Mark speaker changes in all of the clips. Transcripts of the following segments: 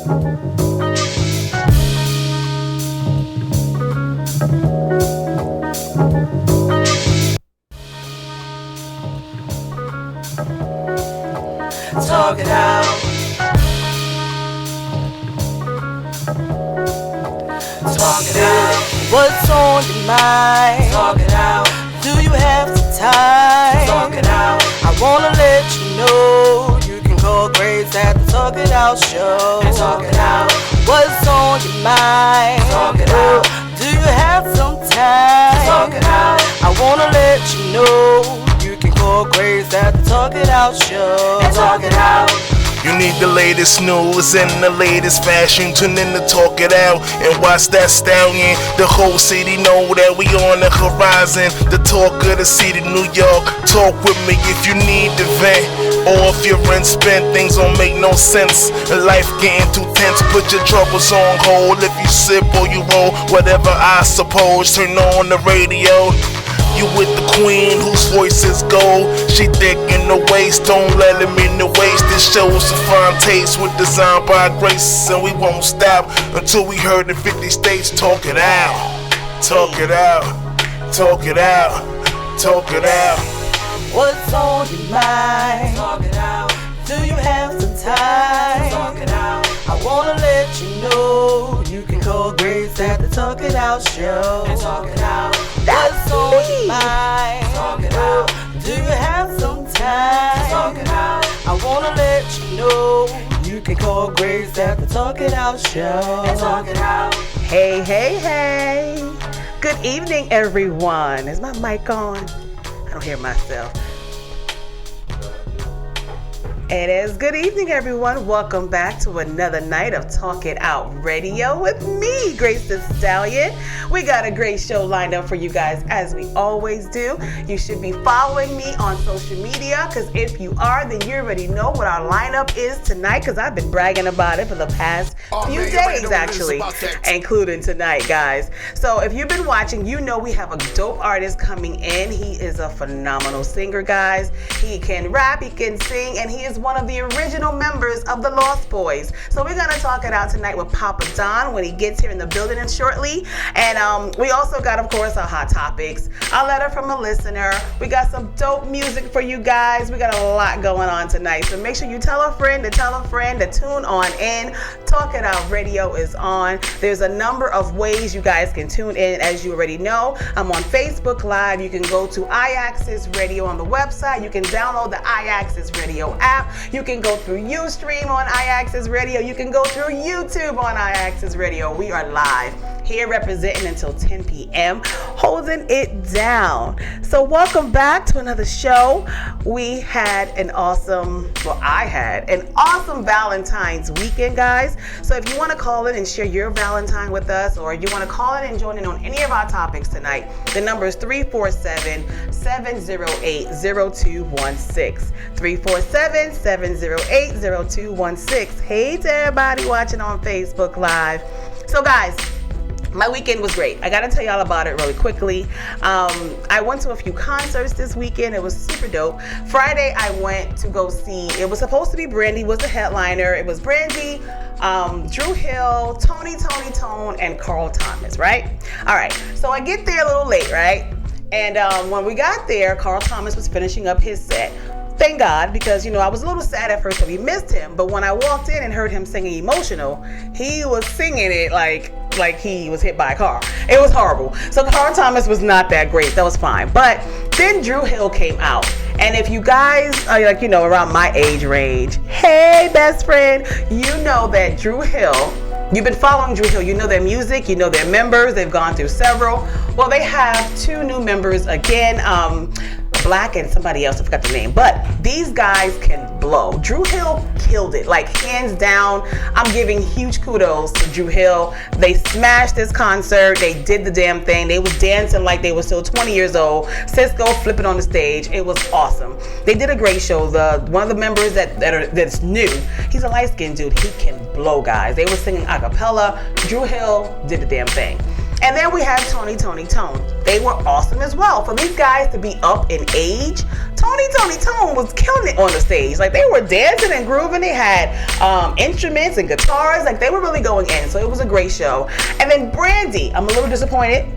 Speaker 1: Talk it out. Talk it out.
Speaker 2: What's on your mind?
Speaker 1: Talk it out.
Speaker 2: Do you have some time?
Speaker 1: Talk it out.
Speaker 2: I wanna let you know you can call Grace at the Talk It Out show.
Speaker 1: And talk it out.
Speaker 2: What's on your mind?
Speaker 1: Talk it out.
Speaker 2: Do you have some time?
Speaker 1: Talk it out.
Speaker 2: I wanna let you know you can call Grace at the Talk It Out show.
Speaker 1: And talk it out.
Speaker 3: You need the latest news and the latest fashion. Tune in to Talk It Out and watch that stallion. The whole city know that we on the horizon. The talk of the city, New York. Talk with me if you need the vent. Or if your rent spent, things don't make no sense. Life getting too tense, put your troubles on hold. If you sip or you roll, whatever I suppose. Turn on the radio. You with the queen whose voice is gold. She thick in the waist, don't let him in the waist. This shows a fine taste with design by Grace. And we won't stop until we heard the 50 states. Talk it out, talk it out, talk it out, talk it out.
Speaker 2: What's on your mind?
Speaker 1: Talk it out.
Speaker 2: Do you have some time?
Speaker 1: Talk it out.
Speaker 2: I wanna let you know you can call Grace at the Talk It Out show.
Speaker 1: And talk it out.
Speaker 2: What's on your mind?
Speaker 1: Talk it out.
Speaker 2: Do you have some time?
Speaker 1: Talk it out.
Speaker 2: I wanna let you know you can call Grace at the Talk It Out show.
Speaker 1: And talk it out.
Speaker 2: Hey, hey, hey. Good evening, everyone. Is my mic on? I don't hear myself. It is good evening, everyone. Welcome back to another night of Talk It Out Radio with me, Grace the Stallion. We got a great show lined up for you guys, as we always do. You should be following me on social media, because if you are, then you already know what our lineup is tonight, because I've been bragging about it for the past few days, actually, including tonight, guys. So if you've been watching, you know we have a dope artist coming in. He is a phenomenal singer, guys. He can rap, he can sing, and he is one of the original members of the Lost Boys. So we're gonna talk it out tonight with Papa Don when he gets here in the building and shortly. And we also got, of course, our hot topics, a letter from a listener. We got some dope music for you guys. We got a lot going on tonight. So make sure you tell a friend to tune on in. Talk It Out Radio is on. There's a number of ways you guys can tune in, as you already know. I'm on Facebook Live. You can go to iAccess Radio on the website. You can download the iAccess Radio app. You can go through Ustream on iAccess Radio. You can go through YouTube on iAccess Radio. We are live here representing until 10 p.m., holding it down. So welcome back to another show. I had an awesome Valentine's weekend, guys. So if you want to call in and share your Valentine with us, or you want to call in and join in on any of our topics tonight, the number is 347-708-0216. 347-708-0216. Hey to everybody watching on Facebook Live. So guys, my weekend was great. I gotta tell y'all about it really quickly. I went to a few concerts this weekend. It was super dope. Friday, I went to go see, it was supposed to be Brandy was the headliner. It was Brandy, Drew Hill, Tony Tone, and Carl Thomas, right? All right, so I get there a little late, right? And when we got there, Carl Thomas was finishing up his set. Thank God, because, I was a little sad at first that we missed him. But when I walked in and heard him singing Emotional, he was singing it like he was hit by a car. It was horrible. So Carl Thomas was not that great. That was fine. But then Drew Hill came out. And if you guys are around my age range, hey, best friend, you know that Drew Hill, you've been following Drew Hill. You know their music. You know their members. They've gone through several. Well, they have two new members again. Black and somebody else, I forgot the name, but these guys can blow. Drew Hill killed it, like hands down. I'm giving huge kudos to Drew Hill. They smashed this concert. They did the damn thing. They was dancing like they were still 20 years old. Cisco flipping on the stage. It was awesome. They did a great show. One of the members that's new, he's a light-skinned dude. He can blow, guys. They were singing a cappella. Drew Hill did the damn thing. And then we had Tony, Tone. They were awesome as well. For these guys to be up in age, Tony, Tone was killing it on the stage. Like, they were dancing and grooving. They had instruments and guitars. Like, they were really going in. So it was a great show. And then Brandy, I'm a little disappointed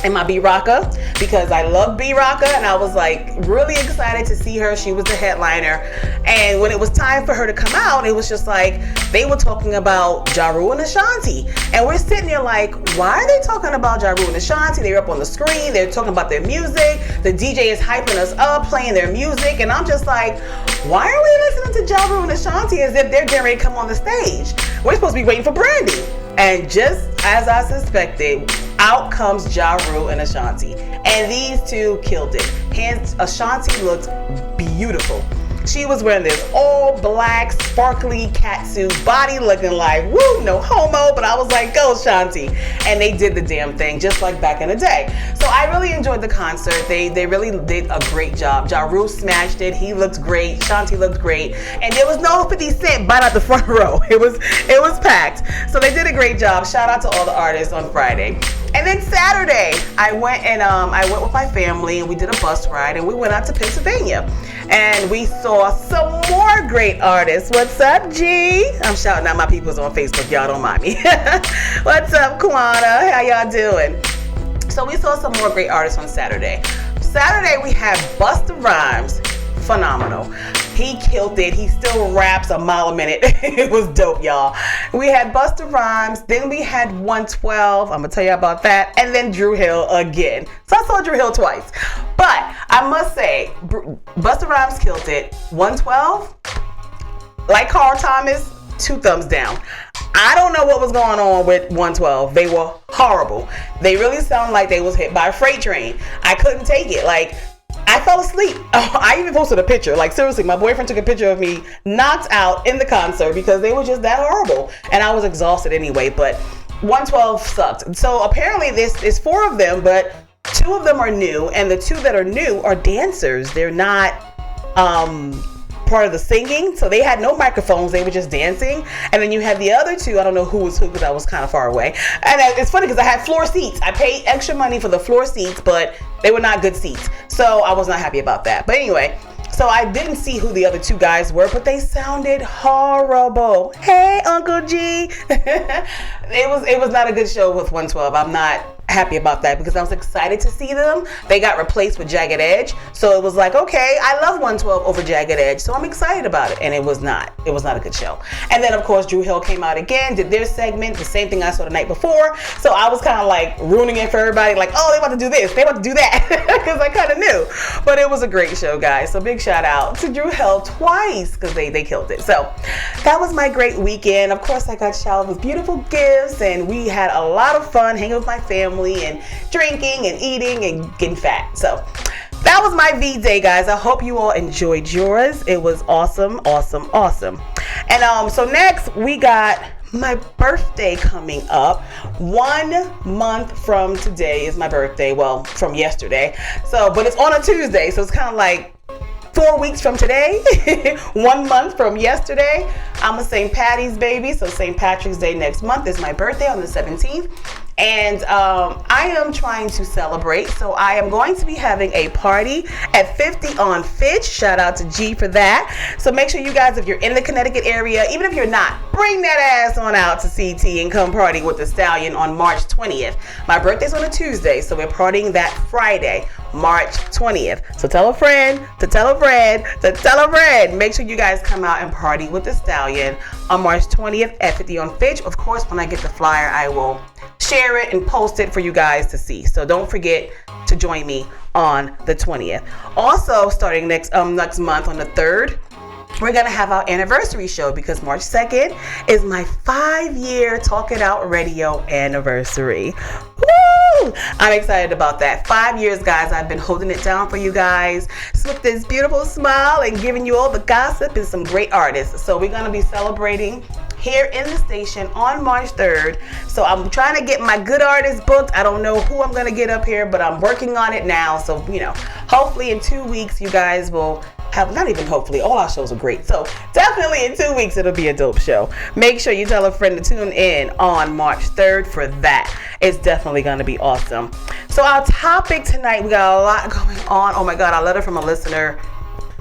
Speaker 2: in my B-Rocka, because I love B-Rocka, and I was like really excited to see her. She was the headliner, and when it was time for her to come out, it was just like they were talking about Ja Rule and Ashanti, and we're sitting there like, why are they talking about Ja Rule and Ashanti? They're up on the screen, they're talking about their music, the DJ is hyping us up, playing their music, and I'm just like, why are we listening to Ja Rule and Ashanti as if they're getting ready to come on the stage? We're supposed to be waiting for Brandy. And just as I suspected, out comes Ja Rule and Ashanti. And these two killed it. Ashanti looked beautiful. She was wearing this all black, sparkly catsuit, body looking like, woo, no homo, but I was like, go Ashanti. And they did the damn thing, just like back in the day. So I really enjoyed the concert. They really did a great job. Ja Rule smashed it. He looked great. Ashanti looked great. And there was no 50 Cent bite out the front row. It was packed. So they did a great job. Shout out to all the artists on Friday. And then Saturday, I went with my family, and we did a bus ride, and we went out to Pennsylvania. And we saw some more great artists. What's up, G? I'm shouting out my peoples on Facebook. Y'all don't mind me. What's up, Kwana? How y'all doing? So we saw some more great artists on Saturday. Saturday, we had Busta Rhymes. Phenomenal. He killed it. He still raps a mile a minute. It was dope, y'all. We had Busta Rhymes. Then we had 112. I'm going to tell you about that. And then Dru Hill again. So I saw Dru Hill twice. But I must say, Busta Rhymes killed it. 112, like Carl Thomas, 2 thumbs down. I don't know what was going on with 112. They were horrible. They really sound like they was hit by a freight train. I couldn't take it. Like, I fell asleep. I even posted a picture. Like, seriously, my boyfriend took a picture of me knocked out in the concert because they were just that horrible. And I was exhausted anyway, but 112 sucked. So apparently this is 4 of them, but 2 of them are new, and the 2 that are new are dancers. They're not part of the singing, so they had no microphones. They were just dancing. And then you had the other 2. I don't know who was who because I was kind of far away. And it's funny because I had floor seats. I paid extra money for the floor seats, but they were not good seats, so I was not happy about that. But anyway, so I didn't see who the other 2 guys were, but they sounded horrible. Hey, Uncle G. It was not a good show with 112. I'm not happy about that because I was excited to see them. They got replaced with Jagged Edge, so it was like, okay, I love 112 over Jagged Edge, so I'm excited about it. And it was not a good show. And then of course Dru Hill came out again, did their segment, the same thing I saw the night before. So I was kind of like ruining it for everybody, like, oh, they about to do this, they about to do that, because I kind of knew. But it was a great show, guys. So big shout out to Dru Hill twice because they killed it. So that was my great weekend. Of course, I got showered with beautiful gifts, and we had a lot of fun hanging with my family and drinking and eating and getting fat. So that was my V-Day, guys. I hope you all enjoyed yours. It was awesome. And so next we got my birthday coming up. 1 month from today is my birthday. Well, from yesterday. So, but it's on a Tuesday, so it's kind of like 4 weeks from today. 1 month from yesterday. I'm a St. Patty's baby, so St. Patrick's Day next month is my birthday on the 17th. And I am trying to celebrate, so I am going to be having a party at 50 on Fitch. Shout out to G for that. So make sure you guys, if you're in the Connecticut area, even if you're not, bring that ass on out to CT and come party with the Stallion on March 20th. My birthday's on a Tuesday, so we're partying that Friday, March 20th. So tell a friend to tell a friend to tell a friend. Make sure you guys come out and party with the Stallion on March 20th at 50 on Fitch. Of course, when I get the flyer, I will share it and post it for you guys to see. So don't forget to join me on the 20th. Also, starting next month on the 3rd, we're going to have our anniversary show because March 2nd is my 5-year Talk It Out radio anniversary. Woo! I'm excited about that. 5 years, guys. I've been holding it down for you guys with this beautiful smile and giving you all the gossip and some great artists. So we're going to be celebrating here in the station on March 3rd. So I'm trying to get my good artists booked. I don't know who I'm going to get up here, but I'm working on it now. So, hopefully in 2 weeks, you guys will not even hopefully, all our shows are great. So definitely in 2 weeks, it'll be a dope show. Make sure you tell a friend to tune in on March 3rd for that. It's definitely going to be awesome. So our topic tonight, we got a lot going on. Oh my God, a letter from a listener.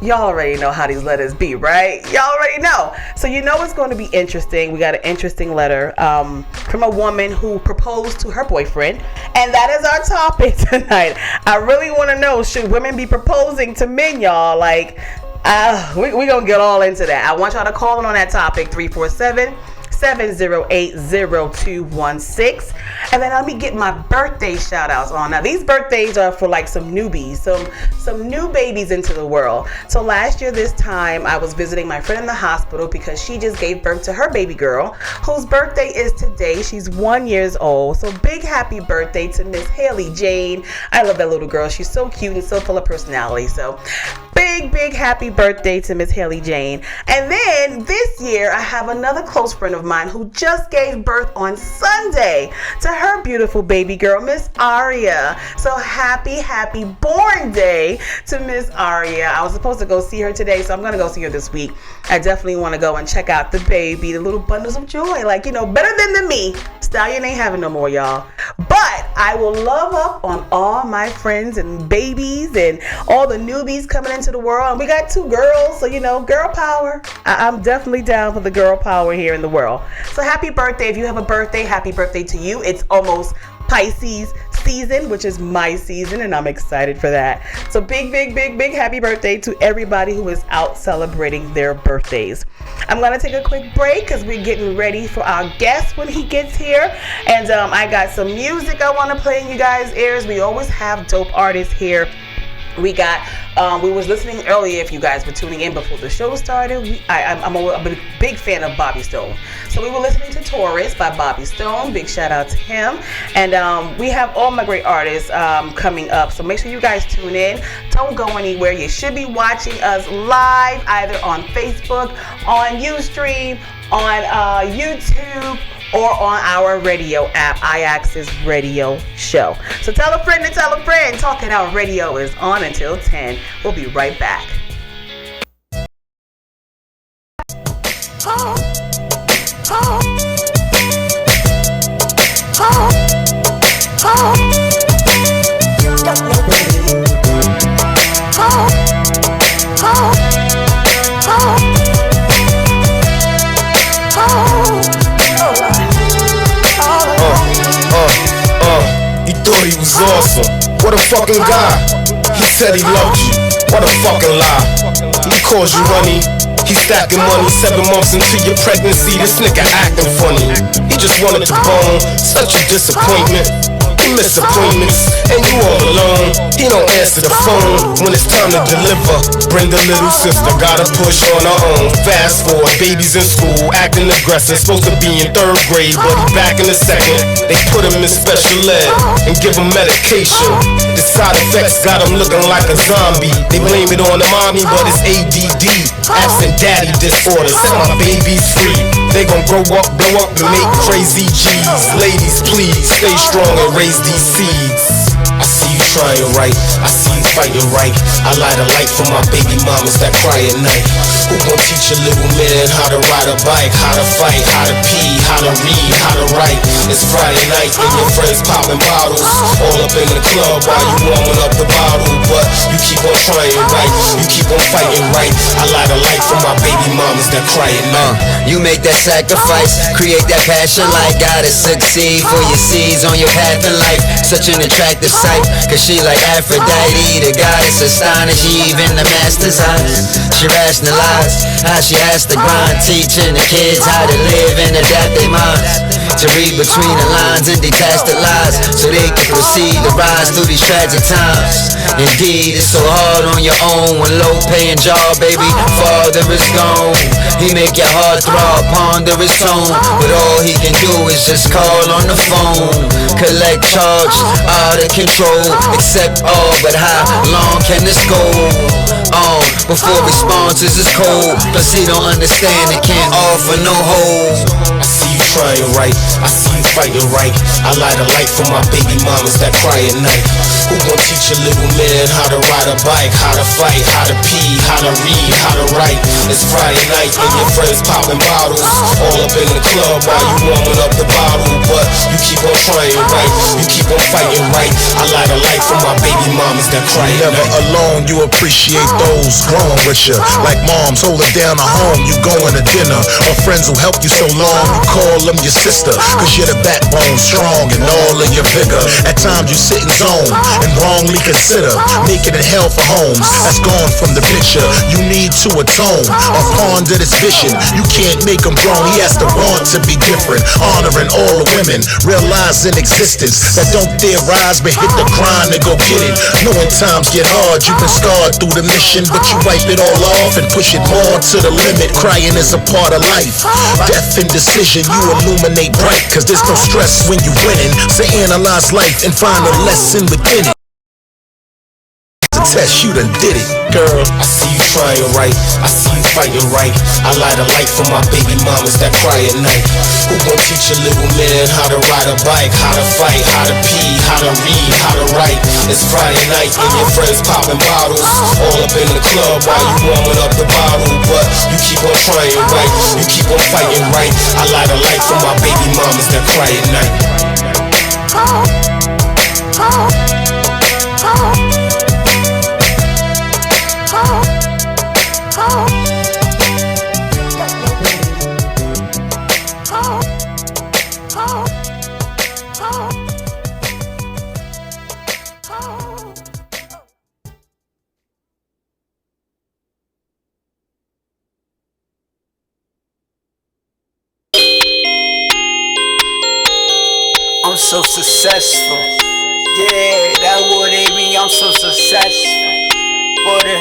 Speaker 2: Y'all already know how these letters be, right? Y'all already know. So you know it's going to be interesting. We got an interesting letter from a woman who proposed to her boyfriend. And that is our topic tonight. I really want to know, should women be proposing to men, y'all? Like, we're going to get all into that. I want y'all to call in on that topic, 347-708-0216. And then let me get my birthday shout outs on. Now these birthdays are for like some newbies, some new babies into the world. So last year this time I was visiting my friend in the hospital because she just gave birth to her baby girl, whose birthday is today. She's 1 year old. So big happy birthday to Miss Haley Jane. I love that little girl. She's so cute and so full of personality. So big happy birthday to Miss Haley Jane. And then this year I have another close friend of mine who just gave birth on Sunday to her beautiful baby girl, Miss Aria. So happy born day to Miss Aria. I was supposed to go see her today, so I'm gonna go see her this week. I definitely want to go and check out the baby, the little bundles of joy. Like, you know, better than me. Stallion ain't having no more, y'all. But I will love up on all my friends and babies and all the newbies coming into the world. And we got 2 girls, so you know, girl power. I'm definitely down for the girl power here in the world. So happy birthday. If you have a birthday, happy birthday to you. It's almost Pisces season, which is my season, and I'm excited for that. So big happy birthday to everybody who is out celebrating their birthdays. I'm gonna take a quick break because we're getting ready for our guest when he gets here, and I got some music I want to play in you guys' ears. We always have dope artists here. We got, we was listening earlier, if you guys were tuning in before the show started. I'm a big fan of Bobby Stone. So we were listening to Taurus by Bobby Stone. Big shout out to him. And we have all my great artists coming up. So make sure you guys tune in. Don't go anywhere. You should be watching us live either on Facebook, on Ustream, on YouTube, or on our radio app, iAccess Radio Show. So tell a friend to tell a friend. Talk It Out Radio is on until 10. We'll be right back.
Speaker 4: He was awesome. What a fucking guy. He said he loved you. What a fucking lie. He calls you money. He's stacking money 7 months into your pregnancy. This nigga acting funny. He just wanted to bone. Such a disappointment. He missed appointments, and you all alone. He don't answer the phone when it's time to deliver. Bring the little sister, gotta push on her own. Fast forward, baby's in school, acting aggressive. Supposed to be in 3rd grade, but he back in the 2nd. They put him in special ed and give him medication. The side effects got him looking like a zombie. They blame it on the mommy, but it's ADD, absent daddy disorder. Set my babies free. They gon' grow up, blow up, and make crazy G's. Ladies, please stay strong and raise these seeds. I see you trying right, I see you fighting right. I light a light for my baby mamas that cry at night. Who gon' teach a little man how to ride a bike, how to fight, how to pee, how to read, how to write? It's Friday night and your friends popping bottles, all up in the club while you warming up the bottle. But you keep on trying right, you keep on fighting right. I light a light for my baby mamas that cry at night.
Speaker 5: You make that sacrifice, create that passion like gotta succeed for your seeds on your path in life. Such an attractive sight, cause she like Aphrodite, the goddess astonished, even the master's eyes. She rationalized how she has to grind, teaching the kids how to live and adapt their minds. To read between the lines and detach the lies, so they can proceed to rise through these tragic times. Indeed, it's so hard on your own when low paying job, baby, father is gone. He make your heart throb, ponder his tone, but all he can do is just call on the phone. Collect charge, out of control, accept all, but how long can this go on before responses is cold? Plus he don't understand and can't offer no hope.
Speaker 4: I see you trying right, right. I see you fighting right. I light a light for my baby mamas that cry at night. Who gon' teach a little man how to ride a bike, how to fight, how to pee, how to read, how to write? It's Friday night and your friends popping bottles, all up in the club while you warming up the bottle. But you keep on trying right, you keep on fighting right. I light a light for my baby mamas that cry at
Speaker 3: Never
Speaker 4: night.
Speaker 3: alone, you appreciate those growing with you. Like moms holding down a home, you going to dinner. Or friends who helped you so long, you call them your sister. Cause you're the backbone, strong and all of your vigor. At times you sit in zone and wrongly consider making it hell for homes that's gone from the picture. You need to atone or ponder this vision. You can't make him grown, he has to want to be different. Honoring all the women, realizing existence that don't dare rise but hit the grind and go get it. Knowing times get hard, you've been scarred through the mission, but you wipe it all off and push it more to the limit. Crying is a part of life. Death and decision, you illuminate bright, cause there's no stress when you winning. So analyze life and find a lesson within it. To test you done did it, girl.
Speaker 4: I see you trying right, I see you fighting right. I light a light for my baby mamas that cry at night. Who gon' teach a little man how to ride a bike, how to fight, how to pee, how to read, how to write? It's Friday night and your friends popping bottles, all up in the club while you warming up the bottle. But you keep on trying right, you keep on fighting right. I light a light for my baby mamas that cry at night.
Speaker 5: I'm so successful. Yeah, that's what they mean. I'm so successful. For the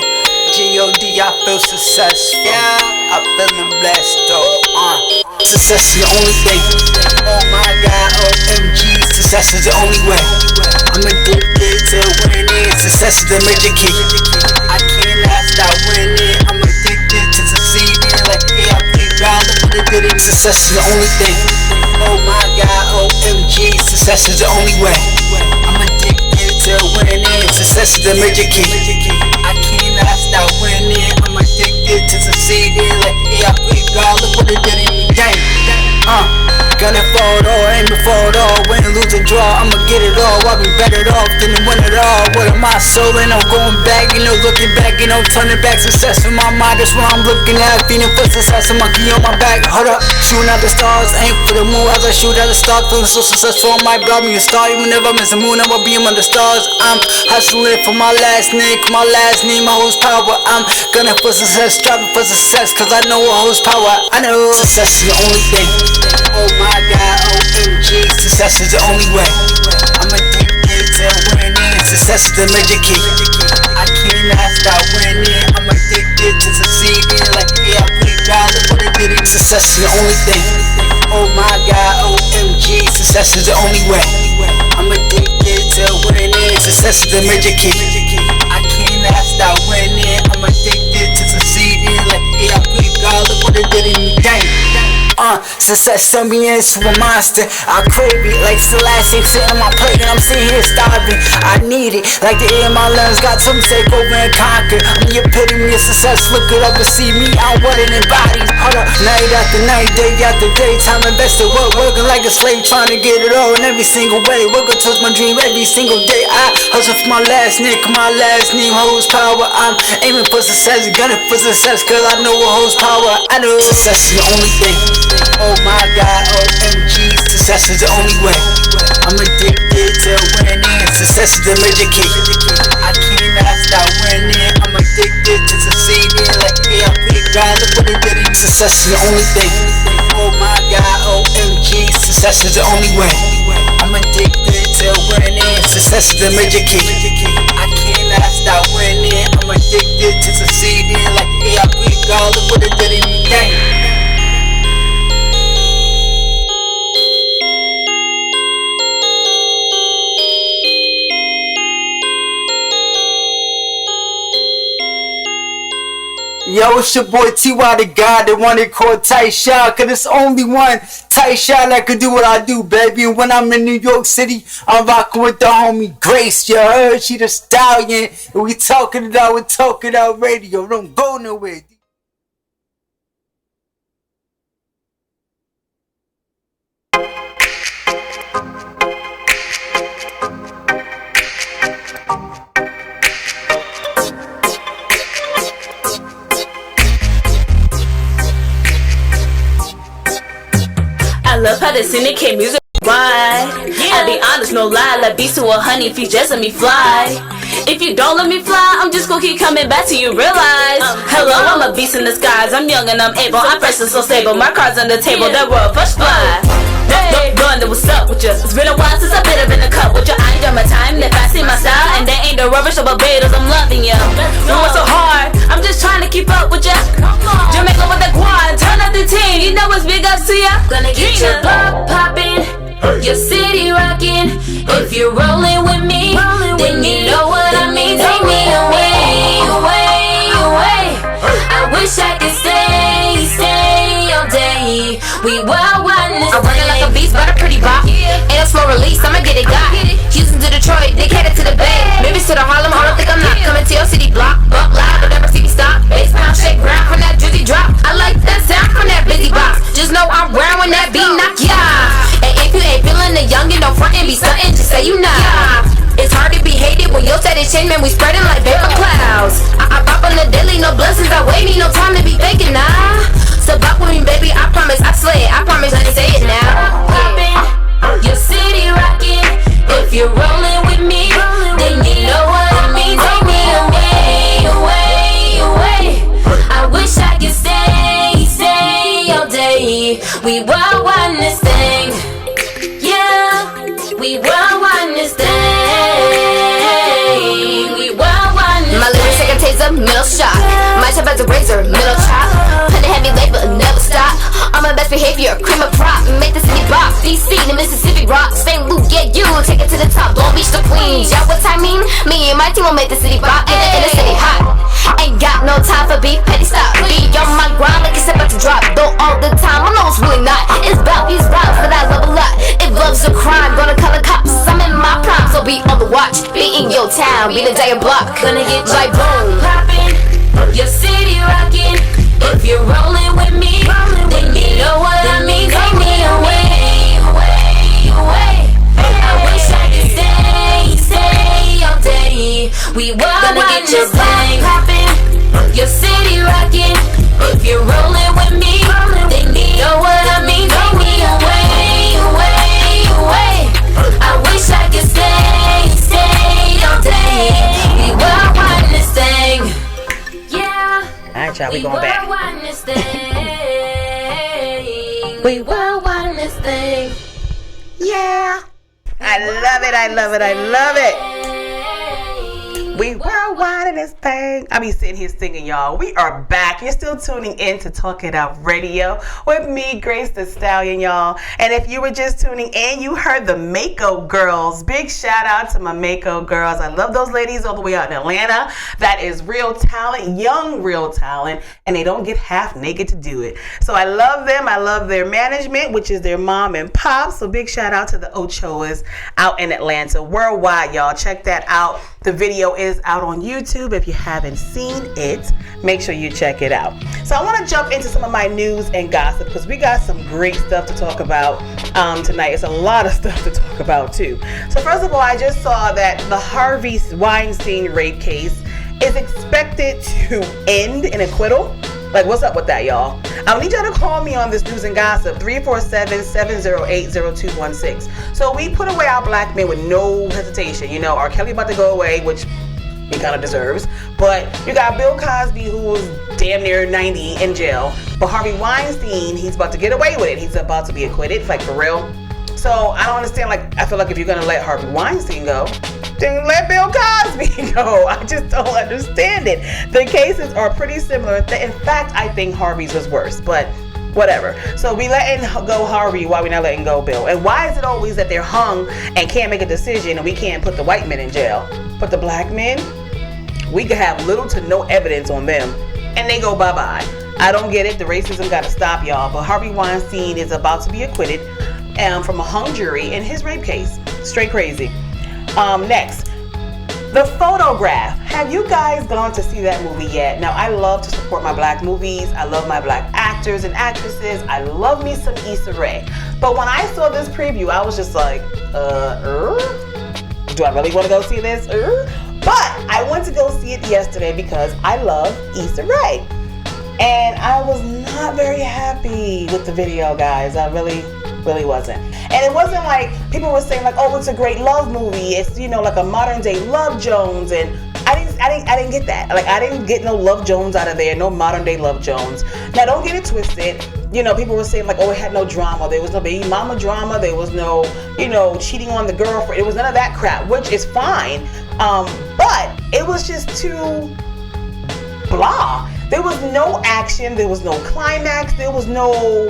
Speaker 5: G.O.D. I feel successful. Yeah, I'm feeling blessed though. Success is the only thing. Oh my God, OMG, success is the only way. I'm addicted to winning. Success is the major key. I cannot stop winning. I'm addicted to succeeding. Like yeah, I play God, look what I did it. Success is the only thing. Oh my God, OMG, success is the only way. I'm addicted to winning. Success is the major key. I cannot stop winning. I'm addicted to succeeding. Like yeah, I play God, look what I did in the game. Gonna fall it all, aim for it all. Win, lose, or draw, I'ma get it all. I'll be better off than to win it all. What am I soul and I'm going back, looking back, turning back. Success in my mind, that's what I'm looking at. Feeling for success, a monkey on my back. Hold up, shooting at the stars, aim for the moon as I shoot at the star. Feeling so successful, I might blow me a star. Even if I miss the moon, I'ma be among the stars. I'm hustling for my last name, my whole power. I'm gunning for success, striving for success, cause I know what holds power. I know success is the only thing. Oh my God, OMG, success is the only way. I'm addicted to winning. Success is the major key. I cannot stop winning. I'm addicted to succeeding. Like yeah, I play God, look what I did it. Success is the only thing. Oh my God, OMG, success is the only way. I'm addicted to winning. Success is the major key. I cannot stop winning. I'm addicted to succeeding. Like yeah, I play God, look what I did in the game. Success turned me into a monster. I crave it like Stallion sitting on my plate and I'm sitting here starving. I need it like the air in my lungs got something to take over and conquer. I'm the epitome of success. Look it up and see me. I'm working in bodies. Hold up, night after night, day after day. Time invested work, working like a slave, trying to get it all in every single way. Working towards my dream every single day. I hustle for my last name, my last name holds power. I'm aiming for success, gunning for success, cause I know what holds power. I know success is the only thing. Oh my God, OMG, success is the only way. I'm addicted to winning. Success is the major key. I cannot stop winning. I'm addicted to succeeding. Like yeah, I play God, look what I did it. Success is the only thing. Oh my God, OMG, success is the only way. I'm addicted to winning. Success is the major key. I cannot stop winning. I'm addicted to succeeding. Like yeah, I play God, look what I did in the game. Yo, it's your boy T.Y. the God that wanted caught tight shot, cause it's only one
Speaker 6: tight shot that could do what I do, baby. And when I'm in New York City, I'm rocking with the homie Grace. You heard? She the Stallion. And we talking it out with Talking Out Radio. Don't go nowhere.
Speaker 1: I love how they syndicate music. Why? I'll be honest, no lie. Like beast to a honey if you just let me fly. If you don't let me fly, I'm just gonna keep coming back till you realize. Hello, I'm a beast in the skies. I'm young and I'm able. I'm fresh and so stable. My cards on the table, that world first fly. Wonder what's up with you. It's been a while since I've been up in the cup with you. I ain't done my time. If I see my style and they ain't the rubbish of Barbados, I'm loving you. You work so hard, I'm just trying to keep up with you. Jamaica with the quad, turn up the team. You know it's big ups to ya. Gonna get your block poppin', your city rockin'. If you're rollin' with me, then you know what I mean. Take me away, away, away. I wish I could stay all day. We wild wildness. I'm running like a beast, but a pretty bop. Ain't no slow release, I'ma get it got. Houston to Detroit, they cater to the Bay. Maybe to the Harlem, I don't think I'm not coming to your city block. Bump loud, don't ever see me stop. Bass pound, shake ground from that drizzy drop. I like that sound from that busy box. Just know I'm round when that beat knock ya. And if you ain't feeling the youngin', don't front and be stuntin', just say you not. It's hard to be hated when your status change, man. We spreading like paper clouds. I pop on the daily, no blessings. I wait me, no time to be faking nah. So bop with me, baby. I promise, I slay it. I promise, let me say it now. Poppin', your city rockin'. If you're rollin' with me, then you know what I mean. Take me away, away, away. I wish I could stay all day. We wild on this thing, yeah. We wild on this thing. We wild on this thing. My lyrics take a taser, middle shot. My chop as a razor, middle chop. Put a heavy labor, never stop. On my best behavior, cream of prop. Make the city rock. DC, the Mississippi rock. St. Luke, yeah, you take it to the top. Long Beach to Queens. Yeah, what I mean? Me and my team will make the city rock. In the city hot. Ain't got no time for beef, petty stop. Be on my grind like it's about to drop. Though all the time, I know it's really not. It's about these rhymes, but I love a lot. If love's a crime, gonna color cops. I'm in my prime, so be on the watch. Be in your town, be the giant block. Gonna get like boom. Poppin', your city rockin'. If you're rollin' with me, then you know what I mean. Take me away, away, away. I wish I could stay all day. We wild on this thing. Poppin', your city rockin'. If you're rollin' with me, then you know what I mean. Take me away, away, away. I wish I could stay all day. We wild on this thing, yeah.
Speaker 2: Alright, y'all, we going back. We wild on this thing, yeah. I love it, I love it, I love it. We worldwide in this thing. I be sitting here singing, y'all. We are back. You're still tuning in to Talk It Out Radio with me, Grace the Stallion, y'all. And if you were just tuning in, you heard the Mako girls. Big shout out to my Mako girls. I love those ladies all the way out in Atlanta. That is real talent, young real talent, and they don't get half naked to do it. So I love them. I love their management, which is their mom and pop. So big shout out to the Ochoas out in Atlanta. Worldwide, y'all. Check that out. The video is out on YouTube. If you haven't seen it, make sure you check it out. So I want to jump into some of my news and gossip because we got some great stuff to talk about tonight. It's a lot of stuff to talk about too. So first of all, I just saw that the Harvey Weinstein rape case is expected to end in acquittal. Like, what's up with that, y'all? I need y'all to call me on this news and gossip, 347-708-0216. So we put away our black men with no hesitation. You know, R. Kelly about to go away, which he kind of deserves. But you got Bill Cosby, who's damn near 90 in jail. But Harvey Weinstein, he's about to get away with it. He's about to be acquitted, like for real. So I don't understand, like, I feel like if you're going to let Harvey Weinstein go, then let Bill Cosby go. I just don't understand it. The cases are pretty similar. In fact, I think Harvey's was worse, but whatever. So we letting go Harvey while we're not letting go Bill. And why is it always that they're hung and can't make a decision and we can't put the white men in jail? But the black men, we could have little to no evidence on them and they go bye-bye. I don't get it. The racism got to stop, y'all. But Harvey Weinstein is about to be acquitted from a hung jury in his rape case. Straight crazy. Next, The Photograph. Have you guys gone to see that movie yet? Now, I love to support my black movies. I love my black actors and actresses. I love me some Issa Rae. But when I saw this preview, I was just like, do I really want to go see this? But I went to go see it yesterday because I love Issa Rae. And I was not very happy with the video, guys. I really wasn't. And it wasn't like people were saying like, oh, it's a great love movie. It's, you know, like a modern day Love Jones. And I didn't get that. Like, I didn't get no Love Jones out of there. No modern day Love Jones. Now, don't get it twisted. You know, people were saying like, oh, it had no drama. There was no baby mama drama. There was no, you know, cheating on the girlfriend. It was none of that crap, which is fine. But it was just too blah. There was no action. There was no climax. There was no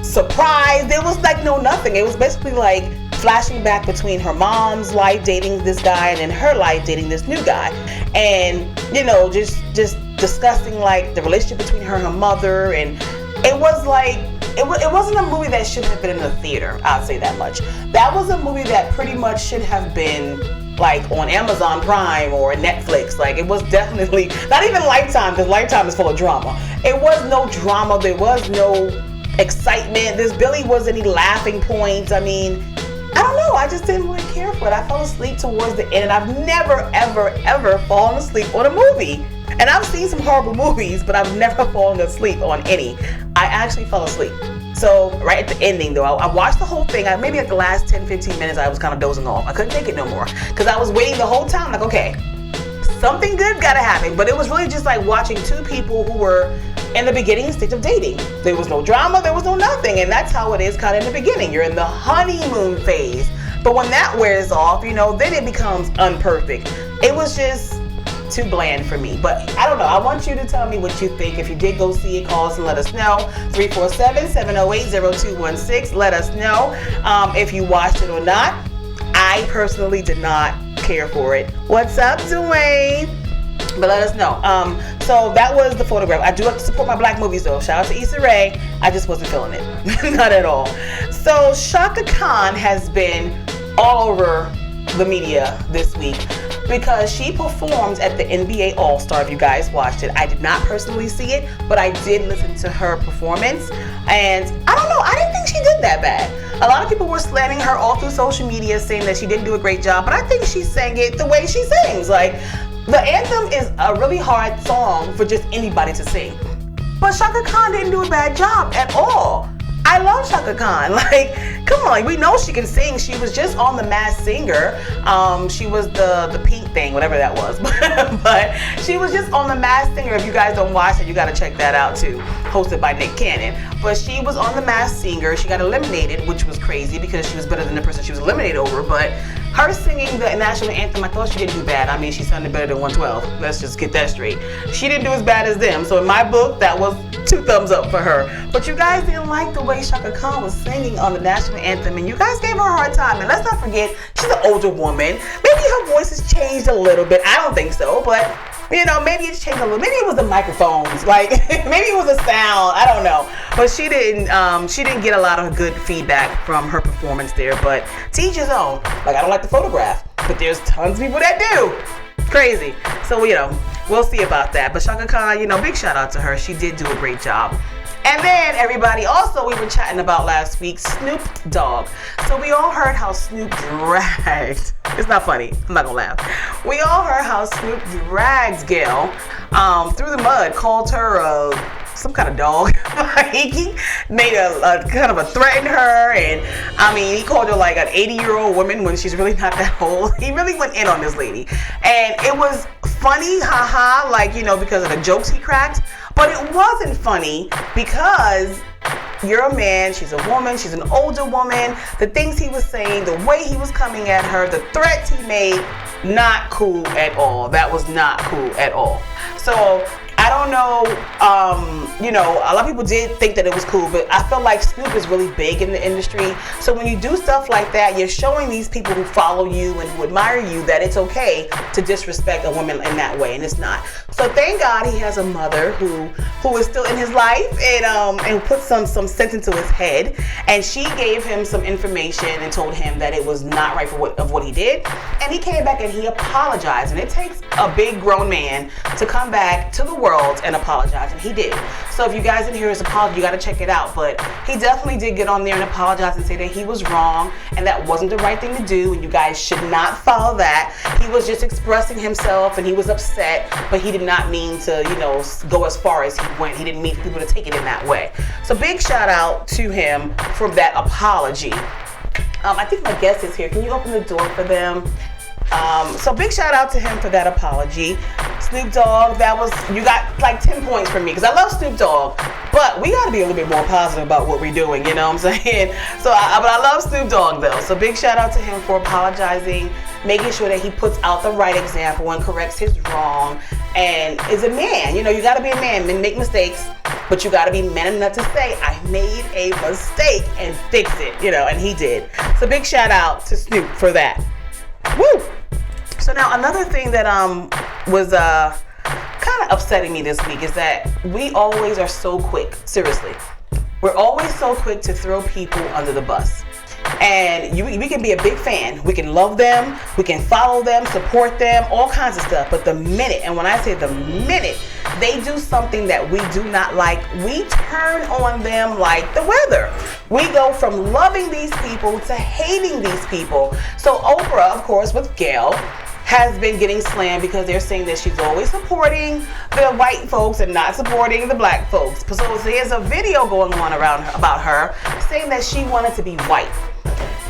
Speaker 2: surprise. There was like no nothing. It was basically like flashing back between her mom's life dating this guy and then her life dating this new guy. And, you know, just discussing like the relationship between her and her mother. And it was like, it wasn't a movie that should have been in the theater. I'll say that much. That was a movie that pretty much should have been like on Amazon Prime or Netflix. Like, it was definitely not even Lifetime, because Lifetime is full of drama. It was no drama. There was no excitement. This Billy wasn't any laughing points. I mean, I don't know. I just didn't really care for it. I fell asleep towards the end, and I've never, ever fallen asleep on a movie. And I've seen some horrible movies, but I've never fallen asleep on any. I actually fell asleep. So right at the ending though, I watched the whole thing. Maybe at the last 10-15 minutes, I was kind of dozing off. I couldn't take it no more because I was waiting the whole time like, okay, something good gotta happen. But it was really just like watching two people who were in the beginning stage of dating. There was no drama, there was no nothing. And that's how it is kind of in the beginning. You're in the honeymoon phase. But when that wears off, you know, then it becomes unperfect. It was just too bland for me. But I don't know. I want you to tell me what you think. If you did go see it, call us and let us know. 347-708-0216. Let us know if you watched it or not. I personally did not care for it. What's up, Dwayne? But let us know. So that was The Photograph. I do have to support my black movies though. Shout out to Issa Rae. I just wasn't feeling it. Not at all. So Chaka Khan has been all over the media this week because she performed at the NBA All-Star. If you guys watched it, I did not personally see it, but I did listen to her performance, and I don't know, I didn't think she did that bad. A lot of people were slamming her all through social media saying that she didn't do a great job, but I think she sang it the way she sings. Like, the anthem is a really hard song for just anybody to sing, but Chaka Khan didn't do a bad job at all. I love Chaka Khan. Like, come on, we know she can sing. She was just on The Masked Singer. She was the pink thing, whatever that was. But she was just on The Masked Singer. If you guys don't watch it, you got to check that out too. Hosted by Nick Cannon. But she was on The Masked Singer. She got eliminated, which was crazy because she was better than the person she was eliminated over. But her singing the national anthem, I thought she didn't do bad. I mean, she sounded better than 112. Let's just get that straight. She didn't do as bad as them. So in my book, that was 2 thumbs up for her. But you guys didn't like the way Chaka Khan was singing on the national anthem, and you guys gave her a hard time. And let's not forget, she's an older woman. Maybe her voice has changed a little bit. I don't think so, but you know, maybe it's changed a little. Maybe it was the microphones, like maybe it was the sound. I don't know. But she didn't get a lot of good feedback from her performance there. But to each his own. Like, I don't like The Photograph, but there's tons of people that do. Crazy. So, you know, we'll see about that. But Chaka Khan, you know, big shout out to her. She did do a great job. And then everybody, also we were chatting about last week, Snoop Dogg. So we all heard how Snoop dragged. It's not funny. I'm not gonna laugh. We all heard how Snoop dragged Gail through the mud, called her some kind of dog. He made a kind of a threaten her, and I mean, he called her like an 80-year-old woman when she's really not that old. He really went in on this lady, and it was funny, haha, like, you know, because of the jokes he cracked. But it wasn't funny because you're a man, she's a woman, she's an older woman. The things he was saying, the way he was coming at her, the threats he made, not cool at all. That was not cool at all. So I don't know, you know, a lot of people did think that it was cool, but I feel like Snoop is really big in the industry. So when you do stuff like that, you're showing these people who follow you and who admire you that it's okay to disrespect a woman in that way, and it's not. So thank God he has a mother who is still in his life and put some sense into his head, and she gave him some information and told him that it was not right for what he did, and he came back and he apologized. And it takes a big grown man to come back to the world and apologize, and he did. So if you guys didn't hear his apology, you got to check it out. But he definitely did get on there and apologize and say that he was wrong and that wasn't the right thing to do, and you guys should not follow that. He was just expressing himself and he was upset, but he did not mean to, you know, go as far as he went. He didn't mean for people to take it in that way. So big shout out to him for that apology. I think my guest is here. Can you open the door for them? So big shout out to him for that apology. Snoop Dogg, you got like 10 points from me because I love Snoop Dogg, but we got to be a little bit more positive about what we're doing, you know what I'm saying? But I love Snoop Dogg though, so big shout out to him for apologizing, making sure that he puts out the right example and corrects his wrong, and is a man. You know, you got to be a man and make mistakes, but you got to be man enough to say, I made a mistake and fix it, you know, and he did. So big shout out to Snoop for that. Woo! So now another thing that was kind of upsetting me this week is that we always are so quick, seriously. We're always so quick to throw people under the bus. And we can be a big fan. We can love them, we can follow them, support them, all kinds of stuff. But the minute, and when I say the minute, they do something that we do not like, we turn on them like the weather. We go from loving these people to hating these people. So Oprah, of course, with Gayle, has been getting slammed because they're saying that she's always supporting the white folks and not supporting the black folks. So there's a video going on around her, about her saying that she wanted to be white.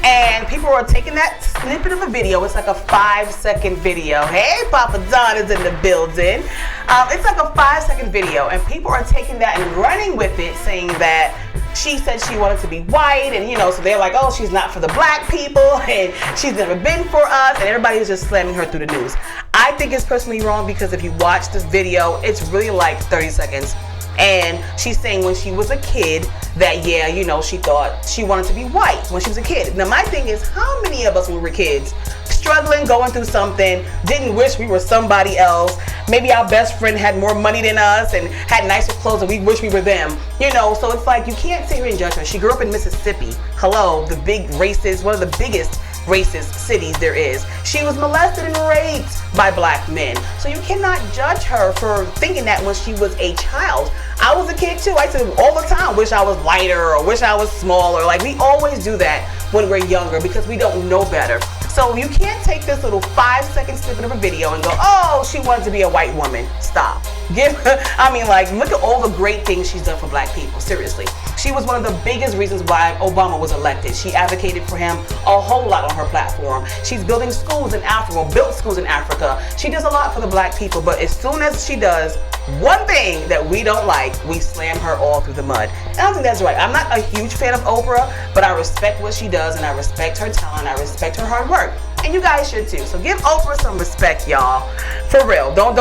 Speaker 2: And people are taking that snippet of a video. It's like a 5-second video. Hey, Papa Don is in the building. It's like a 5-second video, and people are taking that and running with it, saying that she said she wanted to be white, and you know, so they're like, oh, she's not for the black people, and she's never been for us, and everybody's just slamming her through the news. I think it's personally wrong because if you watch this video, it's really like 30 seconds. And she's saying when she was a kid that, yeah, you know, she thought she wanted to be white when she was a kid. Now, my thing is, how many of us when we were kids, struggling, going through something, didn't wish we were somebody else? Maybe our best friend had more money than us and had nicer clothes and we wish we were them. You know, so it's like, you can't sit here and judge her. She grew up in Mississippi. Hello, the big racist, one of the biggest racist cities there is. She was molested and raped by black men. So you cannot judge her for thinking that when she was a child. I was a kid too. I said all the time, wish I was lighter or wish I was smaller. Like, we always do that when we're younger because we don't know better. So you can't take this little 5-second snippet of a video and go, oh, she wanted to be a white woman. Stop. Look at all the great things she's done for black people. Seriously. She was one of the biggest reasons why Obama was elected. She advocated for him a whole lot on her platform. She's building schools in Africa, built schools in Africa. She does a lot for the black people, but as soon as she does one thing that we don't like, we slam her all through the mud. And I don't think that's right. I'm not a huge fan of Oprah, but I respect what she does, and I respect her talent, I respect her hard work. And you guys should too. So give Oprah some respect, y'all. For real. Don't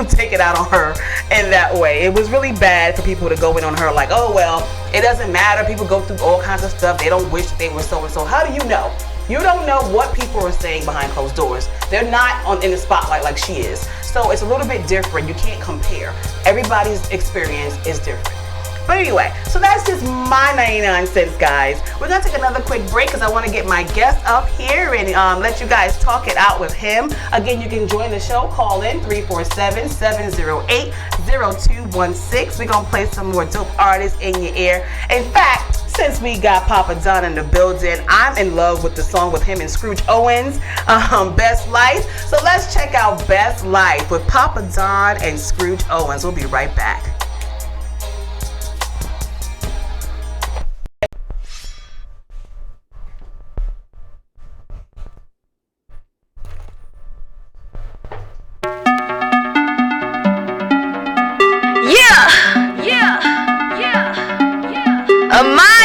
Speaker 2: take it out on her in that way. It was really bad for people to go in on her like, oh, well, it doesn't matter. People go through all kinds of stuff. They don't wish they were so-and-so. How do you know? You don't know what people are saying behind closed doors. They're not in the spotlight like she is. So it's a little bit different. You can't compare. Everybody's experience is different. But anyway, so that's just my 99 cents, guys. We're going to take another quick break because I want to get my guest up here and let you guys talk it out with him. Again, you can join the show. Call in 347-708-0216. We're going to play some more dope artists in your ear. In fact, since we got Papa Don in the building, I'm in love with the song with him and Scrooge Owens, Best Life. So let's check out Best Life with Papa Don and Scrooge Owens. We'll be right back.
Speaker 1: Amaya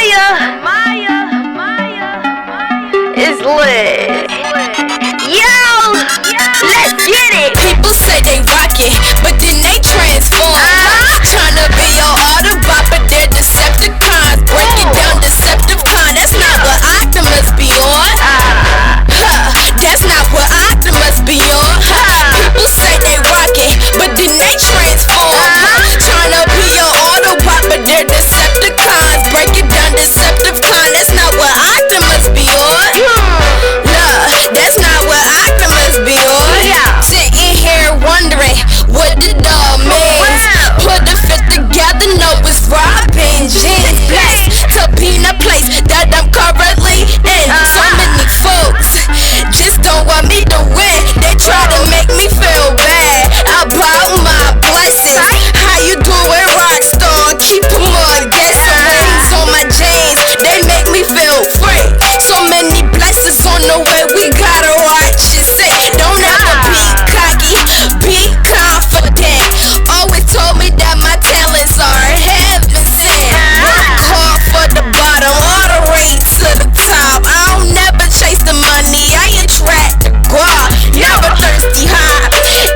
Speaker 1: is lit. Yo, let's get it. People say they rock
Speaker 7: rocket, but then they transform. Tryna be your Autobot, but they're Decepticons. Break it down, Decepticon. That's not what Optimus be on. That's not what Optimus be on. People say they rocket, but then they transform. Tryna be your Autobot, but they're Decepticons. Break it down, Decepticon. That's not what Optimus be on. That's not what Optimus be on. Sitting here wondering what did all means. Put the fifth together, know it's Robin Jeans. Place to be in a place that I'm currently in. So many folks just don't want me to win. They try to make me feel bad about my blessings. How you doing, Rockstar? Keep them on, get some rings on my jeans. They make me feel free. So many blessings on the way, we gotta watch it. Say, don't ever be cocky, be confident. Always told me that my talents are heaven sent. Work hard for the bottom, all the way to the top. I don't never chase the money, I attract the guap. Never thirsty high,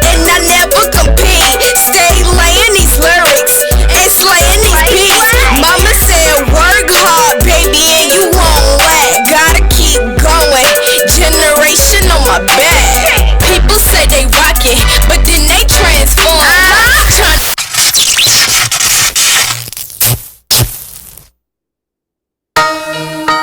Speaker 7: and I never compete. Stay laying these lyrics and slaying these beats. Mama said work hard, baby, and you won't lack. Gotta keep going, generation on my back. People say they rock it, but then they transform.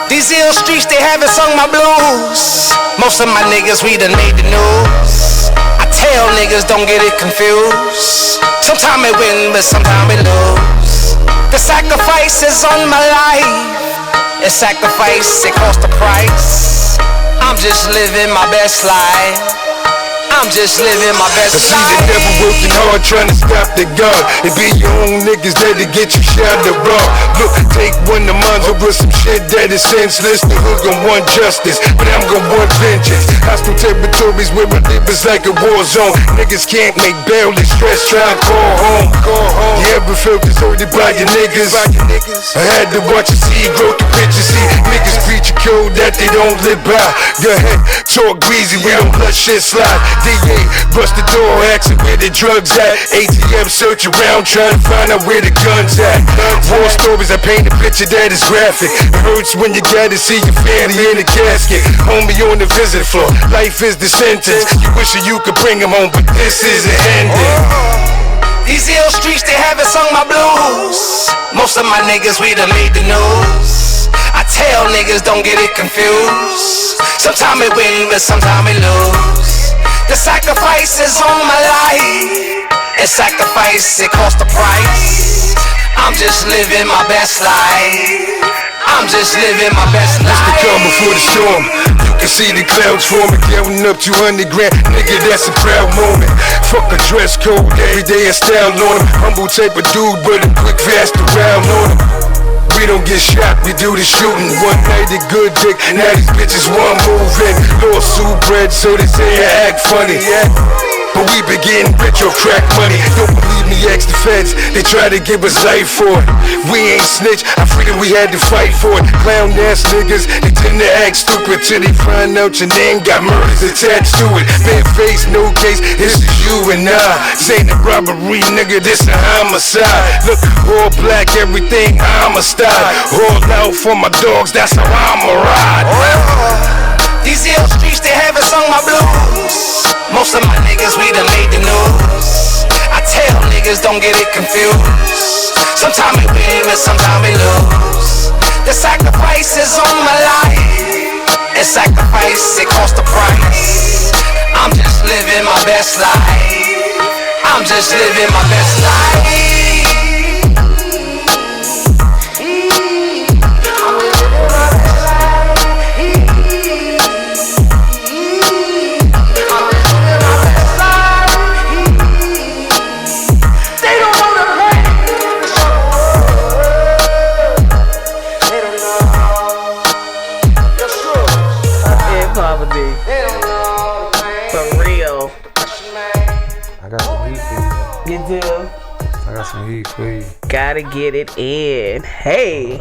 Speaker 4: These ill streets, they haven't sung my blues. Most of my niggas, we done made the news. I tell niggas, don't get it confused. Sometimes we win, but sometimes we lose. The sacrifice is on my life. It's sacrifice, it cost a price. I'm just living my best life. I'm just living my best life.
Speaker 8: I see the devil working hard trying to stop the God. It be your own niggas there to get you shot the raw. Look, take one of mine over some shit that is senseless. The hood gon' want justice, but I'm gon' want vengeance. Hostile territories where I live is like a war zone. Niggas can't make bail, they stress trying to call home. You ever felt deserted by your niggas? I had to watch you see grow the picture. See, niggas preach a code that they don't live by. Go ahead, talk greasy, we don't let shit slide. DA, bust the door, asking where the drugs at. ATM search around, trying to find out where the guns at. War stories, I paint a picture that is graphic. It hurts when you gotta see your family in the casket. Homie on the visit floor, life is the sentence. You wish that you could bring him home, but this isn't ending.
Speaker 4: These ill streets, they haven't sung my blues. Most of my niggas, we done made the news. I tell niggas, don't get it confused. Sometimes we win, but sometimes we lose. The sacrifice is on my life. And sacrifice, it cost a price. I'm just living my best life. I'm just living my best life.
Speaker 8: It's the calm before the storm. You can see the clouds forming, counting up 200 grand. Nigga, that's a proud moment. Fuck a dress code, every day a style on him. Humble type of dude, but a quick, fast around on him. We don't get shot, we do the shooting. One night a good dick, now these bitches want moving. Lawsuit bread, so they say I act funny. But we been getting rich on crack money. Don't believe me, ask the feds. They try to give us life for it. We ain't snitch, our freedom we had to fight for it. Clown ass niggas, they tend to act stupid till they find out your name got murders attached to it. Bad face, no case, this is you and I. This ain't a robbery, nigga, this a homicide. Look, all black, everything homicide. All out for my dogs, that's how I'ma ride.
Speaker 4: These ill streets, they haven't sung my blues. Most of my niggas, we done made the news. I tell niggas, don't get it confused. Sometimes we win, but sometimes we lose. The sacrifice is on my life. And sacrifice, it cost a price. I'm just living my best life. I'm just living my best life.
Speaker 2: Gotta get it in. Hey,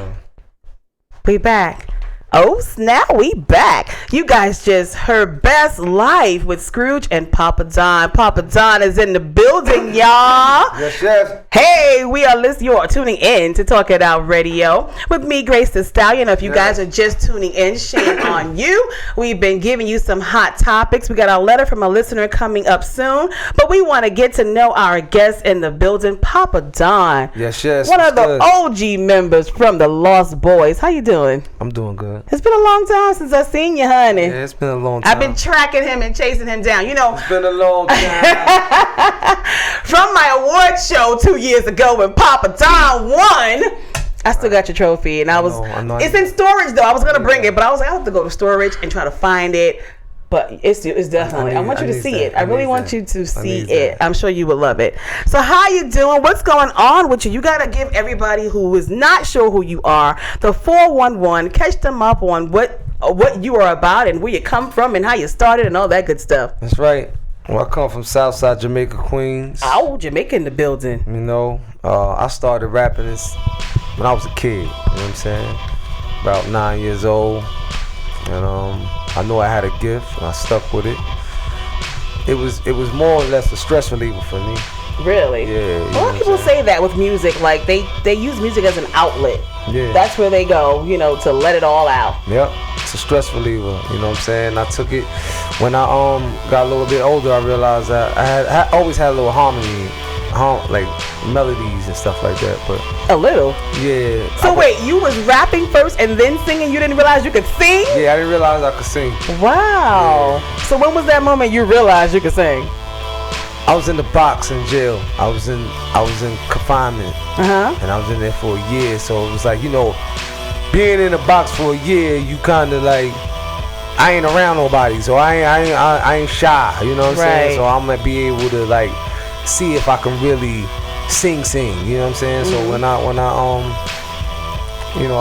Speaker 2: we back. Oh snap, we back. You guys just heard Best Life with Scrooge and Papa Don. Papa Don is in the building, y'all.
Speaker 9: Yes, yes.
Speaker 2: Hey, we are listening. You are tuning in to Talk It Out Radio with me, Grace the Stallion. If you guys are just tuning in, shame on you. We've been giving you some hot topics. We got our letter from a listener coming up soon, but we want to get to know our guest in the building, Papa Don.
Speaker 9: Yes, yes.
Speaker 2: One of the OG members from the Lost Boys. How you doing?
Speaker 9: I'm doing good.
Speaker 2: It's been a long time since I seen you, honey.
Speaker 9: Yeah, it's been a long time.
Speaker 2: I've been tracking him and chasing him down. You know,
Speaker 9: it's been a long time.
Speaker 2: From my award show 2 years ago when Papa Don won, I still got your trophy, and I know it's in storage though. I was gonna bring it, but I was like, I have to go to storage and try to find it. But it's definitely. I want you to see it. I really want you to see it. I'm sure you would love it. So how you doing? What's going on with you? You gotta give everybody who is not sure who you are the 411. Catch them up on what you are about and where you come from and how you started and all that good stuff.
Speaker 9: That's right. Well, I come from Southside Jamaica, Queens.
Speaker 2: Oh, Jamaica in the building.
Speaker 9: You know, I started rapping when I was a kid. You know what I'm saying? About 9 years old. And I knew I had a gift, and I stuck with it. It was more or less a stress reliever for me.
Speaker 2: Really?
Speaker 9: Yeah.
Speaker 2: A lot of people say that with music, like they use music as an outlet.
Speaker 9: Yeah.
Speaker 2: That's where they go, to let it all out.
Speaker 9: Yep. It's a stress reliever. You know what I'm saying? I took it when I got a little bit older. I realized that I always had a little harmony, like melodies and stuff like that. But
Speaker 2: a little.
Speaker 9: Yeah.
Speaker 2: So wait, you was rapping first and then singing? You didn't realize you could sing?
Speaker 9: Yeah, I didn't realize I could sing.
Speaker 2: Wow. Yeah. So when was that moment you realized you could sing?
Speaker 9: I was in the box in jail. I was in confinement. And I was in there for a year. So it was like, being in the box for a year, you kind of like, I ain't around nobody, so I ain't shy. You know what I'm saying? So I'm gonna be able to like see if I can really sing. You know what I'm saying? So when I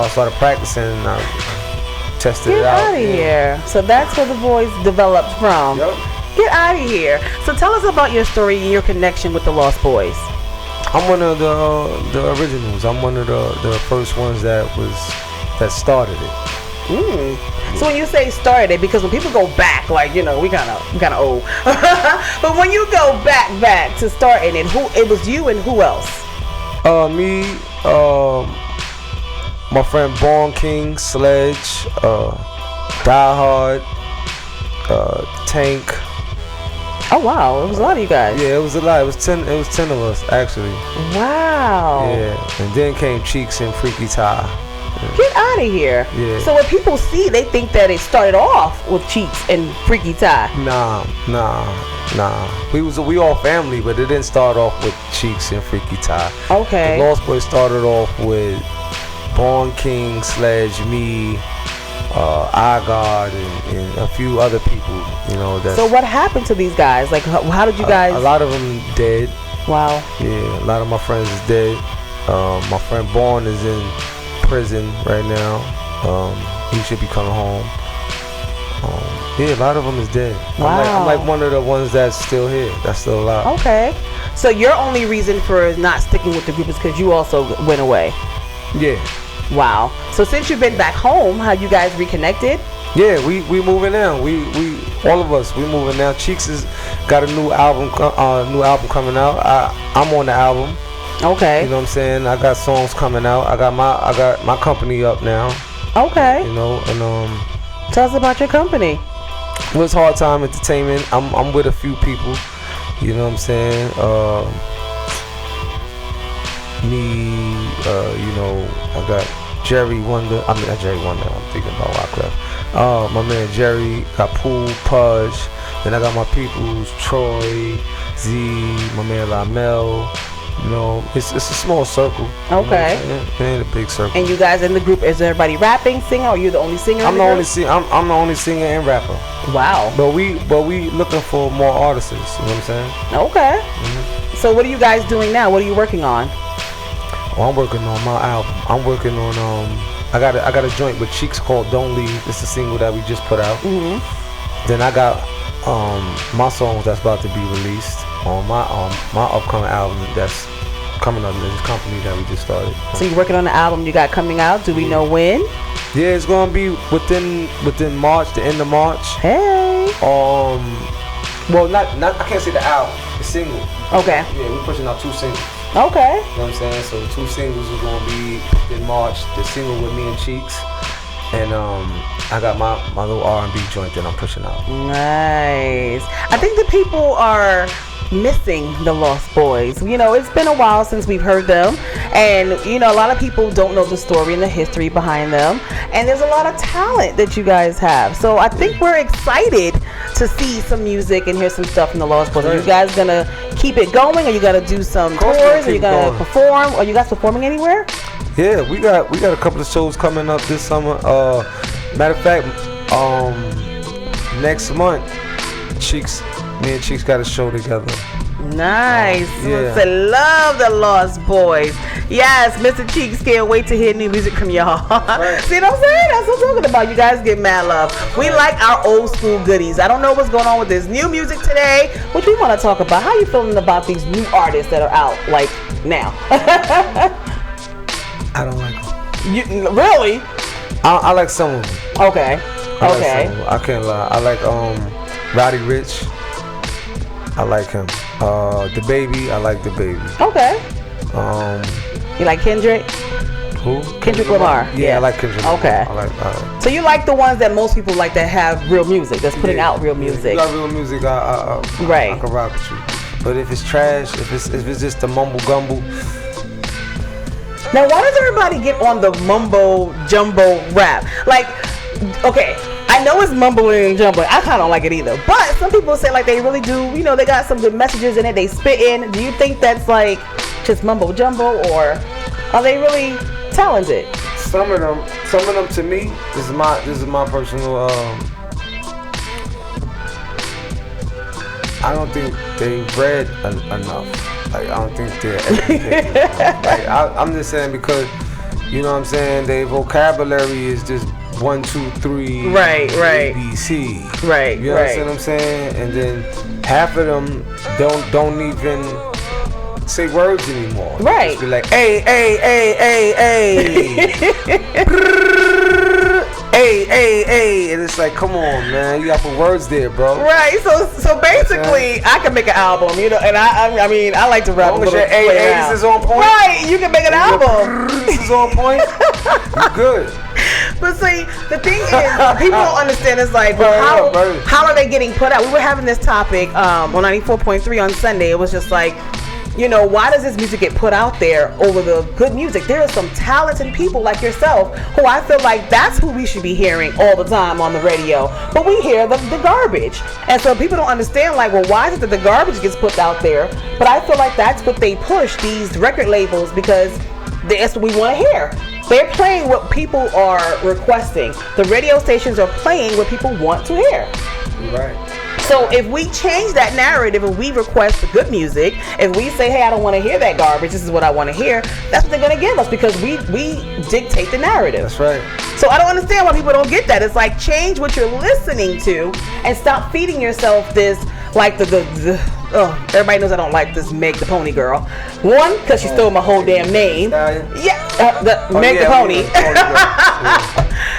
Speaker 9: started practicing, I tested it out.
Speaker 2: Get out of here. So that's where the voice developed from.
Speaker 9: Yep.
Speaker 2: Get out of here. So tell us about your story and your connection with the Lost Boys.
Speaker 9: I'm one of the originals. I'm one of the first ones that started it.
Speaker 2: So when you say started it, because when people go back, like we kind of old, but when you go back to starting it, it was you and who else?
Speaker 9: Me, my friend Born King, Sledge, Die Hard, Tank.
Speaker 2: Oh wow, it was a lot of you guys.
Speaker 9: Yeah, it was a lot. It was 10 of us actually.
Speaker 2: Wow.
Speaker 9: Yeah, and then came Cheeks and Freaky Ty. Yeah.
Speaker 2: Get out of here.
Speaker 9: Yeah.
Speaker 2: So when people see, they think that it started off with Cheeks and Freaky Ty.
Speaker 9: Nah. We all family, but it didn't start off with Cheeks and Freaky Ty.
Speaker 2: Okay.
Speaker 9: The Lost Boys started off with Born King, Sledge, me, iGod, and a few other people.
Speaker 2: So what happened to these guys? Like, how did you guys?
Speaker 9: A lot of them dead.
Speaker 2: Wow.
Speaker 9: Yeah, a lot of my friends is dead. My friend Born is in prison right now. He should be coming home. Yeah, a lot of them is dead.
Speaker 2: Wow.
Speaker 9: I'm like one of the ones that's still here. That's still alive.
Speaker 2: Okay. So your only reason for not sticking with the group is because you also went away.
Speaker 9: Yeah.
Speaker 2: Wow. So since you've been back home, have you guys reconnected?
Speaker 9: Yeah, we moving now. We all of us, we moving now. Cheeks has got a new album coming out. I'm on the album.
Speaker 2: Okay.
Speaker 9: You know what I'm saying? I got songs coming out. I got my company up now.
Speaker 2: Okay.
Speaker 9: And
Speaker 2: tell us about your company.
Speaker 9: Well, it's Hard Time Entertainment. I'm with a few people. You know what I'm saying? I got Jerry Wonder. I mean, not Jerry Wonder. I'm thinking about Wyclef. My man Jerry, got Pool, Pudge. Then I got my peoples, Troy, Z, my man Lamel. It's a small circle.
Speaker 2: Okay.
Speaker 9: It ain't a big circle.
Speaker 2: And you guys in the group, is everybody rapping, singing, or are you the only singer?
Speaker 9: I'm the only singer and rapper.
Speaker 2: Wow.
Speaker 9: But we looking for more artists. You know what I'm saying?
Speaker 2: Okay. Mm-hmm. So what are you guys doing now? What are you working on?
Speaker 9: Well, I'm working on my album. I'm working on I got a joint with Cheeks called Don't Leave. It's a single that we just put out. Mm-hmm. Then I got my songs that's about to be released on my upcoming album that's coming up. This company that we just started.
Speaker 2: So you're working on the album you got coming out. Do we know when?
Speaker 9: Yeah, it's gonna be within March, the end of March.
Speaker 2: Hey.
Speaker 9: Well, not I can't say the album, the single.
Speaker 2: Okay.
Speaker 9: Yeah, we're pushing out 2 singles.
Speaker 2: Okay.
Speaker 9: You know what I'm saying? So the 2 singles is gonna be in March. The single with me and Cheeks, and I got my little R&B joint that I'm pushing out.
Speaker 2: Nice. I think the people are missing the Lost Boys. You know, it's been a while since we've heard them, and you know, a lot of people don't know the story and the history behind them, and there's a lot of talent that you guys have. So I think we're excited to see some music and hear some stuff from the Lost Boys. Are you guys gonna keep it going? Are you gonna do some tours? Are you gonna perform? Are you guys performing anywhere?
Speaker 9: Yeah, we got a couple of shows coming up this summer. Matter of fact, next month, me and Cheeks got a show together.
Speaker 2: Nice.
Speaker 9: Yeah.
Speaker 2: I love the Lost Boys. Yes, Mr. Cheeks can't wait to hear new music from y'all.
Speaker 9: Right.
Speaker 2: See what I'm saying? That's what I'm talking about. You guys get mad love. We like our old school goodies. I don't know what's going on with this new music today, which we want to talk about. How you feeling about these new artists that are out like now?
Speaker 9: I don't like them.
Speaker 2: You really?
Speaker 9: I like some of them.
Speaker 2: Okay. Okay.
Speaker 9: I can't lie. I like Roddy Ricch. I like him. The Baby. I like The Baby.
Speaker 2: Okay. You like Kendrick?
Speaker 9: Who?
Speaker 2: Kendrick Lamar.
Speaker 9: Yeah, I like Kendrick Lamar.
Speaker 2: Okay.
Speaker 9: I like.
Speaker 2: So you like the ones that most people like that have real music, that's putting out real music.
Speaker 9: You got real music.
Speaker 2: Right.
Speaker 9: I can rock with you. But if it's trash, if it's just the mumble gumble.
Speaker 2: Now, why does everybody get on the mumbo jumbo rap? Like, okay, I know it's mumbling and jumbling. I kind of don't like it either. But some people say like they really do. You know, they got some good messages in it. They spit in. Do you think that's like just mumbo jumbo, or are they really talented?
Speaker 9: Some of them to me. This is my personal. I don't think they read enough. Like, I don't think they're educated. Like, I'm just saying because, you know what I'm saying, their vocabulary is just 1, 2, 3,
Speaker 2: right,
Speaker 9: ABC.
Speaker 2: Right,
Speaker 9: you understand what I'm saying? And then half of them don't even say words anymore.
Speaker 2: Right.
Speaker 9: Just be like, hey. Hey, and it's like, come on, man, you got to put words there, bro.
Speaker 2: Right. So basically, I can make an album, you know, and I mean, I like to rap.
Speaker 9: As long as your A is on point.
Speaker 2: Right. You can make an album.
Speaker 9: This is on point. You good.
Speaker 2: But see, the thing is, people don't understand. It's like, well, how are they getting put out? We were having this topic on 94.3 on Sunday. It was just like, you know, why does this music get put out there over the good music? There are some talented people like yourself who I feel like that's who we should be hearing all the time on the radio. But we hear the garbage. And so people don't understand, like, well, why is it that the garbage gets put out there? But I feel like that's what they push, these record labels, because that's what we want to hear. They're playing what people are requesting. The radio stations are playing what people want to hear.
Speaker 9: Right.
Speaker 2: So if we change that narrative and we request the good music, if we say, hey, I don't want to hear that garbage, this is what I want to hear, that's what they're going to give us, because we dictate the narrative.
Speaker 9: That's right.
Speaker 2: So I don't understand why people don't get that. It's like, change what you're listening to and stop feeding yourself this, like everybody knows I don't like this Meg the Pony girl. One, because she stole my whole damn name. Meg the Pony.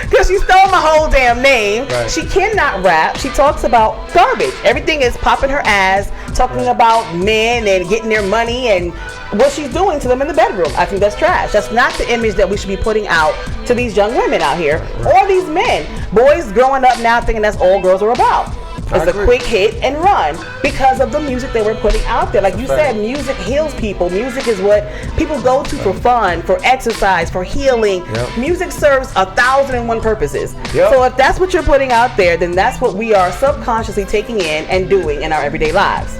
Speaker 2: Because she stole my whole damn name. Right. She cannot rap. She talks about garbage. Everything is popping her ass, talking about men and getting their money and what she's doing to them in the bedroom. I think that's trash. That's not the image that we should be putting out to these young women out here, or these men. Boys growing up now thinking that's all girls are about. It's a quick hit and run because of the music that we're putting out there. Like you said, music heals people. Music is what people go to for fun, for exercise, for healing. Yep. Music serves 1,001 purposes. Yep. So if that's what you're putting out there, then that's what we are subconsciously taking in and doing in our everyday lives.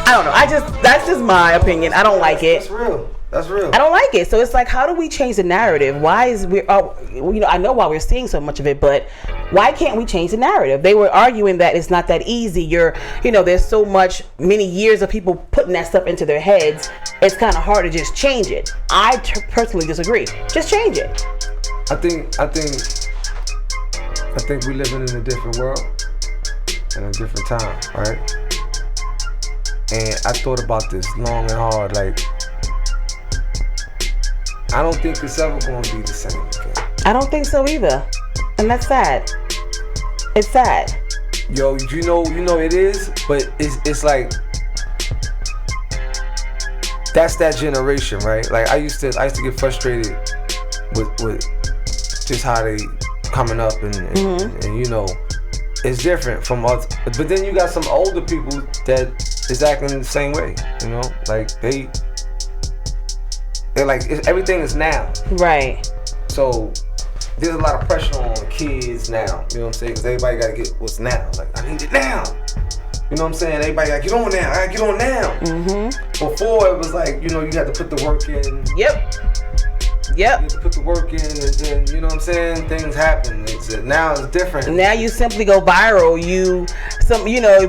Speaker 2: I don't know. That's just my opinion. I don't like it.
Speaker 9: That's real. That's real.
Speaker 2: I don't like it. So it's like, how do we change the narrative? Why is I know why we're seeing so much of it, but why can't we change the narrative? They were arguing that it's not that easy. There's so many years of people putting that stuff into their heads. It's kind of hard to just change it. I personally disagree. Just change it.
Speaker 9: I think we're living in a different world and a different time, right? And I thought about this long and hard, like, I don't think it's ever going to be the same again.
Speaker 2: I don't think so either, and that's sad. It's sad.
Speaker 9: Yo, you know it is, but it's like that's that generation, right? Like I used to get frustrated with just how they coming up and you know, it's different from us. But then you got some older people that is acting the same way, you know, like they're like everything is now,
Speaker 2: right?
Speaker 9: So there's a lot of pressure on kids now, you know what I'm saying? Because everybody got to get what's now. Like, I need it now. You know what I'm saying? Everybody got to get on now. I got to get on now. Before, it was like, you know, you had to put the work in.
Speaker 2: Yep.
Speaker 9: You have to put the work in, and then, you know what I'm saying, things happen. Now it's different.
Speaker 2: Now you simply go viral. If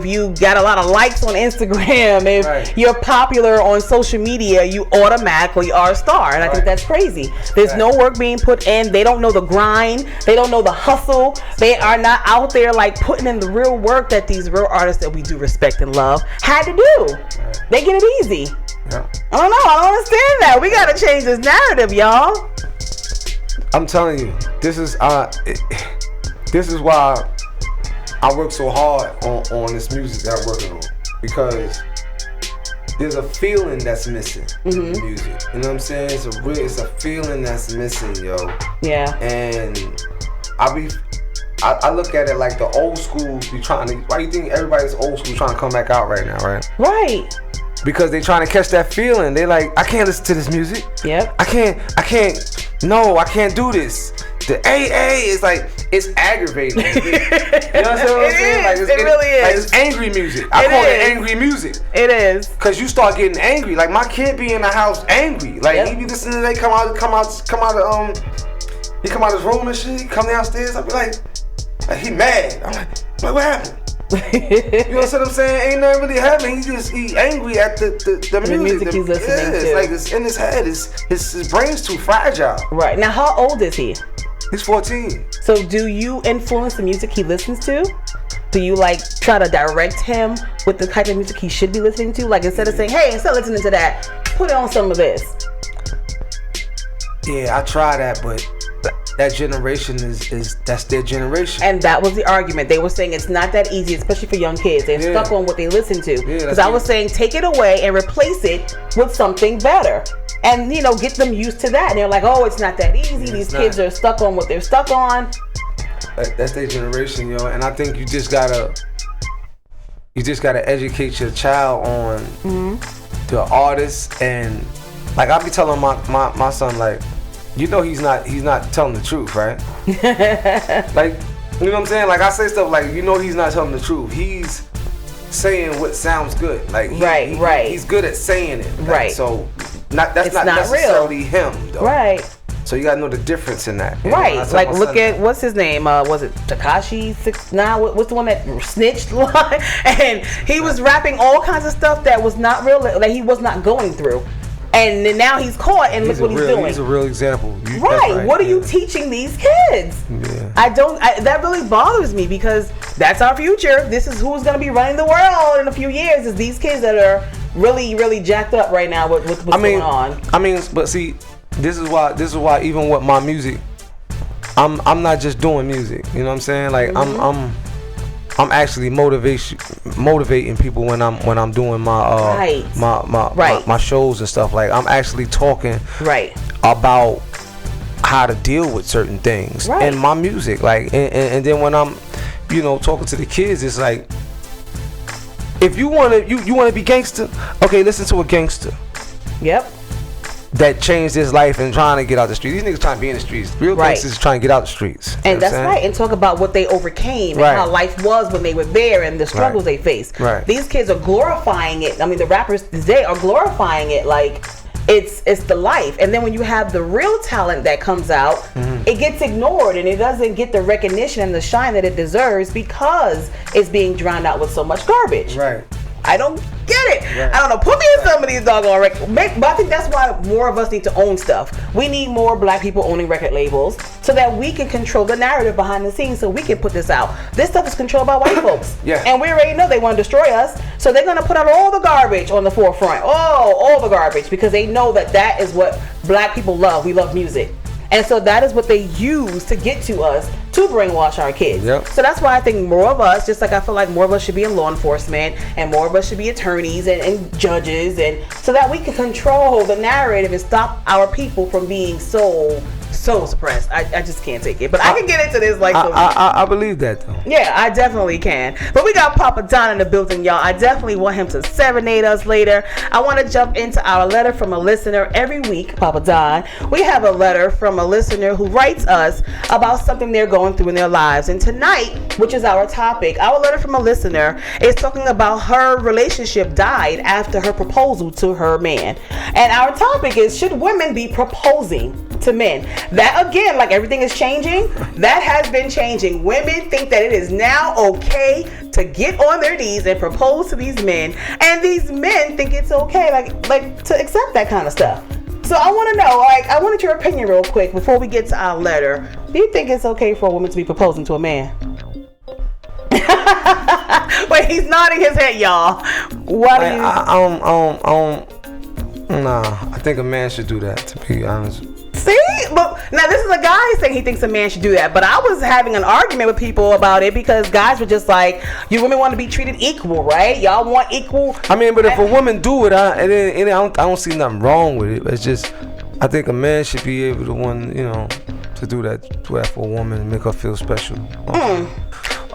Speaker 2: you got a lot of likes on Instagram, if you're popular on social media, you automatically are a star. And I think that's crazy. There's no work being put in. They don't know the grind. They don't know the hustle. They are not out there like putting in the real work that these real artists that we do respect and love had to do. They get it easy.
Speaker 9: Yeah.
Speaker 2: I don't know. I don't understand that. We gotta change this narrative, y'all.
Speaker 9: I'm telling you, this is why I work so hard on this music that I'm working on, because there's a feeling that's missing in the music. You know what I'm saying? It's a feeling that's missing, yo.
Speaker 2: Yeah.
Speaker 9: And I look at it like the old school be trying to. Why do you think everybody's old school trying to come back out right now, right?
Speaker 2: Right.
Speaker 9: Because they trying to catch that feeling. They like, I can't listen to this music.
Speaker 2: Yep.
Speaker 9: I can't do this. The AA is like, it's aggravating. You know what I'm saying? Like,
Speaker 2: it really is.
Speaker 9: Like, it's angry music. I call it angry music.
Speaker 2: It is.
Speaker 9: Cause you start getting angry. Like my kid be in the house angry. Like he be listening to, they come out of his room and shit. He come downstairs. I be like he mad. I'm like, what happened? You know what I'm saying? Ain't nothing really happening. He angry at the music
Speaker 2: he's listening to.
Speaker 9: It's like it's in his head. His brain's too fragile.
Speaker 2: Right. Now, how old is he?
Speaker 9: He's 14.
Speaker 2: So do you influence the music he listens to? Do you like try to direct him with the type of music he should be listening to? Like instead of saying, hey, instead of listening to that, put on some of this.
Speaker 9: Yeah, I try that, but that generation that's their generation.
Speaker 2: And that was the argument. They were saying it's not that easy, especially for young kids. They're stuck on what they listen to. Because I was saying take it away and replace it with something better. And, you know, get them used to that. And they're like, oh, it's not that easy. These kids are stuck on what they're stuck on.
Speaker 9: That's their generation, yo. And I think you just gotta educate your child on the artists. And like I be telling my son, like, you know he's not telling the truth, right? Like, you know what I'm saying? Like I say stuff like, you know he's not telling the truth. He's saying what sounds good. Like he's good at saying it. Like,
Speaker 2: right.
Speaker 9: So that's not necessarily real. Him though.
Speaker 2: Right.
Speaker 9: So you gotta know the difference in that.
Speaker 2: Right. Like look at what's his name? Was it Tekashi 6ix9ine? What's the one that snitched? And he was rapping all kinds of stuff that was not real, that he was not going through. And then now he's caught, and look what he's doing.
Speaker 9: He's a real example.
Speaker 2: Right. What are you teaching these kids?
Speaker 9: Yeah.
Speaker 2: That really bothers me because that's our future. This is who's going to be running the world in a few years. Is these kids that are really, really jacked up right now with what's going on.
Speaker 9: I mean, but see, this is why even with my music, I'm not just doing music. You know what I'm saying? Like I'm actually motivating people when I'm doing my shows and stuff. Like I'm actually talking about how to deal with certain things in my music. Like and then when I'm, you know, talking to the kids, it's like, if you wanna be gangster, okay, listen to a gangster.
Speaker 2: Yep.
Speaker 9: That changed his life and trying to get out the streets. These niggas trying to be in the streets. Real gangsters trying to get out the streets.
Speaker 2: And that's right. And talk about what they overcame and how life was when they were there and the struggles they faced.
Speaker 9: Right.
Speaker 2: These kids are glorifying it. I mean, the rappers today are glorifying it like it's the life. And then when you have the real talent that comes out, it gets ignored and it doesn't get the recognition and the shine that it deserves because it's being drowned out with so much garbage.
Speaker 9: Right.
Speaker 2: I don't get it.
Speaker 9: Right.
Speaker 2: I don't know. Put me in some of these doggone records. But I think that's why more of us need to own stuff. We need more black people owning record labels so that we can control the narrative behind the scenes, so we can put this out. This stuff is controlled by white folks.
Speaker 9: Yeah.
Speaker 2: And we already know they want to destroy us. So they're going to put out all the garbage on the forefront. All the garbage, because they know that is what black people love. We love music. And so that is what they use to get to us, to brainwash our kids.
Speaker 9: Yep.
Speaker 2: So that's why I think more of us, just like I feel like more of us should be in law enforcement, and more of us should be attorneys and judges, and so that we can control the narrative and stop our people from being so suppressed. I just can't take it. But I can get into this like
Speaker 9: I believe that though.
Speaker 2: Yeah, I definitely can. But we got Papa Don in the building, y'all. I definitely want him to serenade us later. I want to jump into our letter from a listener. Every week, Papa Don, we have a letter from a listener who writes us about something they're going through in their lives. And tonight, which is our topic, our letter from a listener is talking about her relationship died after her proposal to her man. And our topic is, should women be proposing to men? That, again, like everything is changing, that has been changing. Women think that it is now okay to get on their knees and propose to these men, and these men think it's okay like to accept that kind of stuff. So I want to know, I wanted your opinion real quick before we get to our letter. Do you think it's okay for a woman to be proposing to a man? Wait, he's nodding his head, y'all. What do you?
Speaker 9: Nah, I think a man should do that, to be honest.
Speaker 2: See? But now this is a guy saying he thinks a man should do that. But I was having an argument with people about it because guys were just like, you women want to be treated equal, right? Y'all want equal.
Speaker 9: I mean, but if a woman do it, I don't see nothing wrong with it. It's just, I think a man should be able to do that for a woman and make her feel special.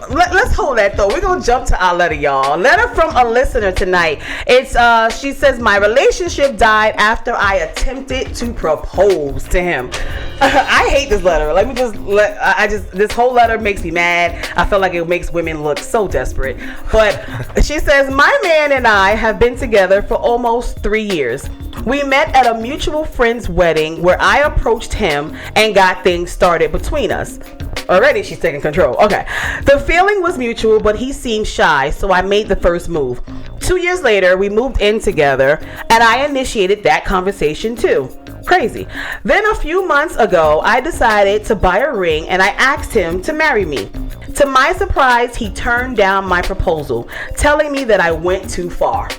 Speaker 2: Let's hold that though. We're gonna jump to our letter, y'all. Letter from a listener tonight. It's she says, my relationship died after I attempted to propose to him. I hate this letter. This whole letter makes me mad. I feel like it makes women look so desperate. But she says, my man and I have been together for almost 3 years. We met at a mutual friend's wedding where I approached him and got things started between us. Already she's taking control. Okay. The feeling was mutual, but he seemed shy, so I made the first move. 2 years later, we moved in together, and I initiated that conversation too. Crazy. Then a few months ago, I decided to buy a ring, and I asked him to marry me. To my surprise, he turned down my proposal, telling me that I went too far.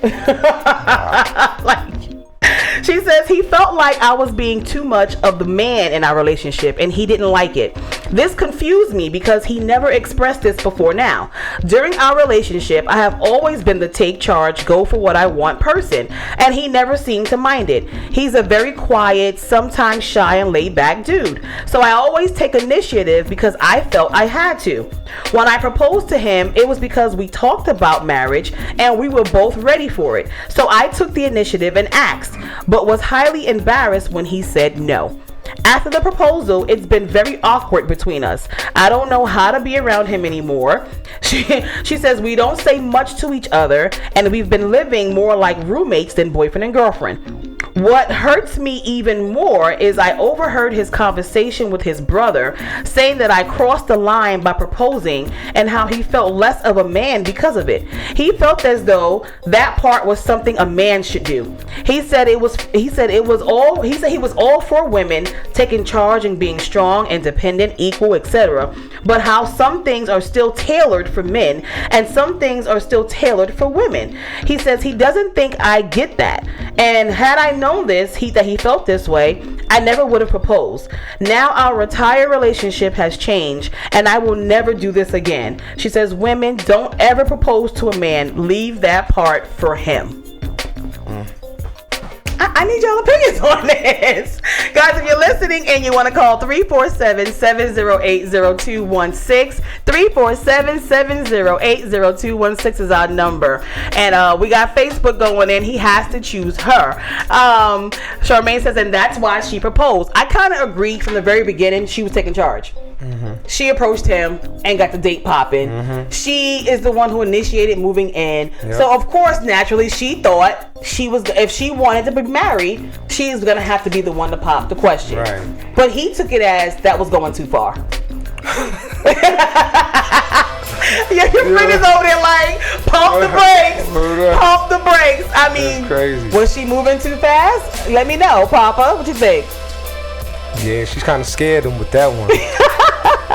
Speaker 2: She says he felt like I was being too much of the man in our relationship, and he didn't like it. This confused me because he never expressed this before now. During our relationship, I have always been the take charge, go for what I want person, and he never seemed to mind it. He's a very quiet, sometimes shy and laid back dude. So I always take initiative because I felt I had to. When I proposed to him, it was because we talked about marriage and we were both ready for it. So I took the initiative and asked, but was highly embarrassed when he said no. After the proposal, it's been very awkward between us. I don't know how to be around him anymore. She says we don't say much to each other, and we've been living more like roommates than boyfriend and girlfriend. What hurts me even more is I overheard his conversation with his brother saying that I crossed the line by proposing and how he felt less of a man because of it. He felt as though that part was something a man should do. He said he was all for women taking charge and being strong, independent, equal, etc. But how some things are still tailored for men and some things are still tailored for women. He says he doesn't think I get that. And had I known this, that he felt this way, I never would have proposed. Now our entire relationship has changed and I will never do this again. She says, women, don't ever propose to a man. Leave that part for him. I need y'all opinions on this. Guys, if you're listening and you want to call 347-708-0216, 347-708-0216 is our number. And we got Facebook going in. He has to choose her. Charmaine says, and that's why she proposed. I kind of agreed from the very beginning she was taking charge. Mm-hmm. She approached him and got the date popping. Mm-hmm. She is the one who initiated moving in. Yep. So of course, naturally, she thought if she wanted to be married, she's gonna have to be the one to pop the question. Right. But he took it as that was going too far. Your friend is over there like, pump the brakes. Pump the brakes. I mean,
Speaker 9: crazy.
Speaker 2: Was she moving too fast? Let me know, Papa. What you think?
Speaker 9: Yeah, she's kind of scared him with that one.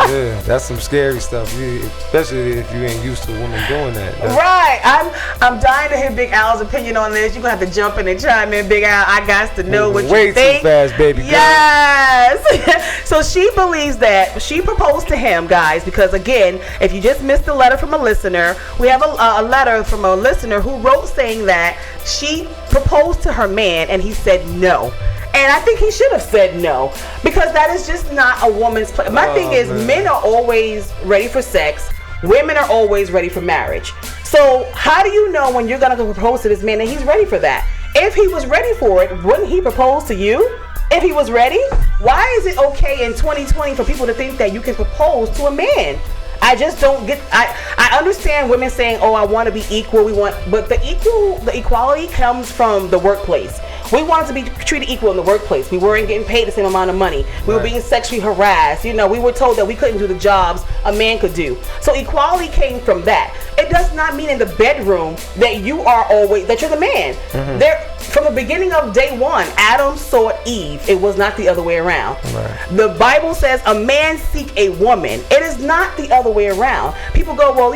Speaker 9: Yeah, that's some scary stuff. Especially if you ain't used to women doing that.
Speaker 2: Right. I'm dying to hear Big Al's opinion on this. You're going to have to jump in and chime in, Big Al. I got to know what you think.
Speaker 9: Way too fast, baby girl.
Speaker 2: Yes. So she believes that she proposed to him, guys, because, again, if you just missed a letter from a listener, we have a letter from a listener who wrote saying that she proposed to her man and he said no. And I think he should have said no, because that is just not a woman's place. My thing is, men are always ready for sex. Women are always ready for marriage. So how do you know when you're going to propose to this man that he's ready for that? If he was ready for it, wouldn't he propose to you? If he was ready? Why is it okay in 2020 for people to think that you can propose to a man? I just don't get. I understand women saying, "Oh, I want to be equal." But the equality comes from the workplace. We wanted to be treated equal in the workplace. We weren't getting paid the same amount of money. We were being sexually harassed. We were told that we couldn't do the jobs a man could do. So equality came from that. It does not mean in the bedroom that you're the man. From the beginning of day one, Adam sought Eve. It was not the other way around. Right. The Bible says a man seek a woman. It is not the other way around. People go, well,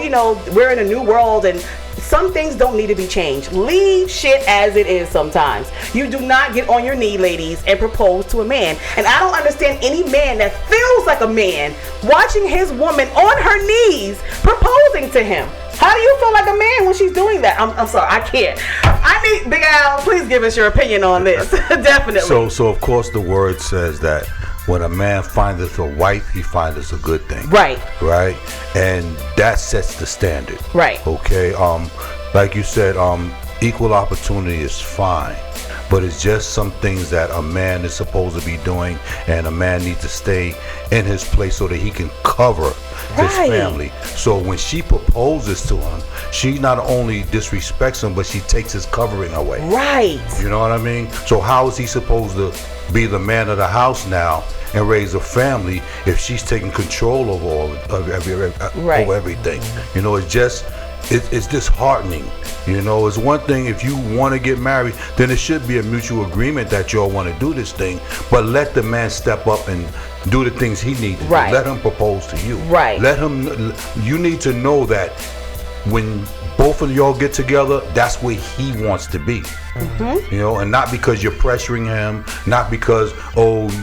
Speaker 2: we're in a new world and some things don't need to be changed. Leave shit as it is sometimes. You do not get on your knee, ladies, and propose to a man. And I don't understand any man that feels like a man watching his woman on her knees proposing to him. How do you feel like a man when she's doing that? I'm sorry, I can't. I need Big Al, please give us your opinion on this. Definitely.
Speaker 10: So of course the word says that when a man findeth a wife, he findeth a good thing.
Speaker 2: Right.
Speaker 10: Right? And that sets the standard.
Speaker 2: Right.
Speaker 10: Okay. Like you said, equal opportunity is fine. But it's just some things that a man is supposed to be doing, and a man needs to stay in his place so that he can cover his family. So when she proposes to him, she not only disrespects him, but she takes his covering away.
Speaker 2: Right.
Speaker 10: You know what I mean? So how is he supposed to be the man of the house now and raise a family if she's taking control of everything? It's disheartening. It's one thing if you want to get married, then it should be a mutual agreement that y'all want to do this thing, but let the man step up and do the things he needs to do. Let him propose to you.
Speaker 2: Right.
Speaker 10: You need to know that when both of y'all get together, that's where he wants to be. Mm-hmm. And not because you're pressuring him, not because,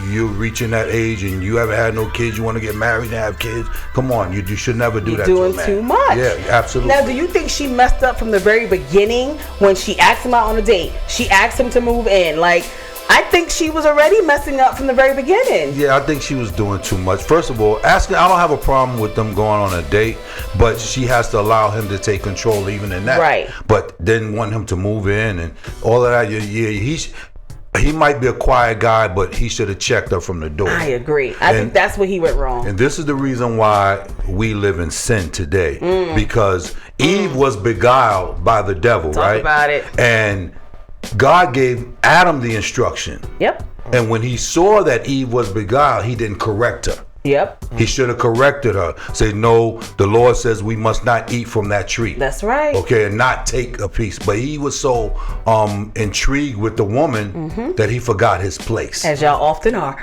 Speaker 10: you're reaching that age and you haven't had no kids, you want to get married and have kids. Come on, you should never do that to a man.
Speaker 2: You're doing too much.
Speaker 10: Yeah, absolutely.
Speaker 2: Now, do you think she messed up from the very beginning when she asked him out on a date? She asked him to move in. I think she was already messing up from the very beginning.
Speaker 10: Yeah, I think she was doing too much. First of all, I don't have a problem with them going on a date, but she has to allow him to take control even in that.
Speaker 2: Right.
Speaker 10: But then want him to move in and all of that. He might be a quiet guy, but he should have checked her from the door.
Speaker 2: I agree. I think that's where he went wrong.
Speaker 10: And this is the reason why we live in sin today. Because Eve was beguiled by the devil, right?
Speaker 2: Talk about it.
Speaker 10: And God gave Adam the instruction.
Speaker 2: Yep.
Speaker 10: And when he saw that Eve was beguiled, he didn't correct her.
Speaker 2: Yep.
Speaker 10: He should have corrected her. Say, no, the Lord says we must not eat from that tree.
Speaker 2: That's right.
Speaker 10: Okay, and not take a piece. But he was so intrigued with the woman that he forgot his place.
Speaker 2: As y'all often are.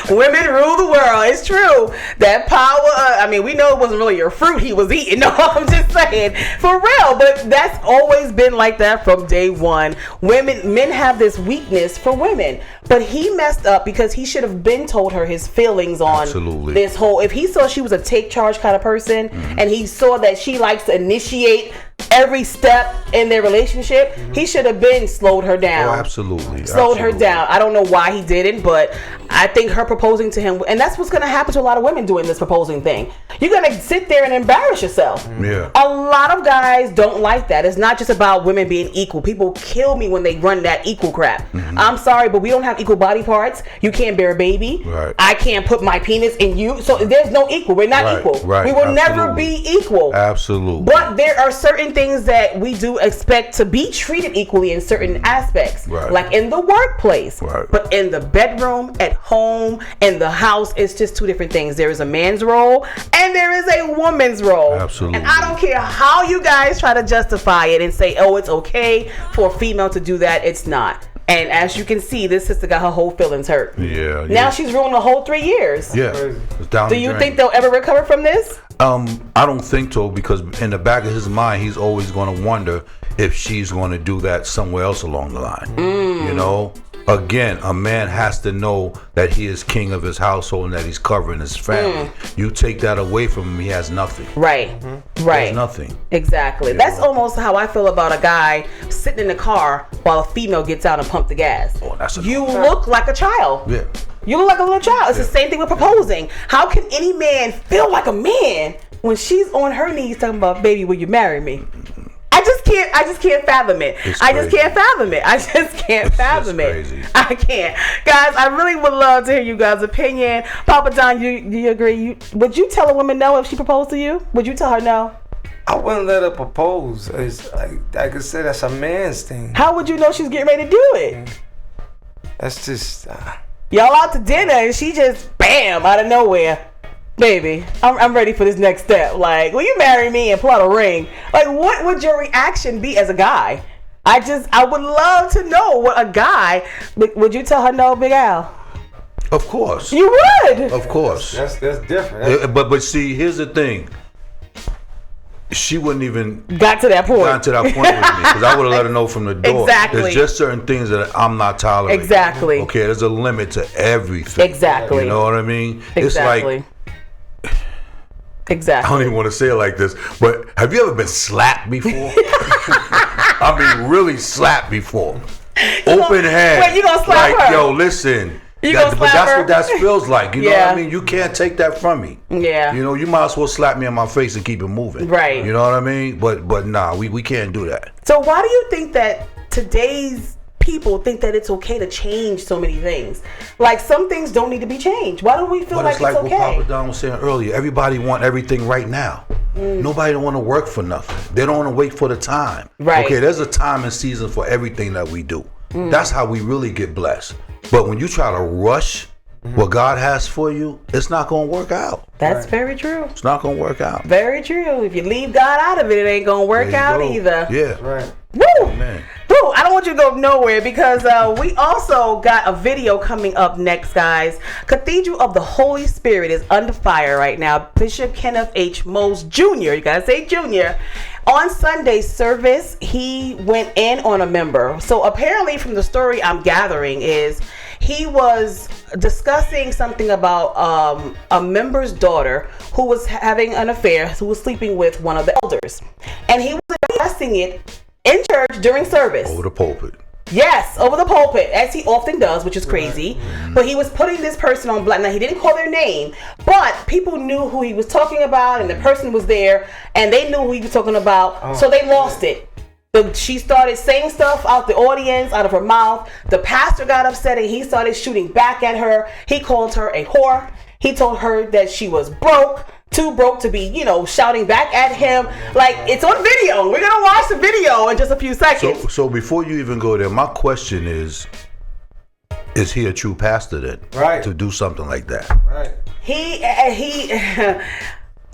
Speaker 2: Women rule the world. It's true. That power, we know it wasn't really your fruit he was eating. No, I'm just saying. For real. But that's always been like that from day one. Men have this weakness for women. But he messed up because he should have been told her his feelings on this whole. If he saw she was a take charge kind of person and he saw that she likes to initiate every step in their relationship, he should have been slowed her down.
Speaker 10: Oh, absolutely.
Speaker 2: Slowed her down. I don't know why he didn't, but I think her proposing to him, and that's what's going to happen to a lot of women doing this proposing thing. You're going to sit there and embarrass yourself.
Speaker 10: Yeah.
Speaker 2: A lot of guys don't like that. It's not just about women being equal. People kill me when they run that equal crap. I'm sorry, but we don't have equal body parts. You can't bear a baby.
Speaker 10: Right.
Speaker 2: I can't put my penis in you. So there's no equal. We're not equal.
Speaker 10: Right.
Speaker 2: We will never be equal.
Speaker 10: Absolutely.
Speaker 2: But there are certain things that we do expect to be treated equally in certain aspects.
Speaker 10: Right.
Speaker 2: Like in the workplace.
Speaker 10: Right.
Speaker 2: But in the bedroom, at at home and the house, it's just two different things. There is a man's role and there is a woman's role.
Speaker 10: Absolutely.
Speaker 2: And I don't care how you guys try to justify it and say, oh, it's okay for a female to do that. It's not. And as you can see, this sister got her whole feelings hurt.
Speaker 10: Yeah.
Speaker 2: Now she's ruined the whole 3 years.
Speaker 10: Yeah. It's down
Speaker 2: Do
Speaker 10: the
Speaker 2: you
Speaker 10: drain.
Speaker 2: think they'll ever recover from this?
Speaker 10: I don't think so, because in the back of his mind, he's always going to wonder if she's going to do that somewhere else along the line. You know? Again, a man has to know that he is king of his household and that he's covering his family. You take that away from him, he has nothing.
Speaker 2: Right.
Speaker 10: He
Speaker 2: Right.
Speaker 10: has nothing.
Speaker 2: Exactly.
Speaker 10: You
Speaker 2: That's
Speaker 10: know?
Speaker 2: almost how I feel about a guy sitting in the car while a female gets out and pump the gas.
Speaker 10: Oh, that's
Speaker 2: You look like a child.
Speaker 10: Yeah.
Speaker 2: You look like a little child. It's the same thing with proposing. How can any man feel like a man when she's on her knees talking about, baby, will you marry me? I just can't fathom it. I just can't fathom it. I just can't fathom it.
Speaker 10: Crazy.
Speaker 2: I can't. Guys, I really would love to hear you guys' opinion. Papa Don, do you agree? Would you tell a woman no if she proposed to you? Would you tell her no?
Speaker 9: I wouldn't let her propose. It's like I said, that's a man's thing.
Speaker 2: How would you know she's getting ready to do it?
Speaker 9: That's just
Speaker 2: y'all out to dinner and she just bam out of nowhere. Baby, I'm ready for this next step. Like, will you marry me and pull out a ring? Like, what would your reaction be as a guy? I would love to know what a guy. Would you tell her no, Big Al?
Speaker 10: Of course.
Speaker 2: You would.
Speaker 10: Of course.
Speaker 9: that's different.
Speaker 10: But see, here's the thing. She wouldn't even
Speaker 2: got to that point
Speaker 10: with me, because I would have let her know from the door.
Speaker 2: Exactly.
Speaker 10: There's just certain things that I'm not tolerating.
Speaker 2: Exactly.
Speaker 10: Okay, there's a limit to everything.
Speaker 2: Exactly.
Speaker 10: You know what I mean?
Speaker 2: Exactly.
Speaker 10: It's like,
Speaker 2: exactly.
Speaker 10: I don't even want to say it like this, but have you ever been slapped before? I mean, really slapped before. Open hand.
Speaker 2: Wait, you gonna slap
Speaker 10: like,
Speaker 2: her?
Speaker 10: yo, listen.
Speaker 2: But
Speaker 10: that's
Speaker 2: her?
Speaker 10: what that feels like. You know what I mean? You can't take that from me.
Speaker 2: Yeah.
Speaker 10: You know, you might as well slap me in my face and keep it moving.
Speaker 2: Right.
Speaker 10: You know what I mean? But nah, we can't do that.
Speaker 2: So why do you think that today's people think that it's okay to change so many things? Like, some things don't need to be changed. Why do we feel like it's
Speaker 10: what
Speaker 2: okay?
Speaker 10: Papa Don was saying earlier. Everybody want everything right now. Nobody don't want to work for nothing. They don't want to wait for the time.
Speaker 2: Right.
Speaker 10: Okay, there's a time and season for everything that we do. That's how we really get blessed. But when you try to rush what God has for you, it's not going to work out.
Speaker 2: That's very true.
Speaker 10: It's not going to work out.
Speaker 2: Very true. If you leave God out of it, it ain't going to work out either.
Speaker 10: Yeah.
Speaker 9: Right.
Speaker 2: Woo!
Speaker 10: Man.
Speaker 2: Woo! I don't want you to go nowhere, because we also got a video coming up next, guys. Cathedral of the Holy Spirit is under fire right now. Bishop Kenneth H. Mose Jr., you gotta say Jr., on Sunday's service, he went in on a member. So apparently, from the story I'm gathering, is he was discussing something about a member's daughter who was having an affair, who was sleeping with one of the elders. And he was addressing it in church during service.
Speaker 10: Over the pulpit.
Speaker 2: Yes, over the pulpit, as he often does, which is crazy. But he was putting this person on blast. Now, he didn't call their name, but people knew who he was talking about, and the person was there, and they knew who he was talking about, so they lost it. She started saying stuff out the audience, out of her mouth. The pastor got upset, and he started shooting back at her. He called her a whore. He told her that she was broke. Too broke to be, shouting back at him. Like, it's on video. We're gonna watch the video in just a few seconds.
Speaker 10: So before you even go there, my question is he a true pastor then?
Speaker 9: Right.
Speaker 10: To do something like that?
Speaker 9: Right.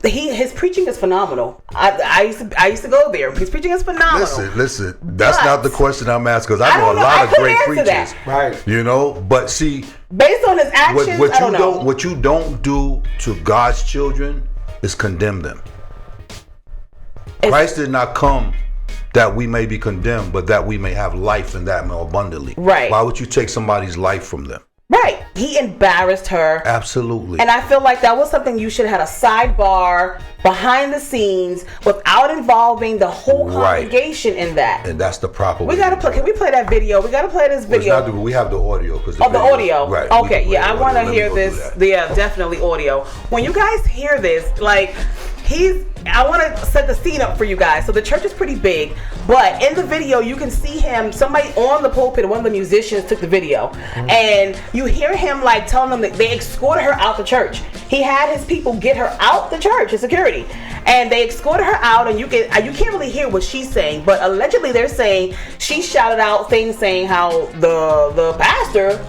Speaker 2: His preaching is phenomenal. I used to go there. His preaching is phenomenal.
Speaker 10: Listen. That's not the question I'm asking, because I know a lot of great preachers.
Speaker 9: Right.
Speaker 10: You know, but see,
Speaker 2: based on his actions, I don't know.
Speaker 10: What you don't do to God's children is condemn them. Christ did not come that we may be condemned, but that we may have life and that more abundantly.
Speaker 2: Right.
Speaker 10: Why would you take somebody's life from them?
Speaker 2: Right. He embarrassed her.
Speaker 10: Absolutely.
Speaker 2: And I feel like that was something you should have had a sidebar behind the scenes without involving the whole congregation in that.
Speaker 10: And that's the proper way.
Speaker 2: We gotta play. Can we play that video? We gotta play this video.
Speaker 10: We have the audio.
Speaker 2: The audio.
Speaker 10: Right.
Speaker 2: Okay. Yeah, I want to hear this. Yeah, definitely audio. When you guys hear this, like, I want to set the scene up for you guys. So the church is pretty big, but in the video you can see him, somebody on the pulpit, one of the musicians took the video, and you hear him like telling them that they escorted her out the church. He had his people get her out the church, his security, and they escorted her out, and you can't really hear what she's saying, but allegedly they're saying she shouted out things saying how the pastor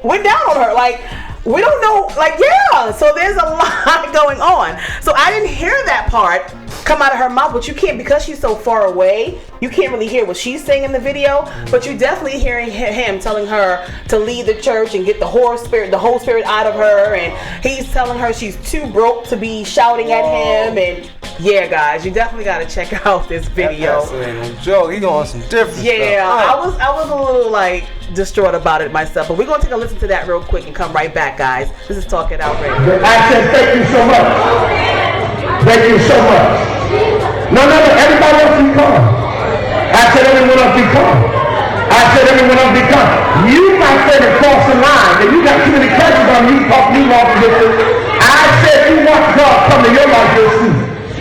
Speaker 2: went down on her. Like, we don't know. Like, yeah. So there's a lot going on. So I didn't hear that part come out of her mouth, but you can't, because she's so far away, you can't really hear what she's saying in the video, but you're definitely hearing him telling her to leave the church and get the Holy Spirit out of her, and he's telling her she's too broke to be shouting at him. And yeah, guys, you definitely got to check out this video.
Speaker 9: Joe, he on some different stuff.
Speaker 2: Yeah, I was a little like distraught about it myself, but we're gonna take a listen to that real quick and come right back, guys. This is Talk It Out Radio.
Speaker 11: I said thank you so much. Thank you so much. No, everybody else be calm. I said everyone else be calm. I said everyone else be calm. You might say to cross the line, and you got too many questions on you, talk me off of this. I said you watch God come to your life, you'll see.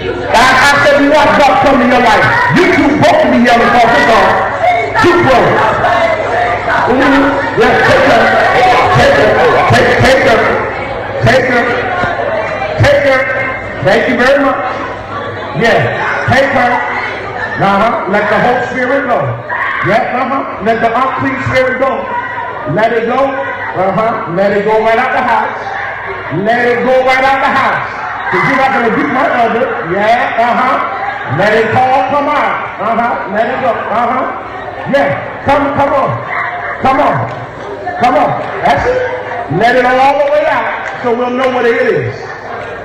Speaker 11: I said you watch God come to your life. You too broke to be yelling across the car. Too broke. Yes, take her. Thank you very much. Yeah, take her. Let the Holy Spirit go. Yeah, let the unclean spirit go. Let it go. Let it go right out the house. Let it go right out the house. Because you're not going to beat my elder. Yeah, Let it all come out. Let it go. Yeah, come on. That's it. Let it all the way out so we'll know what it is.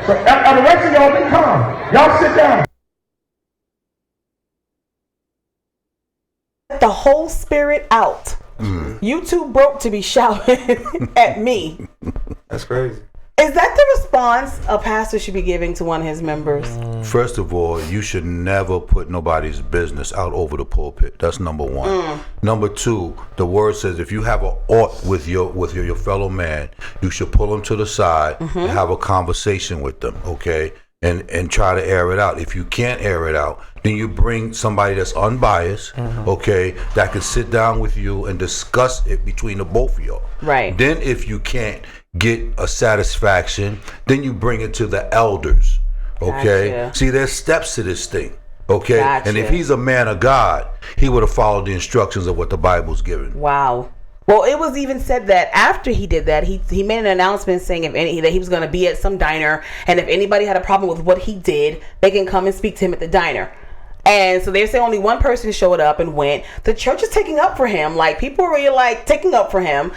Speaker 11: So the rest of y'all be calm. Y'all sit down.
Speaker 2: The whole spirit out. You too broke to be shouting at me.
Speaker 9: That's crazy.
Speaker 2: Is that the response a pastor should be giving to one of his members?
Speaker 10: First of all, you should never put nobody's business out over the pulpit. That's number one. Number two, the word says if you have an ought with your fellow man, you should pull them to the side and have a conversation with them, okay? And try to air it out. If you can't air it out, then you bring somebody that's unbiased, okay, that can sit down with you and discuss it between the both of y'all.
Speaker 2: Right.
Speaker 10: Then if you can't get a satisfaction, then you bring it to the elders, okay?
Speaker 2: Gotcha.
Speaker 10: See, there's steps to this thing, okay?
Speaker 2: Gotcha.
Speaker 10: And if he's a man of God, he would have followed the instructions of what the Bible's given.
Speaker 2: Wow. Well, it was even said that after he did that, he made an announcement saying that he was going to be at some diner, and if anybody had a problem with what he did, they can come and speak to him at the diner. And so they say only one person showed up and went. The church is taking up for him. Like, people are really like taking up for him.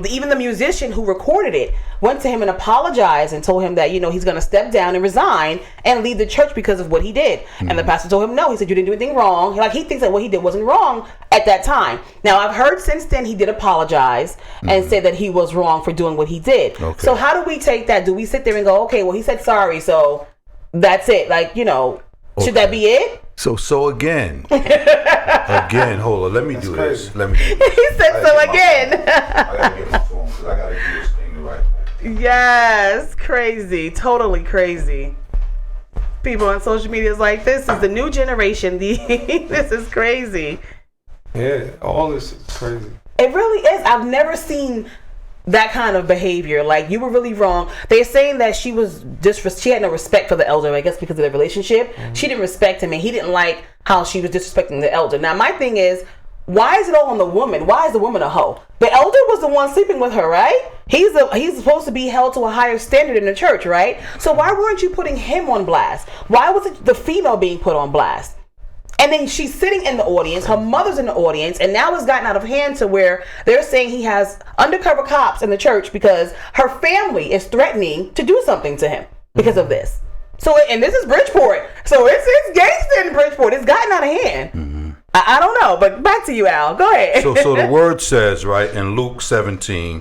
Speaker 2: Even the musician who recorded it went to him and apologized and told him that, he's going to step down and resign and leave the church because of what he did. And the pastor told him no. He said, you didn't do anything wrong. Like, he thinks that what he did wasn't wrong at that time. Now, I've heard since then he did apologize and say that he was wrong for doing what he did. Okay. So how do we take that? Do we sit there and go, okay, well, he said sorry, so that's it? Like, should that be it?
Speaker 10: So again, hold on. Let me do this. Let me.
Speaker 2: He said so again.
Speaker 10: I gotta get my phone because I gotta do this thing right.
Speaker 2: Yes, crazy, totally crazy. People on social media is like, this is the new generation. This is crazy.
Speaker 9: Yeah, all this is crazy.
Speaker 2: It really is. I've never seen that kind of behavior. Like, you were really wrong. They're saying that she had no respect for the elder, I guess because of their relationship. She didn't respect him and he didn't like how she was disrespecting the elder. Now, my thing is, why is it all on the woman? Why is the woman a hoe? The elder was the one sleeping with her, right? He's supposed to be held to a higher standard in the church, right? So why weren't you putting him on blast? Why was it the female being put on blast? And then she's sitting in the audience, her mother's in the audience, and now it's gotten out of hand to where they're saying he has undercover cops in the church because her family is threatening to do something to him because of this. So, and this is Bridgeport. So it's gangster in Bridgeport. It's gotten out of hand. I don't know, but back to you, Al. Go ahead.
Speaker 10: So the word says, right, in Luke 17,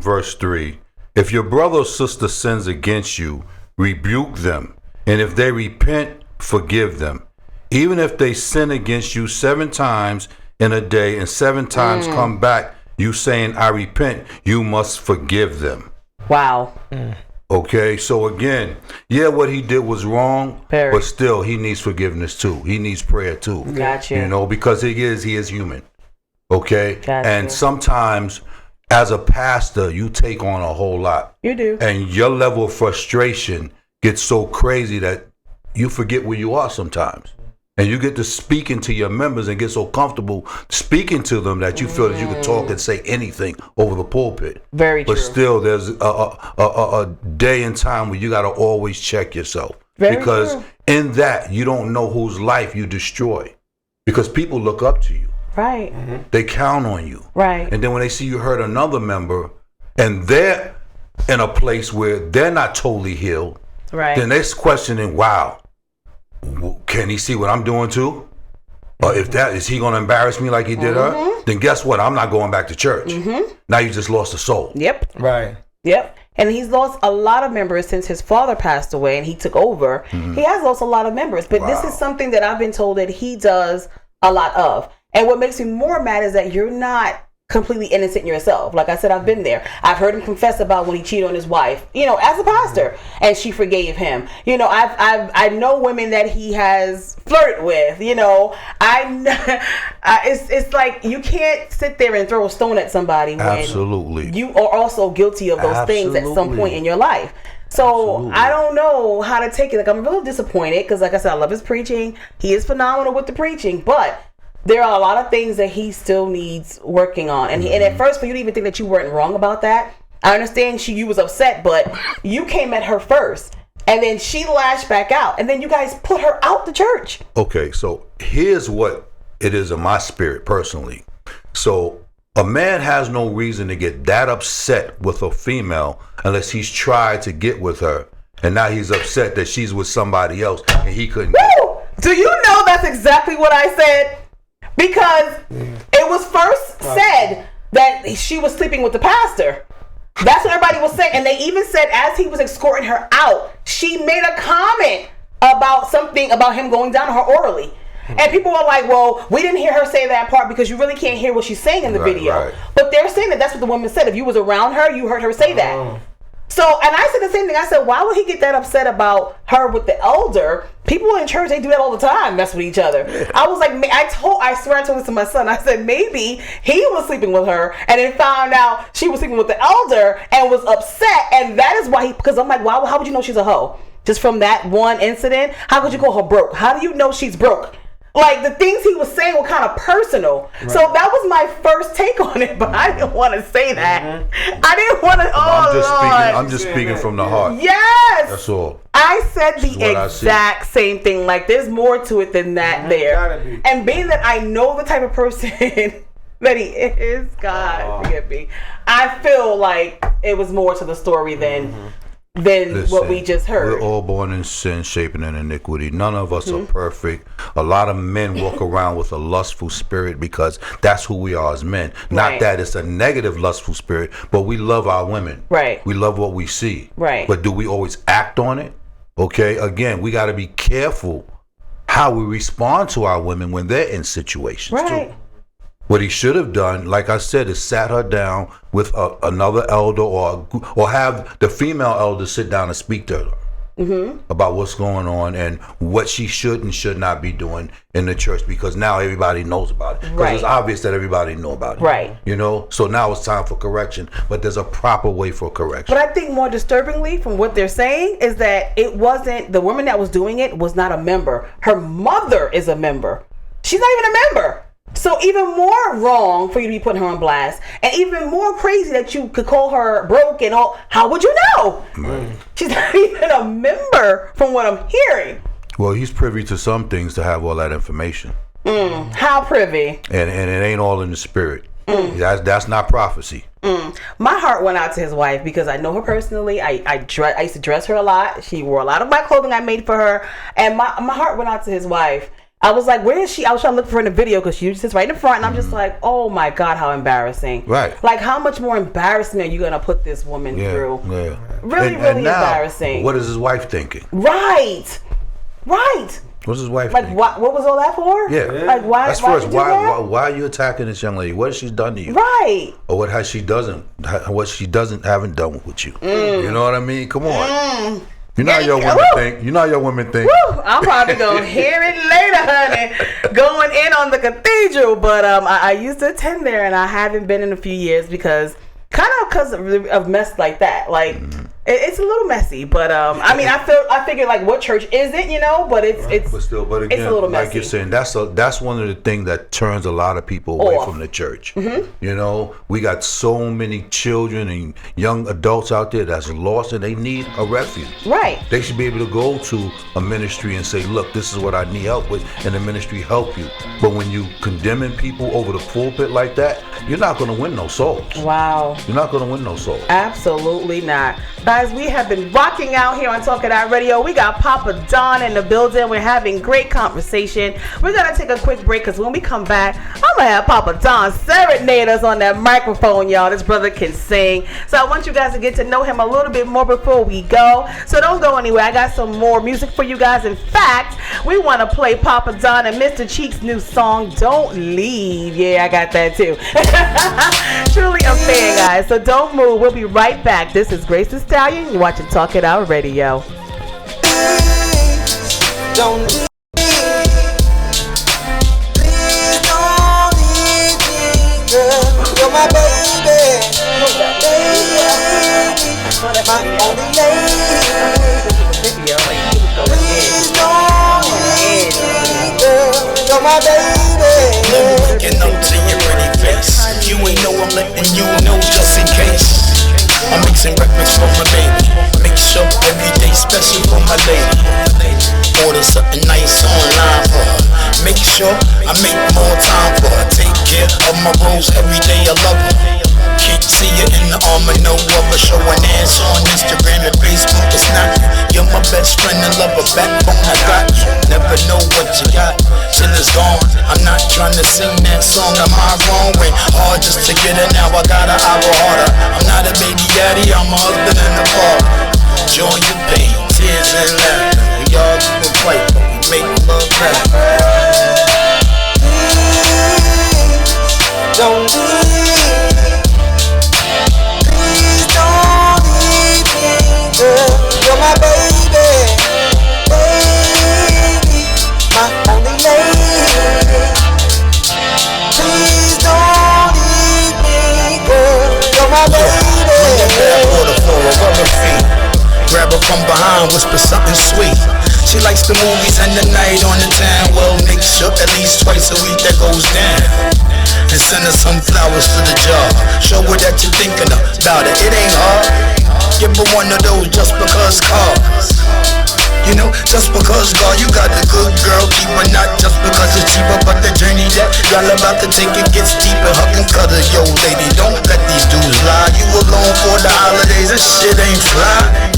Speaker 10: verse 3, if your brother or sister sins against you, rebuke them. And if they repent, forgive them. Even if they sin against you 7 times in a day and 7 times come back, you saying, I repent, you must forgive them.
Speaker 2: Wow.
Speaker 10: Okay, so again, what he did was wrong, but still he needs forgiveness too. He needs prayer too.
Speaker 2: Gotcha.
Speaker 10: Because he is human. Okay?
Speaker 2: Gotcha.
Speaker 10: And sometimes as a pastor, you take on a whole lot.
Speaker 2: You do.
Speaker 10: And your level of frustration gets so crazy that you forget where you are sometimes. And you get to speaking to your members and get so comfortable speaking to them that you feel that you can talk and say anything over the pulpit.
Speaker 2: Very true.
Speaker 10: But still, there's a day and time where you got to always check yourself. Because in that, you don't know whose life you destroy. Because people look up to you.
Speaker 2: Right.
Speaker 10: They count on you.
Speaker 2: Right.
Speaker 10: And then when they see you hurt another member and they're in a place where they're not totally healed, then they're questioning, wow, can he see what I'm doing too? Or if that is he gonna embarrass me like he did her? Then guess what? I'm not going back to church. Now you just lost a soul.
Speaker 2: Yep.
Speaker 9: Right.
Speaker 2: Yep. And he's lost a lot of members since his father passed away and he took over. He has lost a lot of members. But this is something that I've been told that he does a lot of. And what makes me more mad is that you're not completely innocent yourself. Like I said, I've been there. I've heard him confess about when he cheated on his wife, as a pastor, and she forgave him. I know women that he has flirted with. It's like you can't sit there and throw a stone at somebody when you are also guilty of those things at some point in your life. So I don't know how to take it. Like I'm a little disappointed because, like I said, I love his preaching. He is phenomenal with the preaching, but there are a lot of things that he still needs working on. And at first, for you to even think that you weren't wrong about that, I understand you was upset, but you came at her first. And then she lashed back out. And then you guys put her out the church.
Speaker 10: Okay, so here's what it is in my spirit personally. So a man has no reason to get that upset with a female unless he's tried to get with her. And now he's upset that she's with somebody else and he couldn't.
Speaker 2: Woo! Do you know that's exactly what I said? Because it was first said that she was sleeping with the pastor. That's what everybody was saying. And they even said as he was escorting her out, she made a comment about something about him going down on her orally. And people were like, well, we didn't hear her say that part because you really can't hear what she's saying in the video. Right. But they're saying that's what the woman said. If you was around her, you heard her say that. So, and I said the same thing. I said, why would he get that upset about her with the elder? People in church, they do that all the time, mess with each other. I was like, I swear I told this to my son. I said, maybe he was sleeping with her and then found out she was sleeping with the elder and was upset. And that is why because I'm like, wow, how would you know she's a hoe? Just from that one incident? How could you call her broke? How do you know she's broke? Like, the things he was saying were kind of personal. Right. So that was my first take on it, but I didn't want to say that. I didn't want to,
Speaker 10: I'm just speaking from the heart.
Speaker 2: Yes!
Speaker 10: That's all.
Speaker 2: I said the exact same thing. Like, there's more to it than that there. And being that I know the type of person that he is, God forgive me, I feel like it was more to the story than what we just heard.
Speaker 10: We're all born in sin, shaping in iniquity. None of us are perfect. A lot of men walk around with a lustful spirit because that's who we are as men. Not that it's a negative lustful spirit, but we love our women.
Speaker 2: Right.
Speaker 10: We love what we see.
Speaker 2: Right.
Speaker 10: But do we always act on it? Okay. Again, we got to be careful how we respond to our women when they're in situations too. What he should have done, like I said, is sat her down with another elder or have the female elder sit down and speak to her about what's going on and what she should and should not be doing in the church, because now everybody knows about it. Because it's obvious that everybody know about it.
Speaker 2: Right.
Speaker 10: So now it's time for correction, but there's a proper way for correction.
Speaker 2: But I think more disturbingly from what they're saying is that it wasn't, the woman that was doing it was not a member. Her mother is a member. She's not even a member. So even more wrong for you to be putting her on blast, and even more crazy that you could call her broke and all. How would you know? Right. She's not even a member from what I'm hearing.
Speaker 10: Well, he's privy to some things to have all that information.
Speaker 2: How privy?
Speaker 10: And it ain't all in the spirit. That's not prophecy.
Speaker 2: My heart went out to his wife because I know her personally. I used to dress her a lot. She wore a lot of my clothing I made for her, and my heart went out to his wife. I was like, where is she? I was trying to look for her in the video because she sits right in the front, and I'm just like, oh my God, how embarrassing.
Speaker 10: Right.
Speaker 2: Like, how much more embarrassment are you going to put this woman through?
Speaker 10: Yeah.
Speaker 2: Really now, embarrassing.
Speaker 10: What is his wife thinking?
Speaker 2: Right.
Speaker 10: What's his wife
Speaker 2: thinking? Like, what was all that for?
Speaker 10: Yeah.
Speaker 2: Like, why?
Speaker 10: That's first. Why are you attacking this young lady? What has she done to you?
Speaker 2: Right.
Speaker 10: Or what she haven't done with you? You know what I mean? Come on. You know how your women think. You know how your women think.
Speaker 2: Woo. I'm probably going to hear it later, honey. Going in on the cathedral. But I used to attend there, and I haven't been in a few years because of mess like that. Like, It's a little messy, but I mean, I figured like, what church is it, you know? But it's
Speaker 10: but again,
Speaker 2: it's a little messy.
Speaker 10: Like you're saying, that's one of the things that turns a lot of people away from the church. Mm-hmm. You know, we got so many children and young adults out there that's lost and they need a refuge.
Speaker 2: Right.
Speaker 10: They should be able to go to a ministry and say, look, this is what I need help with, and the ministry help you. But when you condemning people over the pulpit like that, you're not going to win no souls.
Speaker 2: Wow.
Speaker 10: You're not going to win no souls.
Speaker 2: Absolutely not. Guys, we have been rocking out here on Talk It Out Radio. We got Papa Don in the building. We're having great conversation. We're going to take a quick break because when we come back, I'm going to have Papa Don serenade us on that microphone, y'all. This brother can sing. So I want you guys to get to know him a little bit more before we go. So don't go anywhere. I got some more music for you guys. In fact, we want to play Papa Don and Mr. Cheek's new song, Don't Leave. Yeah, I got that too. Truly a fan, guys. So don't move. We'll be right back. This is Grace the Stallion. You're watching Talk It Out Radio.
Speaker 12: Don't leave. Please don't leave me, girl. You're my baby. My only lady. Please don't leave me, girl. You're my baby.
Speaker 13: Looking up to your pretty face. You ain't know I'm letting you know just in case. I'm mixing breakfast for my baby. Make sure every day special for my lady. Order something nice online for her. Make sure I make more time for her. Take care of my rose every day. I love her. Can't see you in the armor, no other. Show an ass on Instagram and Facebook. It's not you. You're my best friend and lover. Backbone, I got you. Never know what you got till it's gone. I'm not trying to sing that song. Am I wrong? Went hard just to get it. Now I got an hour harder. I'm not a baby daddy. I'm a husband and a father. Join your pain, tears and laughter. We all do fight, but we make love happen.
Speaker 12: Don't leave. Please don't leave me, girl. You're my baby, baby, my only lady. Please don't leave me, girl. You're my baby.
Speaker 13: Order for a rubber feet. Grab her from behind, whisper something sweet. She likes the movies and the night on the town. Well, make sure at least twice a week that goes down. And send her some flowers to the jar. Show her that you're thinking about it. It ain't hard. Give her one of those just because cars. You know, just because, God, you got the good girl keeper. Not just because it's cheaper, but the journey that y'all about to take, it gets deeper. Hug and cuddle, yo, lady, don't let these dudes lie. You alone for the holidays, this shit ain't fly.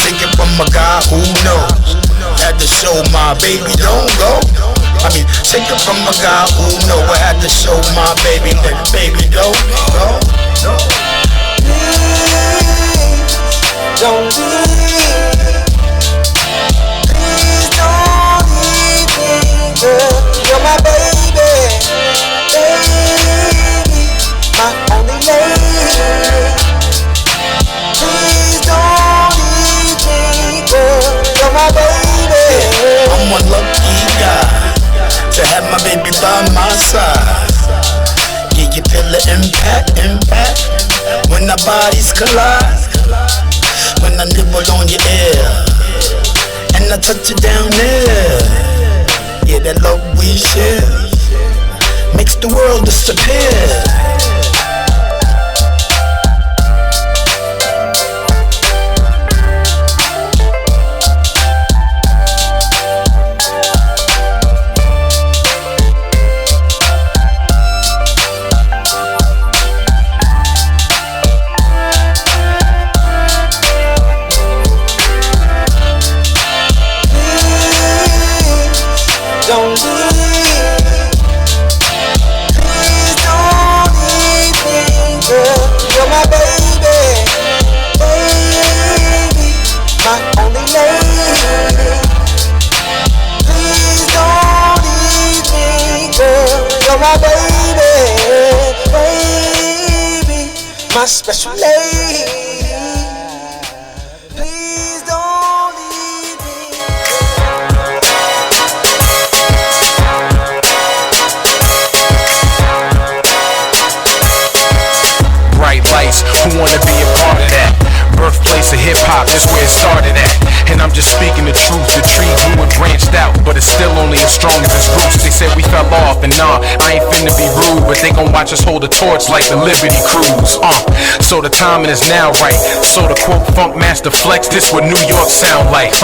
Speaker 13: Take it from a guy who knows. Had to show my baby, don't go. I mean, take it from a guy who know. I had to show my baby that baby don't go.
Speaker 12: Please don't leave. Please don't leave me, girl. You're my baby, baby, my only lady. Please don't leave me, girl. You're my baby.
Speaker 13: I'm a lucky guy to have my baby by my side. Yeah, you feel the impact when our bodies collide. When I nibble on your ear and I touch you down there. Yeah, that love we share makes the world disappear.
Speaker 12: Don't leave. Please don't leave me, girl. You're my baby, baby, my only lady. Please don't leave me, girl. You're my baby, baby, my special lady. Please don't leave me.
Speaker 14: Bright lights, who wanna be a part of that? Birthplace of hip but it's still only as strong as its roots. They said we fell off, and nah, I ain't finna be rude, but they gon' watch us hold the torch like the Liberty Cruise. So the timing is now right. So to quote Funk Master Flex, this what New York sound like.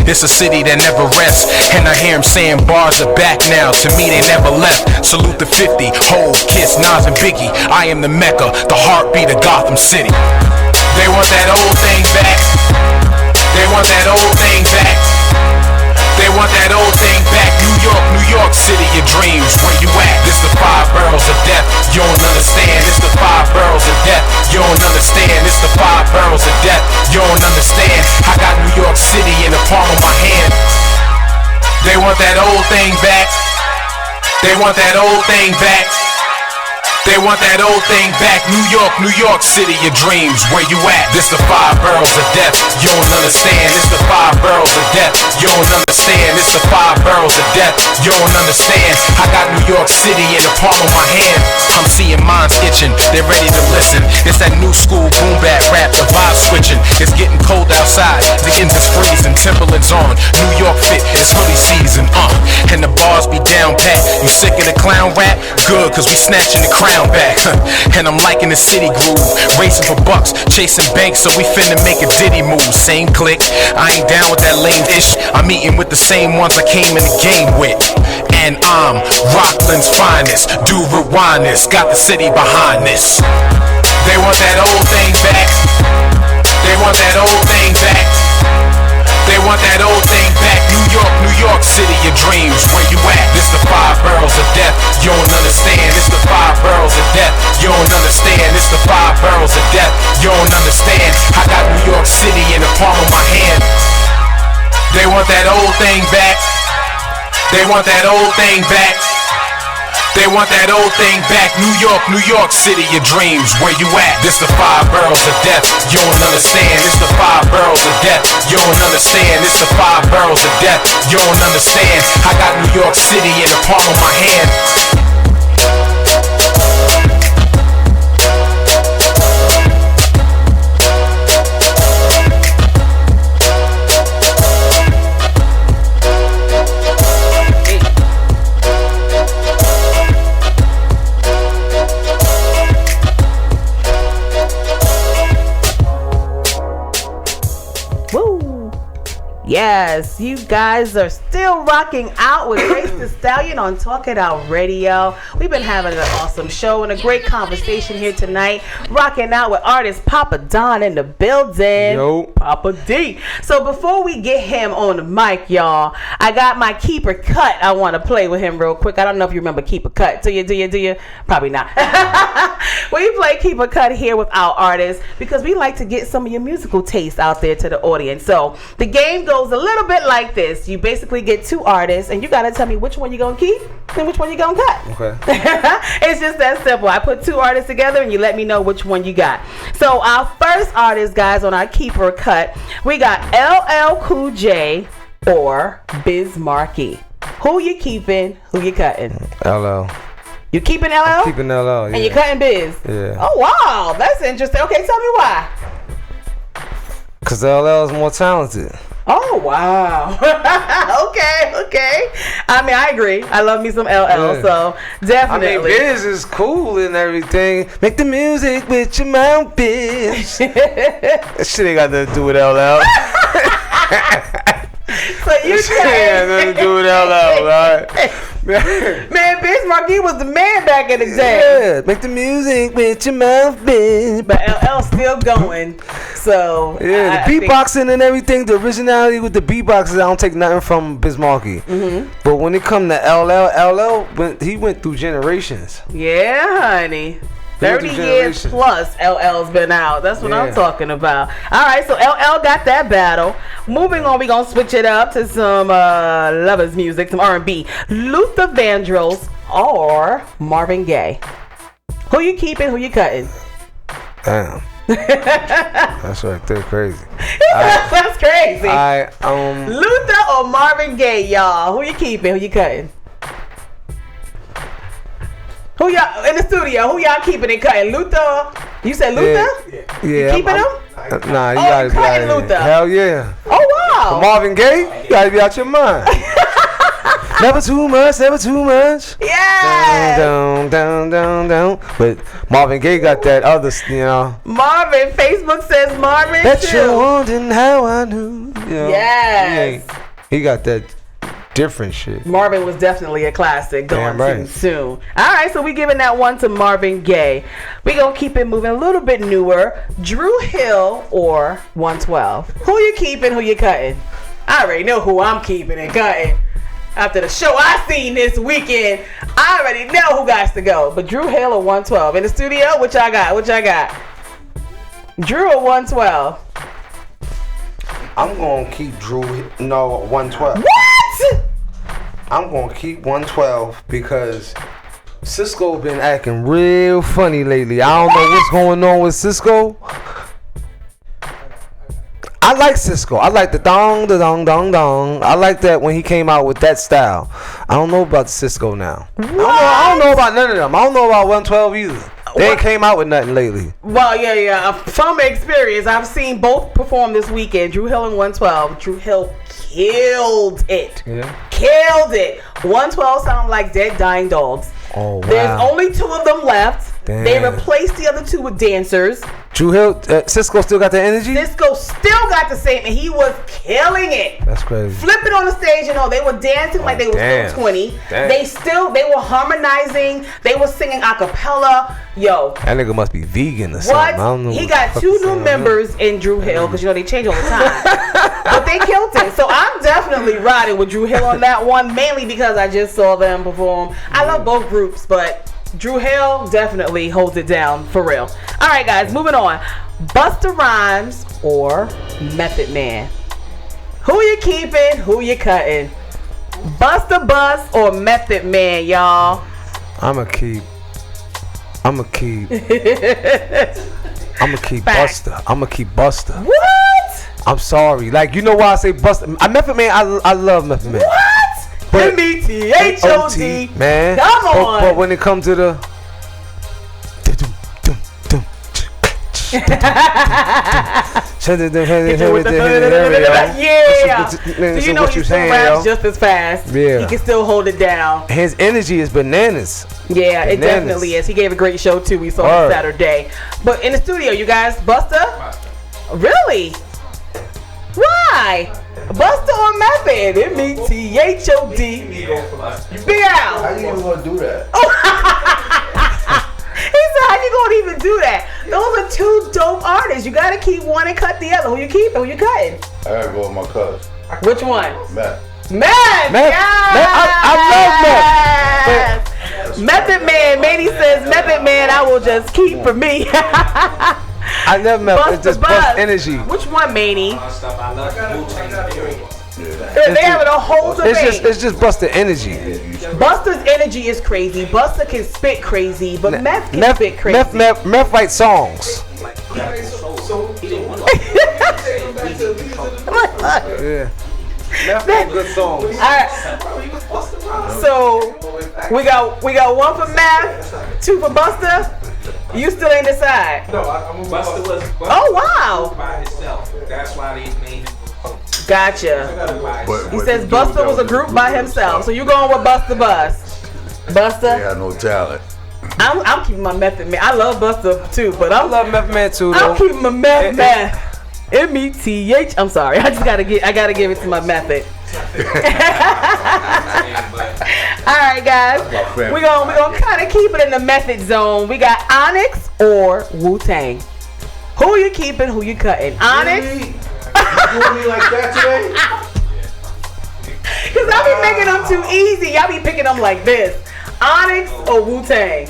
Speaker 14: It's a city that never rests, and I hear him saying bars are back now. To me, they never left. Salute the 50, Hov, Kiss, Nas, and Biggie. I am the Mecca, the heartbeat of Gotham City. They want that old thing back. They want that old thing back. They want that old thing back. New York City, your dreams, where you at? This the 5 boroughs of death, you don't understand. This the 5 boroughs of death, you don't understand. This the 5 boroughs of death, you don't understand. I got New York City in the palm of my hand. They want that old thing back. They want that old thing back. They want that old thing back. New York City, your dreams, where you at? This the 5 boroughs of death, you don't understand. This the 5 boroughs of death, you don't understand. This the 5 boroughs of death, you don't understand. I got New York City in the palm of my hand. I'm seeing minds itching, they're ready to listen. It's that new school boom bap rap, the vibe switching. It's getting cold outside, the ends is freezing, Timberlands on. New York fit, it's hoodie season, and the bars be down pat. You sick of the clown rap? Good, cause we snatching the crown back. And I'm liking the city groove, racing for bucks, chasing banks, so we finna make a Diddy move. Same click, I ain't down with that lame ish. I'm eating with the same ones I came in the game with. And I'm Rockland's finest. Do rewind this, got the city behind this. They want that old thing back. They want that old thing back. They want that old thing back. New York City, your dreams, where you at? This the 5 boroughs of death, you don't understand. This the 5 boroughs of death, you don't understand. This the 5 boroughs of death, you don't understand. I got New York City in the palm of my hand. They want that old thing back. They want that old thing back. They want that old thing back. New York City, your dreams, where you at? This the 5 boroughs of death, you don't understand. This the 5 boroughs of death, you don't understand. This the 5 boroughs of death, you don't understand. I got New York City in the palm of my hand.
Speaker 2: Yes, you guys are still rocking out with Grace the Stallion on Talk It Out Radio. We've been having an awesome show and a great conversation here tonight. Rocking out with artist Papa Don in the building.
Speaker 9: Yo.
Speaker 2: Papa D. So before we get him on the mic, y'all, I got my Keeper Cut. I want to play with him real quick. I don't know if you remember Keeper Cut. Do you? Probably not. We play Keeper Cut here with our artists because we like to get some of your musical taste out there to the audience. So the game goes a little bit like this. You basically get 2 artists and you got to tell me which one you're going to keep and which one you're going to cut.
Speaker 9: Okay.
Speaker 2: It's just that simple. I put 2 artists together and you let me know which one you got. So our first artist, guys, on our Keeper Cut, we got LL Cool J or Biz Markie. Who you keeping? Who you cutting?
Speaker 9: LL.
Speaker 2: You keeping LL?
Speaker 9: I'm keeping LL, yeah.
Speaker 2: And you cutting Biz?
Speaker 9: Yeah.
Speaker 2: Oh, wow. That's interesting. Okay, tell me why.
Speaker 9: Because LL is more talented.
Speaker 2: Oh, wow. Okay. I mean, I agree. I love me some LL, yeah. So definitely.
Speaker 9: I mean, Biz is cool and everything. Make the music with your mouth, Biz. That shit ain't got nothing to do with LL.
Speaker 2: So you
Speaker 9: ain't nothing to do with LL, right?
Speaker 2: Man, Biz Markie was the man back in the day.
Speaker 9: Yeah, make the music with your mouth, Biz.
Speaker 2: But LL still going. So
Speaker 9: yeah, the beatboxing and everything, the originality with the beatboxes, I don't take nothing from Biz Markie. Mm-hmm. But when it come to LL he went through generations.
Speaker 2: Yeah, honey. 30 years plus LL's been out. That's what I'm talking about. All right, so LL got that battle. Moving on, we're going to switch it up to some lovers music, some R&B. Luther Vandross or Marvin Gaye. Who you keeping, who you cutting?
Speaker 9: Damn. That's right there, crazy.
Speaker 2: That's crazy.
Speaker 9: Luther
Speaker 2: or Marvin Gaye, y'all. Who you keeping, who you cutting? Who y'all in the studio? Who y'all keeping and cutting? Luther? You said Luther?
Speaker 9: Yeah.
Speaker 2: You keeping him?
Speaker 9: Nah, you gotta
Speaker 2: cutting Luther.
Speaker 9: Hell yeah.
Speaker 2: Oh wow.
Speaker 9: For Marvin Gaye, you gotta be out your mind. Never too much, never too much.
Speaker 2: Yeah.
Speaker 9: Down. But Marvin Gaye got that other,
Speaker 2: Marvin, Facebook says Marvin
Speaker 9: Bet
Speaker 2: too.
Speaker 9: you're wondering how I knew.
Speaker 2: Yes.
Speaker 9: He got that different shit.
Speaker 2: Marvin was definitely a classic. Going
Speaker 9: right.
Speaker 2: soon. All right, so we giving that one to Marvin Gaye. We gonna keep it moving a little bit newer. Drew Hill or 112? Who you keeping? Who you cutting? I already know who I'm keeping and cutting. After the show I seen this weekend, I already know who got to go. But Drew Hill or 112 in the studio? What y'all got? Drew or 112?
Speaker 9: I'm gonna keep Drew. No, 112.
Speaker 2: What?
Speaker 9: I'm gonna keep 112 because Cisco been acting real funny lately. I don't know what's going on with Cisco. I like Cisco. I like the dong. I like that when he came out with that style. I don't know about Cisco now. I don't know about none of them. I don't know about 112 either. They ain't came out with nothing lately.
Speaker 2: Well, yeah. From experience, I've seen both perform this weekend. Drew Hill and 112. Drew Hill killed it.
Speaker 9: Yeah.
Speaker 2: Killed it. 112 sound like dead, dying dogs.
Speaker 9: Oh, wow.
Speaker 2: There's only 2 of them left.
Speaker 9: Damn.
Speaker 2: They replaced the other 2 with dancers.
Speaker 9: Drew Hill, Cisco still got the energy?
Speaker 2: Cisco still got the same, and he was killing it.
Speaker 9: That's crazy.
Speaker 2: Flipping on the stage and all. They were dancing like they were still 20.
Speaker 9: Damn.
Speaker 2: They were harmonizing. They were singing a cappella. Yo.
Speaker 9: That nigga must be vegan or something. I don't know
Speaker 2: He got 2 new members in Drew Hill because they change all the time. But they killed it. So I'm definitely riding with Drew Hill on that one, mainly because I just saw them perform. I love both groups, but Drew Hill definitely holds it down for real. All right, guys, moving on. Busta Rhymes or Method Man? Who you keeping? Who you cutting? Busta Bus or Method Man, y'all?
Speaker 9: I'ma keep Busta. I'ma keep Busta.
Speaker 2: What?
Speaker 9: I'm sorry. Like, you know why I say Busta? Method Man, I love Method Man.
Speaker 2: What?
Speaker 9: But
Speaker 2: M-E-T-H-O-D.
Speaker 9: Man.
Speaker 2: Come on.
Speaker 9: But when it comes to the
Speaker 2: yeah. So you know he still raps just as fast.
Speaker 9: Yeah.
Speaker 2: He can still hold it down.
Speaker 9: His energy is bananas.
Speaker 2: Yeah, it definitely is. He gave a great show too. We saw on Saturday. But in the studio, you guys, Busta? Really? Why? Busta or Method? M-E-T-H-O-D. Big Al.
Speaker 10: How you even gonna do that?
Speaker 2: He said, how you gonna even do that? Those are 2 dope artists. You gotta keep one and cut the other. Who you keeping? Who you cutting?
Speaker 10: I gotta go with my cousin.
Speaker 2: Which one?
Speaker 10: Matt.
Speaker 2: Yes!
Speaker 9: I love
Speaker 2: Matt. Method Man. Manny says, Method Man, I will just keep for me.
Speaker 9: I love Method. It's just bust energy.
Speaker 2: Which one, Manny? They having a whole debate.
Speaker 9: It's just Busta energy.
Speaker 2: Busta's energy is crazy. Busta can spit crazy, but Meth can spit crazy.
Speaker 9: Meth writes songs. Yeah. Meth writes good songs.
Speaker 2: All right. So we got 1 for Meth, 2 for Busta. You still ain't decide.
Speaker 15: No, Busta was.
Speaker 2: Oh wow.
Speaker 15: By himself. That's why they made him.
Speaker 2: Gotcha. He says Busta was a group by himself. So you going with Busta Bus? Busta?
Speaker 10: They had no talent.
Speaker 2: I'm keeping my Method Man. I love Busta too, but I
Speaker 9: love Method Man too. Though.
Speaker 2: I'm keeping my Method Man. M-E-T-H. I'm sorry. I gotta give it to my Method. All right, guys. We're gonna kind of keep it in the Method zone. We got Onyx or Wu-Tang. Who you keeping? Who you cutting? Onyx.
Speaker 10: You doing me like that today?
Speaker 2: Cause I be making them too easy. Y'all be picking them like this. Onyx or Wu-Tang?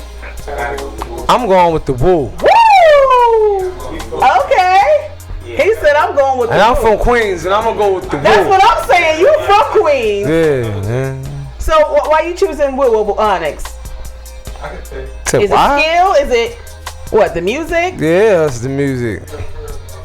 Speaker 9: I'm going with the Wu.
Speaker 2: Woo! Okay. He said I'm going with the
Speaker 9: And I'm
Speaker 2: Wu.
Speaker 9: from Queens, and I'm gonna go with the Wu.
Speaker 2: That's what I'm saying. You from Queens.
Speaker 9: Yeah, man.
Speaker 2: So why you choosing Wu Onyx? Is it skill? Is it what? The music?
Speaker 9: Yeah, it's the music.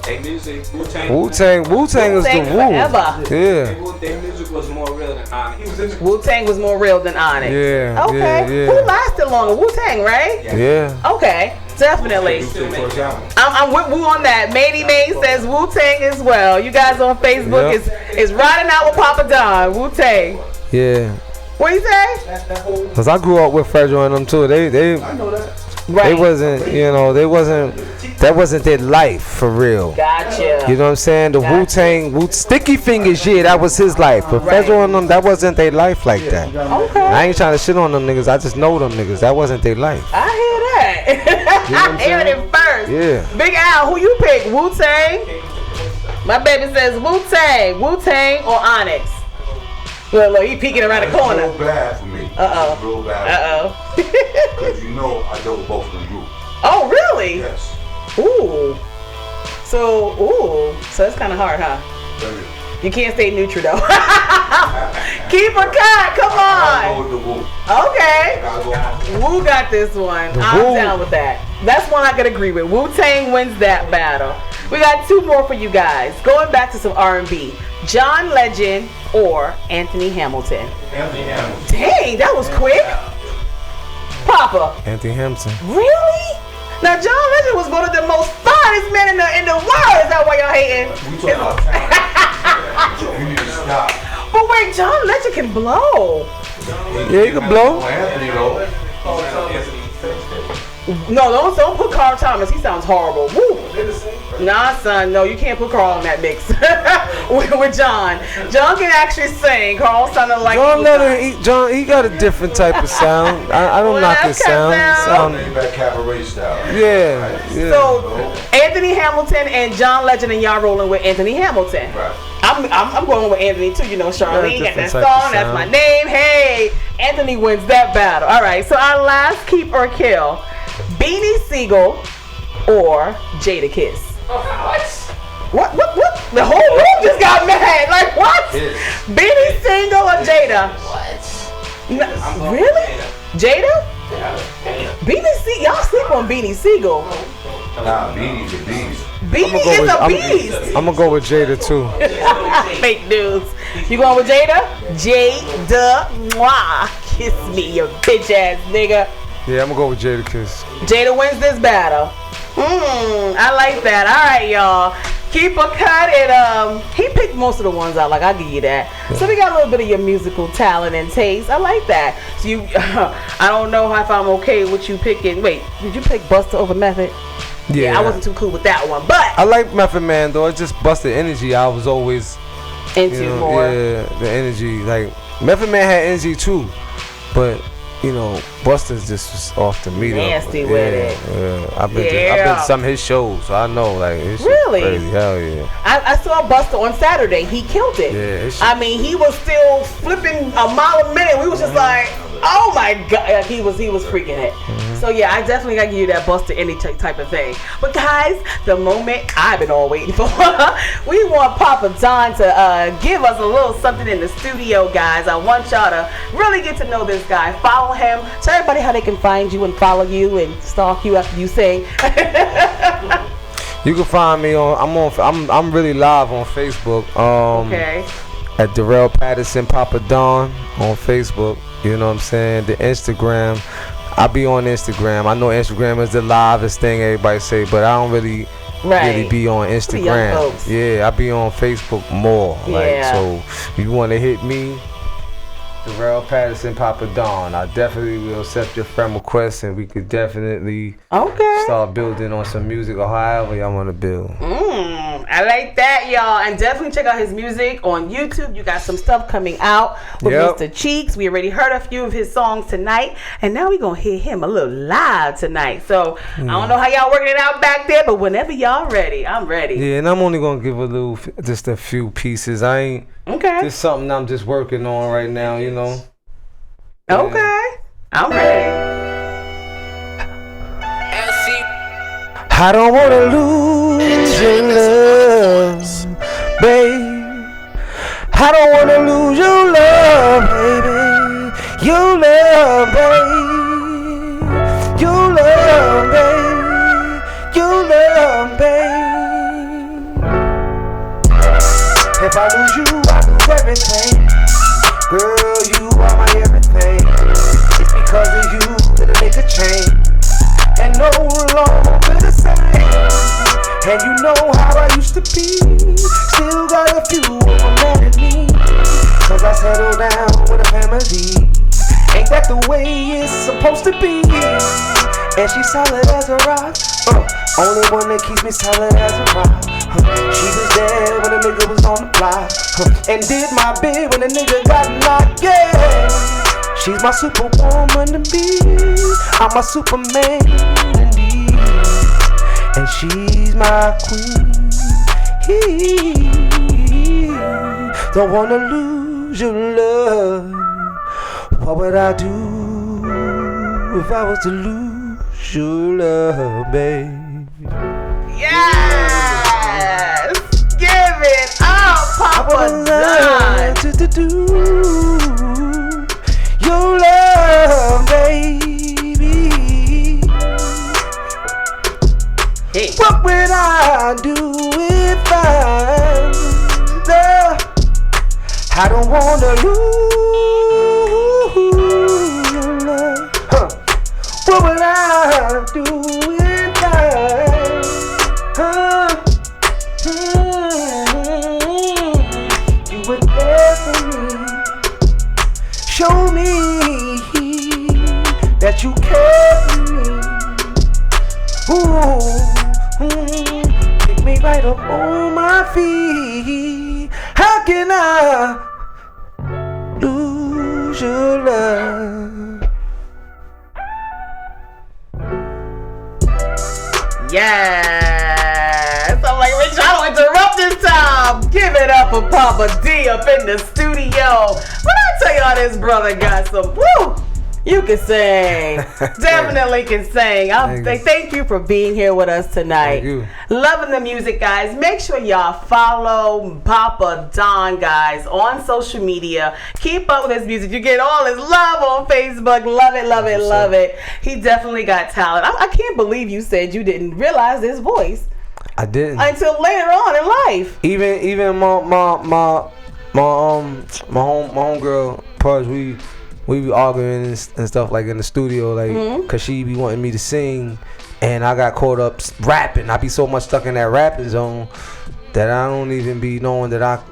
Speaker 15: Their music,
Speaker 9: Wu-Tang is the Wu.
Speaker 2: Forever.
Speaker 9: Yeah.
Speaker 15: Their music was more real than Onyx.
Speaker 2: Wu-Tang was more real than Onyx.
Speaker 9: Yeah.
Speaker 2: Okay.
Speaker 9: Yeah.
Speaker 2: Who lasted longer? Wu-Tang, right?
Speaker 9: Yeah.
Speaker 2: Okay. Definitely. I'm with Wu on that. Manny May says Wu-Tang as well. You guys on Facebook is riding out with Papa Don. Wu-Tang.
Speaker 9: Yeah.
Speaker 2: What you say?
Speaker 9: Cause I grew up with Fredro and them too.
Speaker 11: I know that.
Speaker 9: They wasn't, you know, that wasn't their life for real.
Speaker 2: Gotcha.
Speaker 9: You know what I'm saying? The Wu-Tang, Sticky Fingers, yeah, that was his life. But Fredro and them, that wasn't their life like that.
Speaker 2: Okay.
Speaker 9: I ain't trying to shit on them niggas. I just know them niggas. That wasn't their life.
Speaker 2: I hear that.
Speaker 9: You know what I'm
Speaker 2: I heard it first.
Speaker 9: Yeah.
Speaker 2: Big Al, who you pick? Wu-Tang? My baby says Wu-Tang. Wu-Tang or Onyx? Look, he peeking around the corner.
Speaker 10: It's real bad for me.
Speaker 2: Uh-oh.
Speaker 10: It's real bad. Because you know I dealt with both of them groups.
Speaker 2: Oh, really?
Speaker 10: Yes.
Speaker 2: Ooh. So it's kind of hard, huh?
Speaker 10: Very.
Speaker 2: You can't stay neutral, though. Keep a cut. Come on.
Speaker 10: I'll go with the Wu.
Speaker 2: Okay. Wu got this one. I'm down with that. That's one I can agree with. Wu-Tang wins that battle. We got two more for you guys. Going back to some R&B. John Legend or Anthony Hamilton?
Speaker 10: Anthony Hamilton.
Speaker 2: Dang, that was quick. Papa.
Speaker 9: Anthony Hamilton.
Speaker 2: Really? Now John Legend was one of the most finest men in the world. Is that why y'all hating?
Speaker 10: We talking about talent. You need to stop.
Speaker 2: But wait, John Legend can blow.
Speaker 9: Yeah, he can blow.
Speaker 10: Anthony though.
Speaker 2: No, don't put Carl Thomas. He sounds horrible. Woo. Nah, son. No, you can't put Carl in that mix with John. John can actually sing. Carl sounded like
Speaker 9: John, he got a different type of sound. I don't knock his sound.
Speaker 10: Back cabaret style.
Speaker 9: Yeah.
Speaker 2: So Anthony Hamilton and John Legend, and y'all rolling with Anthony Hamilton.
Speaker 10: Right.
Speaker 2: I'm going with Anthony too. You know, Charlene got that
Speaker 9: Different type
Speaker 2: song.
Speaker 9: of
Speaker 2: That's
Speaker 9: sound.
Speaker 2: my name. Hey, Anthony wins that battle. All right. So our last keep or kill: Beanie Siegel or Jada Kiss. What? The whole room just got mad. Like what? Beanie Siegel or Jada? Really? Jada? Beanie Siegel. Y'all sleep on Beanie Siegel.
Speaker 10: Nah, Beanie's a beast.
Speaker 2: Beanie is a beast.
Speaker 9: I'm gonna go with Jada too.
Speaker 2: Fake news. You going with Jada? Jada, mwah. Kiss me, you bitch ass nigga.
Speaker 9: Yeah, I'm gonna go with Jada Kiss.
Speaker 2: Jada wins this battle. I like that. All right, y'all. Keep a cut and he picked most of the ones I like. I'll give you that. So we got a little bit of your musical talent and taste. I like that. So you, I don't know if I'm okay with you picking. Wait, did you pick Busta over Method? Yeah, I wasn't too cool with that one, but
Speaker 9: I like Method Man though. It just busted energy. I was always
Speaker 2: into more.
Speaker 9: Yeah, the energy. Like Method Man had energy too, but you know, Busta's just was off the meter.
Speaker 2: Nasty with it.
Speaker 9: Yeah, I've been to some of his shows, so I know like his shit
Speaker 2: Really?
Speaker 9: crazy. Hell yeah.
Speaker 2: I saw Busta on Saturday. He killed it.
Speaker 9: Yeah, his shit.
Speaker 2: I mean, he was still flipping a mile a minute. We was just like, oh my god, like, he was freaking it. So yeah, I definitely gotta give you that Busta any type of thing. But guys, the moment I've been all waiting for, we want Papa Don to give us a little something in the studio, guys. I want y'all to really get to know this guy. Follow him. Tell everybody how they can find you and follow you and stalk you after you sing.
Speaker 9: You can find me I'm really live on Facebook.
Speaker 2: Okay.
Speaker 9: At Darrell Patterson Papa Don on Facebook. You know what I'm saying? The Instagram. I be on Instagram. I know Instagram is the livest thing everybody say, but I don't really be on Instagram. Yeah, I be on Facebook more. Like, so if you want to hit me, Darrell Patterson Papa Don, I definitely will accept your friend request, and we could definitely start building on some music or however y'all want to build.
Speaker 2: I like that, y'all. And definitely check out his music on YouTube. You got some stuff coming out with Mr. Cheeks. We already heard a few of his songs tonight, and now we're going to hear him a little live tonight. So I don't know how y'all working it out back there, but whenever y'all ready, I'm ready.
Speaker 9: Yeah, and I'm only going to give just a few pieces. I ain't...
Speaker 2: Okay.
Speaker 9: It's something I'm just working on right now, you know.
Speaker 2: Okay. I'm ready.
Speaker 9: I don't want to lose your love, babe. I don't want to lose your love, baby. Your love, babe. Your love, babe. Your love, babe. If I lose you, I lose everything. Girl, you are my everything. It's because of you that I make a change. And no longer the same. And you know how I used to be. Still got a few of them mad at me. Cause I settled down with remedy. Ain't that the way it's supposed to be? And she's solid as a rock. Only one that keeps me solid as a rock. She was there when the nigga was on the block. And did my bid when the nigga got knocked. Yeah. She's my superwoman to be. I'm a superman indeed. And she's my queen. Don't wanna lose your love. What would I do if I was to lose your love, babe?
Speaker 2: Yes! Give it up, Papa Don!
Speaker 9: To do your love, baby.
Speaker 2: Hey.
Speaker 9: What would I do if I don't wanna lose your love? What would I do if you were there for me? Show me that you care for me. Pick me right up on my feet. How can I lose your love?
Speaker 2: Yes! I'm like, Rich, I don't interrupt this time. Give it up for Papa D up in the studio. When I tell y'all this brother got some, woo! You can sing. Definitely can sing. Thank you for being here with us tonight.
Speaker 9: Thank you.
Speaker 2: Loving the music, guys. Make sure y'all follow Papa Don, guys, on social media. Keep up with his music. You get all his love on Facebook. Love it, love it, love it. He definitely got talent. I can't believe you said you didn't realize his voice.
Speaker 9: I didn't.
Speaker 2: Until later on in life.
Speaker 9: Even my homegirl, Pudge, we be arguing and stuff like in the studio, like, cause she be wanting me to sing, and I got caught up rapping. I be so much stuck in that rapping zone that I don't even be knowing that I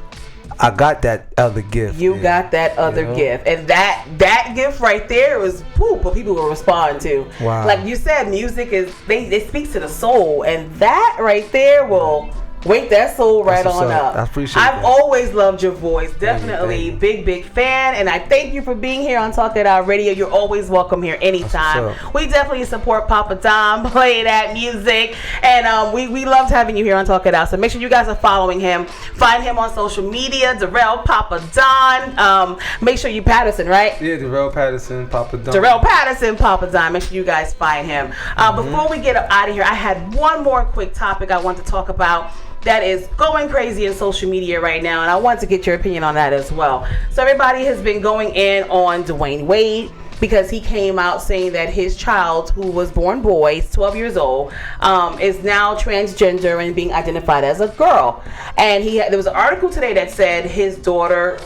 Speaker 9: got that other gift.
Speaker 2: You got that other gift, and that gift right there was what people will respond to.
Speaker 9: Wow.
Speaker 2: Like you said, music is they speaks to the soul, and that right there will wake that soul right on up.
Speaker 9: I appreciate
Speaker 2: I've
Speaker 9: that.
Speaker 2: always loved your voice. Definitely
Speaker 9: thank you.
Speaker 2: big fan, and I thank you for being here on Talk It Out Radio. You're always welcome here anytime. We definitely support Papa Don, play that music, and we loved having you here on Talk It Out. So make sure you guys are following him. Find him on social media, Darrell Papa Don. Make sure you Patterson, right?
Speaker 9: Yeah, Darrell Patterson, Papa Don.
Speaker 2: Darrell Patterson, Papa Don. Make sure you guys find him. Before we get out of here, I had one more quick topic I want to talk about that is going crazy in social media right now, and I want to get your opinion on that as well. So everybody has been going in on Dwayne Wade because he came out saying that his child, who was born boy, 12 years old, is now transgender and being identified as a girl. And there was an article today that said his daughter,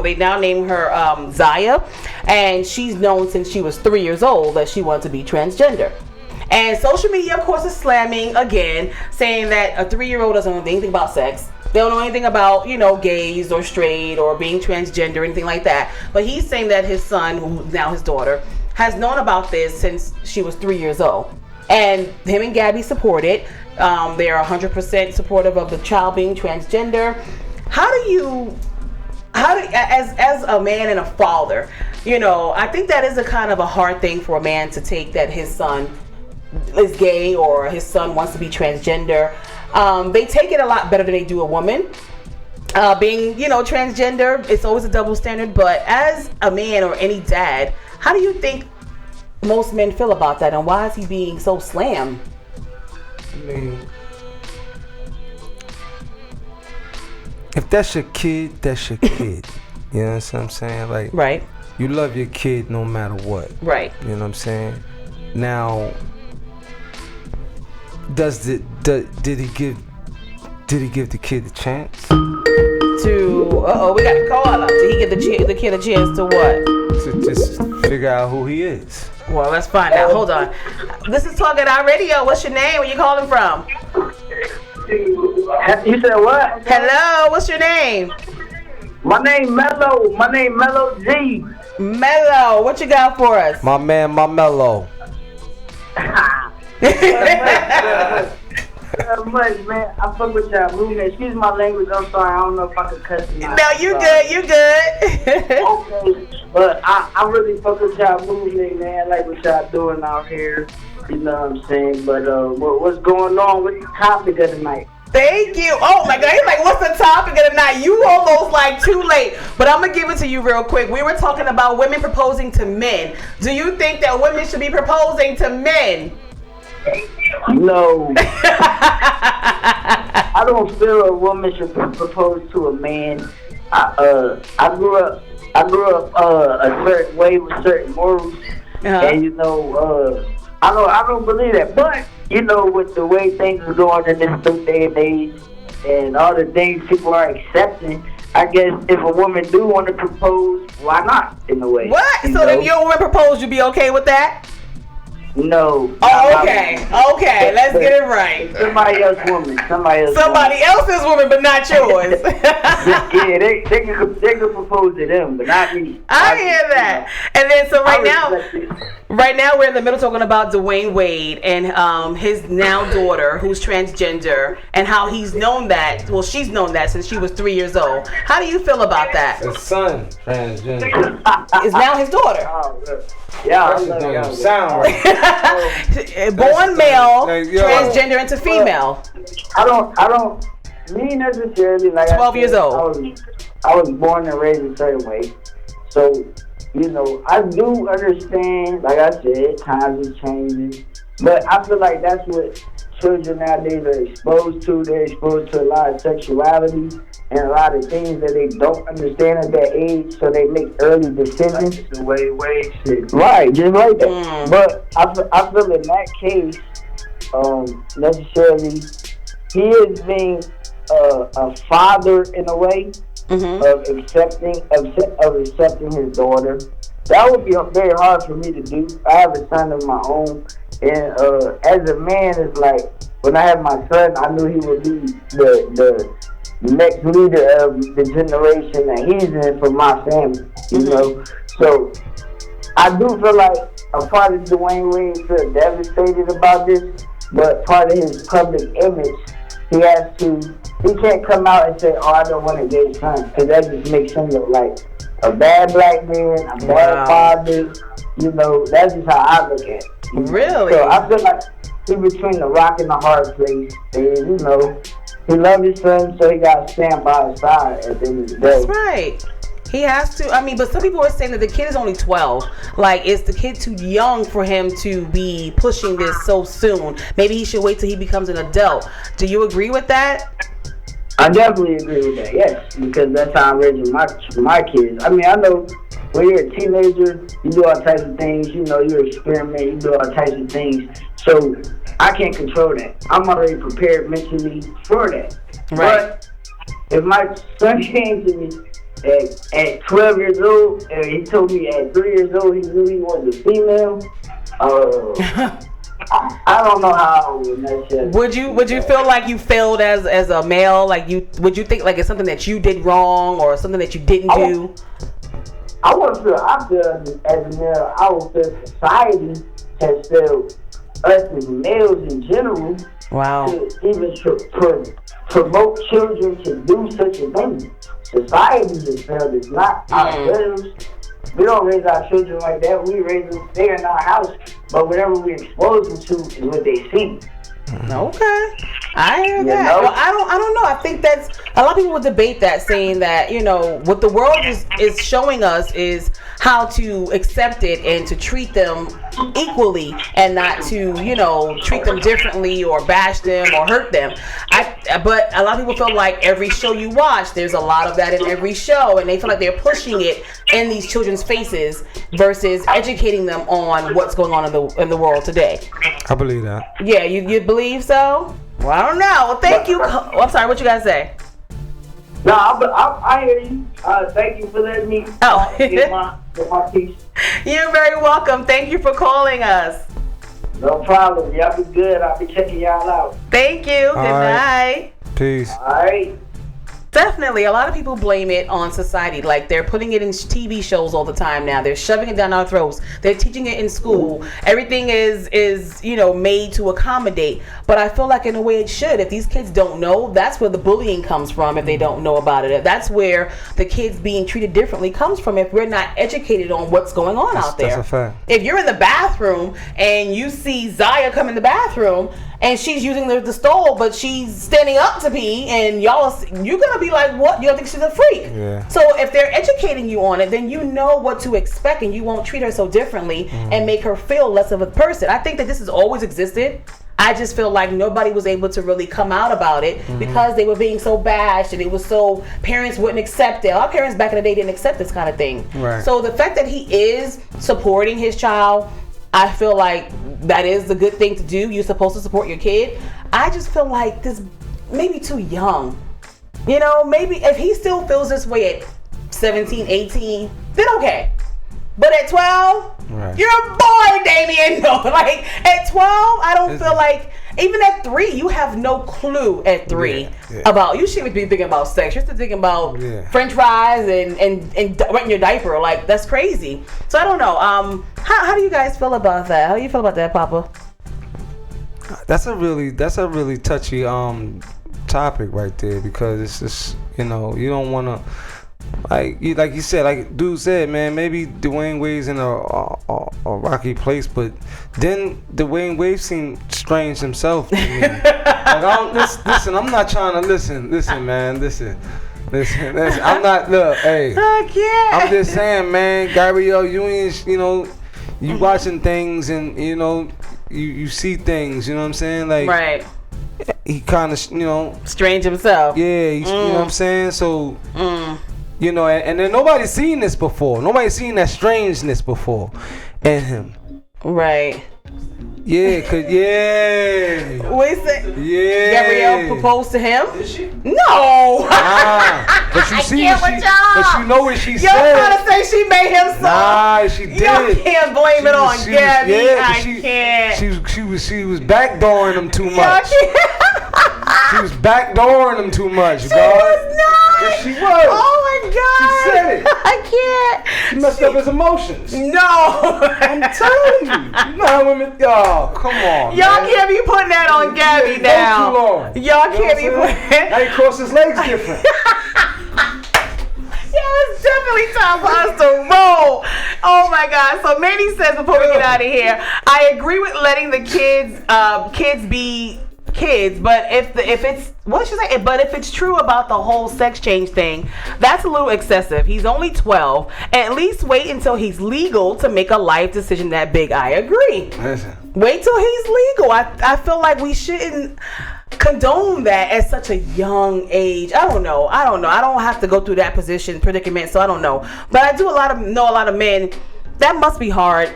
Speaker 2: they now name her Zaya, and she's known since she was 3 years old that she wanted to be transgender. And social media, of course, is slamming again, saying that a 3-year-old doesn't know anything about sex. They don't know anything about, gays or straight or being transgender or anything like that. But he's saying that his son, who's now his daughter, has known about this since she was 3 years old. And him and Gabby support it. They are 100% supportive of the child being transgender. As a man and a father, I think that is a kind of a hard thing for a man to take, that his son is gay or his son wants to be transgender. They take it a lot better than they do a woman. Being, transgender, it's always a double standard. But as a man or any dad, how do you think most men feel about that, and why is he being so slammed?
Speaker 9: I mean, if that's your kid, that's your kid. You know what I'm saying? Like,
Speaker 2: right.
Speaker 9: You love your kid no matter what.
Speaker 2: Right.
Speaker 9: You know what I'm saying? Now, did he give the kid the chance?
Speaker 2: We got a caller. Did he give the kid a chance to what?
Speaker 9: To just figure out who he is.
Speaker 2: Well, let's find out. Hold on. This is Talk It Out Radio. What's your name? Where you calling from?
Speaker 16: You said what?
Speaker 2: Hello. What's your name?
Speaker 16: My name Mello G.
Speaker 2: Mello, what you got for us?
Speaker 9: My man, my Mello.
Speaker 16: Much, man. I fuck with y'all movement. Excuse my language. I'm sorry. I don't know if I can cuss tonight.
Speaker 2: No, you good. You good.
Speaker 16: Okay, but I really fuck with y'all movement, man. I like what y'all doing out here. You know what I'm saying? But what's going on? What's the topic of the night?
Speaker 2: Thank you. Oh my God, he's like, what's the topic of the night? You almost like too late, but I'm gonna give it to you real quick. We were talking about women proposing to men. Do you think that women should be proposing to men?
Speaker 16: No. I don't feel a woman should propose to a man. I grew up a certain way with certain morals, and you know, I don't believe that. But you know, with the way things are going in this new day and age, and all the things people are accepting, I guess if a woman do want to propose, why not? In a way.
Speaker 2: What? So if your woman proposed, you'd be okay with that?
Speaker 16: No.
Speaker 2: Oh, okay. Okay, let's get it right.
Speaker 16: Somebody else's woman.
Speaker 2: Somebody else's woman, but not yours.
Speaker 16: Yeah, they can propose to them, but not me.
Speaker 2: I hear that. And then so right now we're in the middle talking about Dwayne Wade and his now daughter who's transgender and how he's known that. Well, she's known that since she was 3 years old. How do you feel about that?
Speaker 9: His son transgender
Speaker 2: is now his daughter.
Speaker 16: Yeah,
Speaker 9: that doesn't sound right.
Speaker 2: Born male, transgender into female.
Speaker 16: I don't me necessarily like
Speaker 2: 12 years old.
Speaker 16: I was born and raised a certain way. So, you know, I do understand, like I said, times are changing. But I feel like that's what children nowadays are exposed to. They're exposed to a lot of sexuality and a lot of things that they don't understand at that age, so they make early decisions.
Speaker 15: That's the way shit.
Speaker 16: Right, just like that. But I feel in that case, necessarily, he is being a father in a way of accepting his daughter. That would be very hard for me to do. I have a son of my own, and as a man, it's like when I have my son, I knew he would be the next leader of the generation that he's in for my family, you know. So I do feel like a part of Dwayne Wade feel devastated about this, but part of his public image, he can't come out and say, oh, I don't want a gay son, because that just makes him look like a bad black man, a bad father. You know, that's just how I look at it.
Speaker 2: Really?
Speaker 16: So I feel like he's between the rock and the hard place, and you know, he loves his son, so he got to stand by his side at the end of the day.
Speaker 2: That's right. He has to. I mean, but some people are saying that the kid is only 12. Like, is the kid too young for him to be pushing this so soon? Maybe he should wait till he becomes an adult. Do you agree with that?
Speaker 16: I definitely agree with that, yes, because that's how I'm raising my kids. I mean, I know when you're a teenager, you do all types of things. You know, you experiment, you do all types of things. So I can't control that. I'm already prepared mentally for that.
Speaker 2: Right.
Speaker 16: But if my son came to me at 12 years old, and he told me at 3 years old he knew he was a female, I don't know how I would that shit.
Speaker 2: Would you feel like you failed as a male? Like would you think like it's something that you did wrong or something that you didn't do?
Speaker 16: I wouldn't feel I feel as a male. I would feel society has failed us as males in general.
Speaker 2: Wow.
Speaker 16: To even promote children to do such a thing. Society has failed us, not ourselves. We don't raise our children like that. We raise them, they're in our house, but whatever we expose them to is what they see.
Speaker 2: Okay, I hear that.
Speaker 16: know?
Speaker 2: Well, I don't know. I think that's a lot of people would debate that, saying that, you know, what the world is showing us is how to accept it and to treat them equally and not to, you know, treat them differently or bash them or hurt them. But a lot of people feel like every show you watch, there's a lot of that in every show, and they feel like they're pushing it in these children's faces versus educating them on what's going on in the world today.
Speaker 9: I believe that.
Speaker 2: Yeah, you believe so? Well, I don't know. Well, thank you. Oh, I'm sorry. What you guys say?
Speaker 16: No, I hear you. Thank you for letting me get my piece.
Speaker 2: You're very welcome. Thank you for calling us.
Speaker 16: No problem. Y'all be good. I'll be checking y'all out.
Speaker 2: Thank you. Good
Speaker 9: right.
Speaker 2: night.
Speaker 9: Peace.
Speaker 16: All right.
Speaker 2: Definitely. A lot of people blame it on society. Like, they're putting it in TV shows all the time now. They're shoving it down our throats. They're teaching it in school. Everything is made to accommodate. But I feel like in a way it should. If these kids don't know, that's where the bullying comes from if they don't know about it. That's where the kids being treated differently comes from if we're not educated on what's going on out there.
Speaker 9: That's a fact.
Speaker 2: If you're in the bathroom and you see Zaya come in the bathroom and she's using the stall, but she's standing up to pee, and you're gonna be like, what? You don't think she's a freak?
Speaker 9: Yeah.
Speaker 2: So if they're educating you on it, then you know what to expect, and you won't treat her so differently and make her feel less of a person. I think that this has always existed. I just feel like nobody was able to really come out about it because they were being so bashed, and it was so parents wouldn't accept it. Our parents back in the day didn't accept this kind of thing.
Speaker 9: Right.
Speaker 2: So the fact that he is supporting his child, I feel like that is the good thing to do. You're supposed to support your kid. I just feel like this maybe too young. You know, maybe if he still feels this way at 17, 18, then okay. But at 12,
Speaker 9: right.
Speaker 2: You're a boy, Damien. No, like at 12, I don't feel like, even at 3, you have no clue at 3 about, you shouldn't be thinking about sex. You're still thinking about French fries and wetting your diaper. Like, that's crazy. So I don't know. How do you guys feel about that? How do you feel about that, Papa?
Speaker 9: That's a really touchy topic right there, because it's just, you don't want to, like you said, like dude said, man, maybe Dwayne Wade's in a rocky place, but then Dwayne Wade seemed strange himself to me. Like, listen, I'm not trying to listen, man, listen. I'm not, look, hey,
Speaker 2: I can't.
Speaker 9: I'm just saying, man, Gabrielle, you ain't, you watching things, and you see things, you know what I'm saying, like,
Speaker 2: right.
Speaker 9: He kind of,
Speaker 2: strange himself.
Speaker 9: Yeah, you know what I'm saying, so. And then nobody's seen this before. Nobody's seen that strangeness before in him.
Speaker 2: Right.
Speaker 9: Yeah,
Speaker 2: Wait a second.
Speaker 9: Yeah.
Speaker 2: Gabrielle proposed to him?
Speaker 15: Did she?
Speaker 2: No.
Speaker 9: But you see but you know what she said.
Speaker 2: Y'all trying to say she made him soft?
Speaker 9: Nah, she did.
Speaker 2: Y'all can't blame it on Gabby. I can't.
Speaker 9: She was backdooring him too much. She was backdooring him too much.
Speaker 2: She was not.
Speaker 9: Yes, she was.
Speaker 2: Oh my God.
Speaker 9: She said it.
Speaker 2: I can't.
Speaker 9: She messed up his emotions.
Speaker 2: No.
Speaker 9: I'm telling you. You know how women. Oh, come on.
Speaker 2: Y'all can't be putting that on Gabby now.
Speaker 9: Too long.
Speaker 2: Y'all can't be putting.
Speaker 9: Now he crossed his legs different.
Speaker 2: It's definitely time for us to roll. Oh my God. So Manny says, before we get out of here, I agree with letting the kids be kids, but if it's true about the whole sex change thing, that's a little excessive. He's only 12. At least wait until he's legal to make a life decision that big. I agree.
Speaker 9: Listen.
Speaker 2: Wait till he's legal. I feel like we shouldn't condone that at such a young age. I don't know. I don't have to go through that predicament, so I don't know. But I do know a lot of men. That must be hard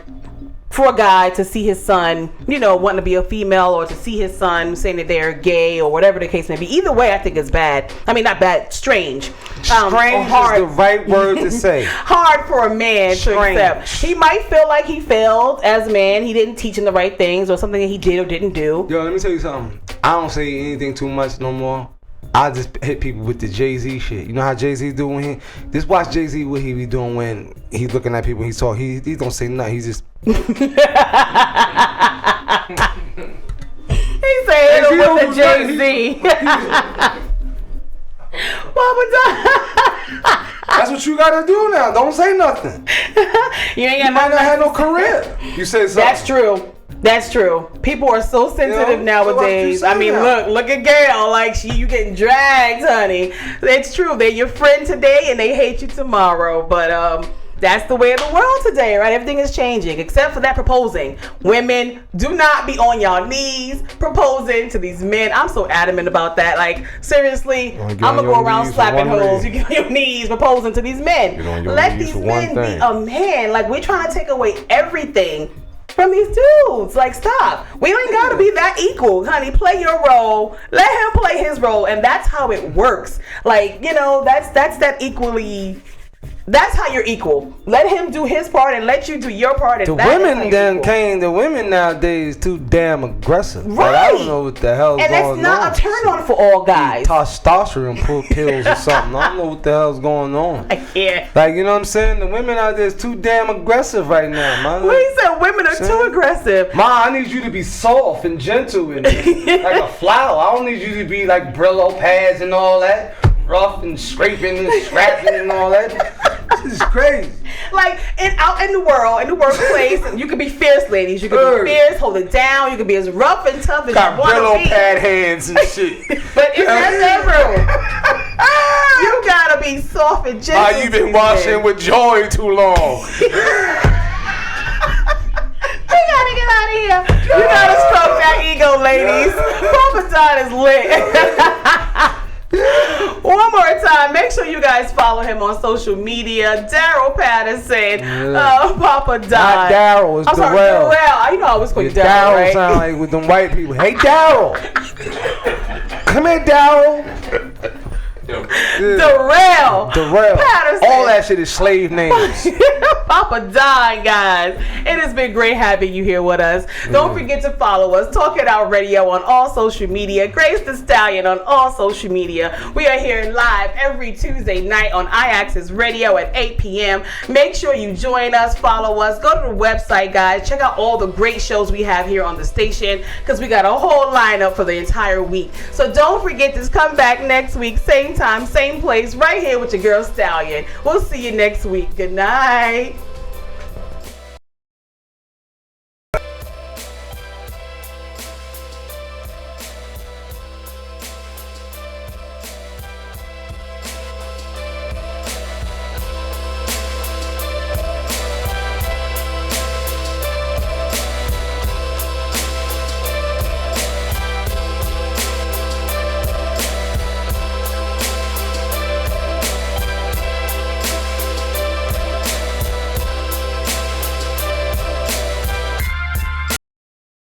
Speaker 2: for a guy to see his son, wanting to be a female, or to see his son saying that they're gay, or whatever the case may be. Either way, I think it's bad. I mean, not bad, strange.
Speaker 9: Strange is the right word to say.
Speaker 2: Hard for a man to accept. He might feel like he failed as a man. He didn't teach him the right things, or something that he did or didn't do.
Speaker 9: Yo, let me tell you something. I don't say anything too much no more. I just hit people with the Jay-Z shit. You know how Jay-Z do when he... Just watch Jay-Z what he be doing when he's looking at people, he talk. He don't say nothing. He just... He
Speaker 2: say hit him with the Jay-Z.
Speaker 9: That's what you gotta do now. Don't say nothing.
Speaker 2: You
Speaker 9: might not have no career. You say something.
Speaker 2: That's true. People are so sensitive nowadays. I mean, look at Gail. Like, you getting dragged, honey. It's true. They're your friend today and they hate you tomorrow. But that's the way of the world today, right? Everything is changing, except for that proposing. Women, do not be on y'all knees proposing to these men. I'm so adamant about that. Like, seriously, I'm gonna go around slapping hoes. You get on your knees proposing to these men. Let these men be a man. Like, we're trying to take away everything from these dudes. Like, stop. We ain't gotta be that equal, honey. Play your role. Let him play his role, and that's how it works. Like, that's that equally That's how you're equal. Let him do his part and let you do your part. And
Speaker 9: The women nowadays too damn aggressive.
Speaker 2: Right.
Speaker 9: Like, I don't know what the hell's going on.
Speaker 2: And that's not a turn on for all guys.
Speaker 9: Testosterone pills or something. I don't know what the hell's going on.
Speaker 2: Yeah.
Speaker 9: Like, you know what I'm saying? The women out there is too damn aggressive right now, man.
Speaker 2: Well, he said women are too aggressive.
Speaker 9: Ma, I need you to be soft and gentle and like a flower. I don't need you to be like Brillo pads and all that. Rough and scraping and scratching and all that. This is crazy.
Speaker 2: Like out in the world, in the workplace, you can be fierce, ladies. You can be fierce, hold it down. You can be as rough and tough as you want to
Speaker 9: Brillo
Speaker 2: be.
Speaker 9: pad hands and shit.
Speaker 2: But in that room, you gotta be soft and gentle.
Speaker 9: You've been washing with joy too long.
Speaker 2: We gotta get out of here. You gotta stroke that ego, ladies. Papa Don is lit. One more time, make sure you guys follow him on social media. Daryl Patterson, Papa Don.
Speaker 9: Not Daryl, it's Darrell.
Speaker 2: You know I was calling Daryl,
Speaker 9: Daryl
Speaker 2: right?
Speaker 9: sound like with them white people. Hey, Daryl. Come here, Daryl.
Speaker 2: Darrell Patterson.
Speaker 9: All that shit is slave names.
Speaker 2: Papa Don, guys. It has been great having you here with us. Don't forget to follow us, Talk It Out Radio on all social media, Grace the Stallion on all social media. We are here live every Tuesday night on iAccess Radio at 8 p.m. Make sure you join us, follow us, go to the website, guys. Check out all the great shows we have here on the station because we got a whole lineup for the entire week. So don't forget to come back next week, same time, same place, right here with your girl Stallion. We'll see you next week. Good night.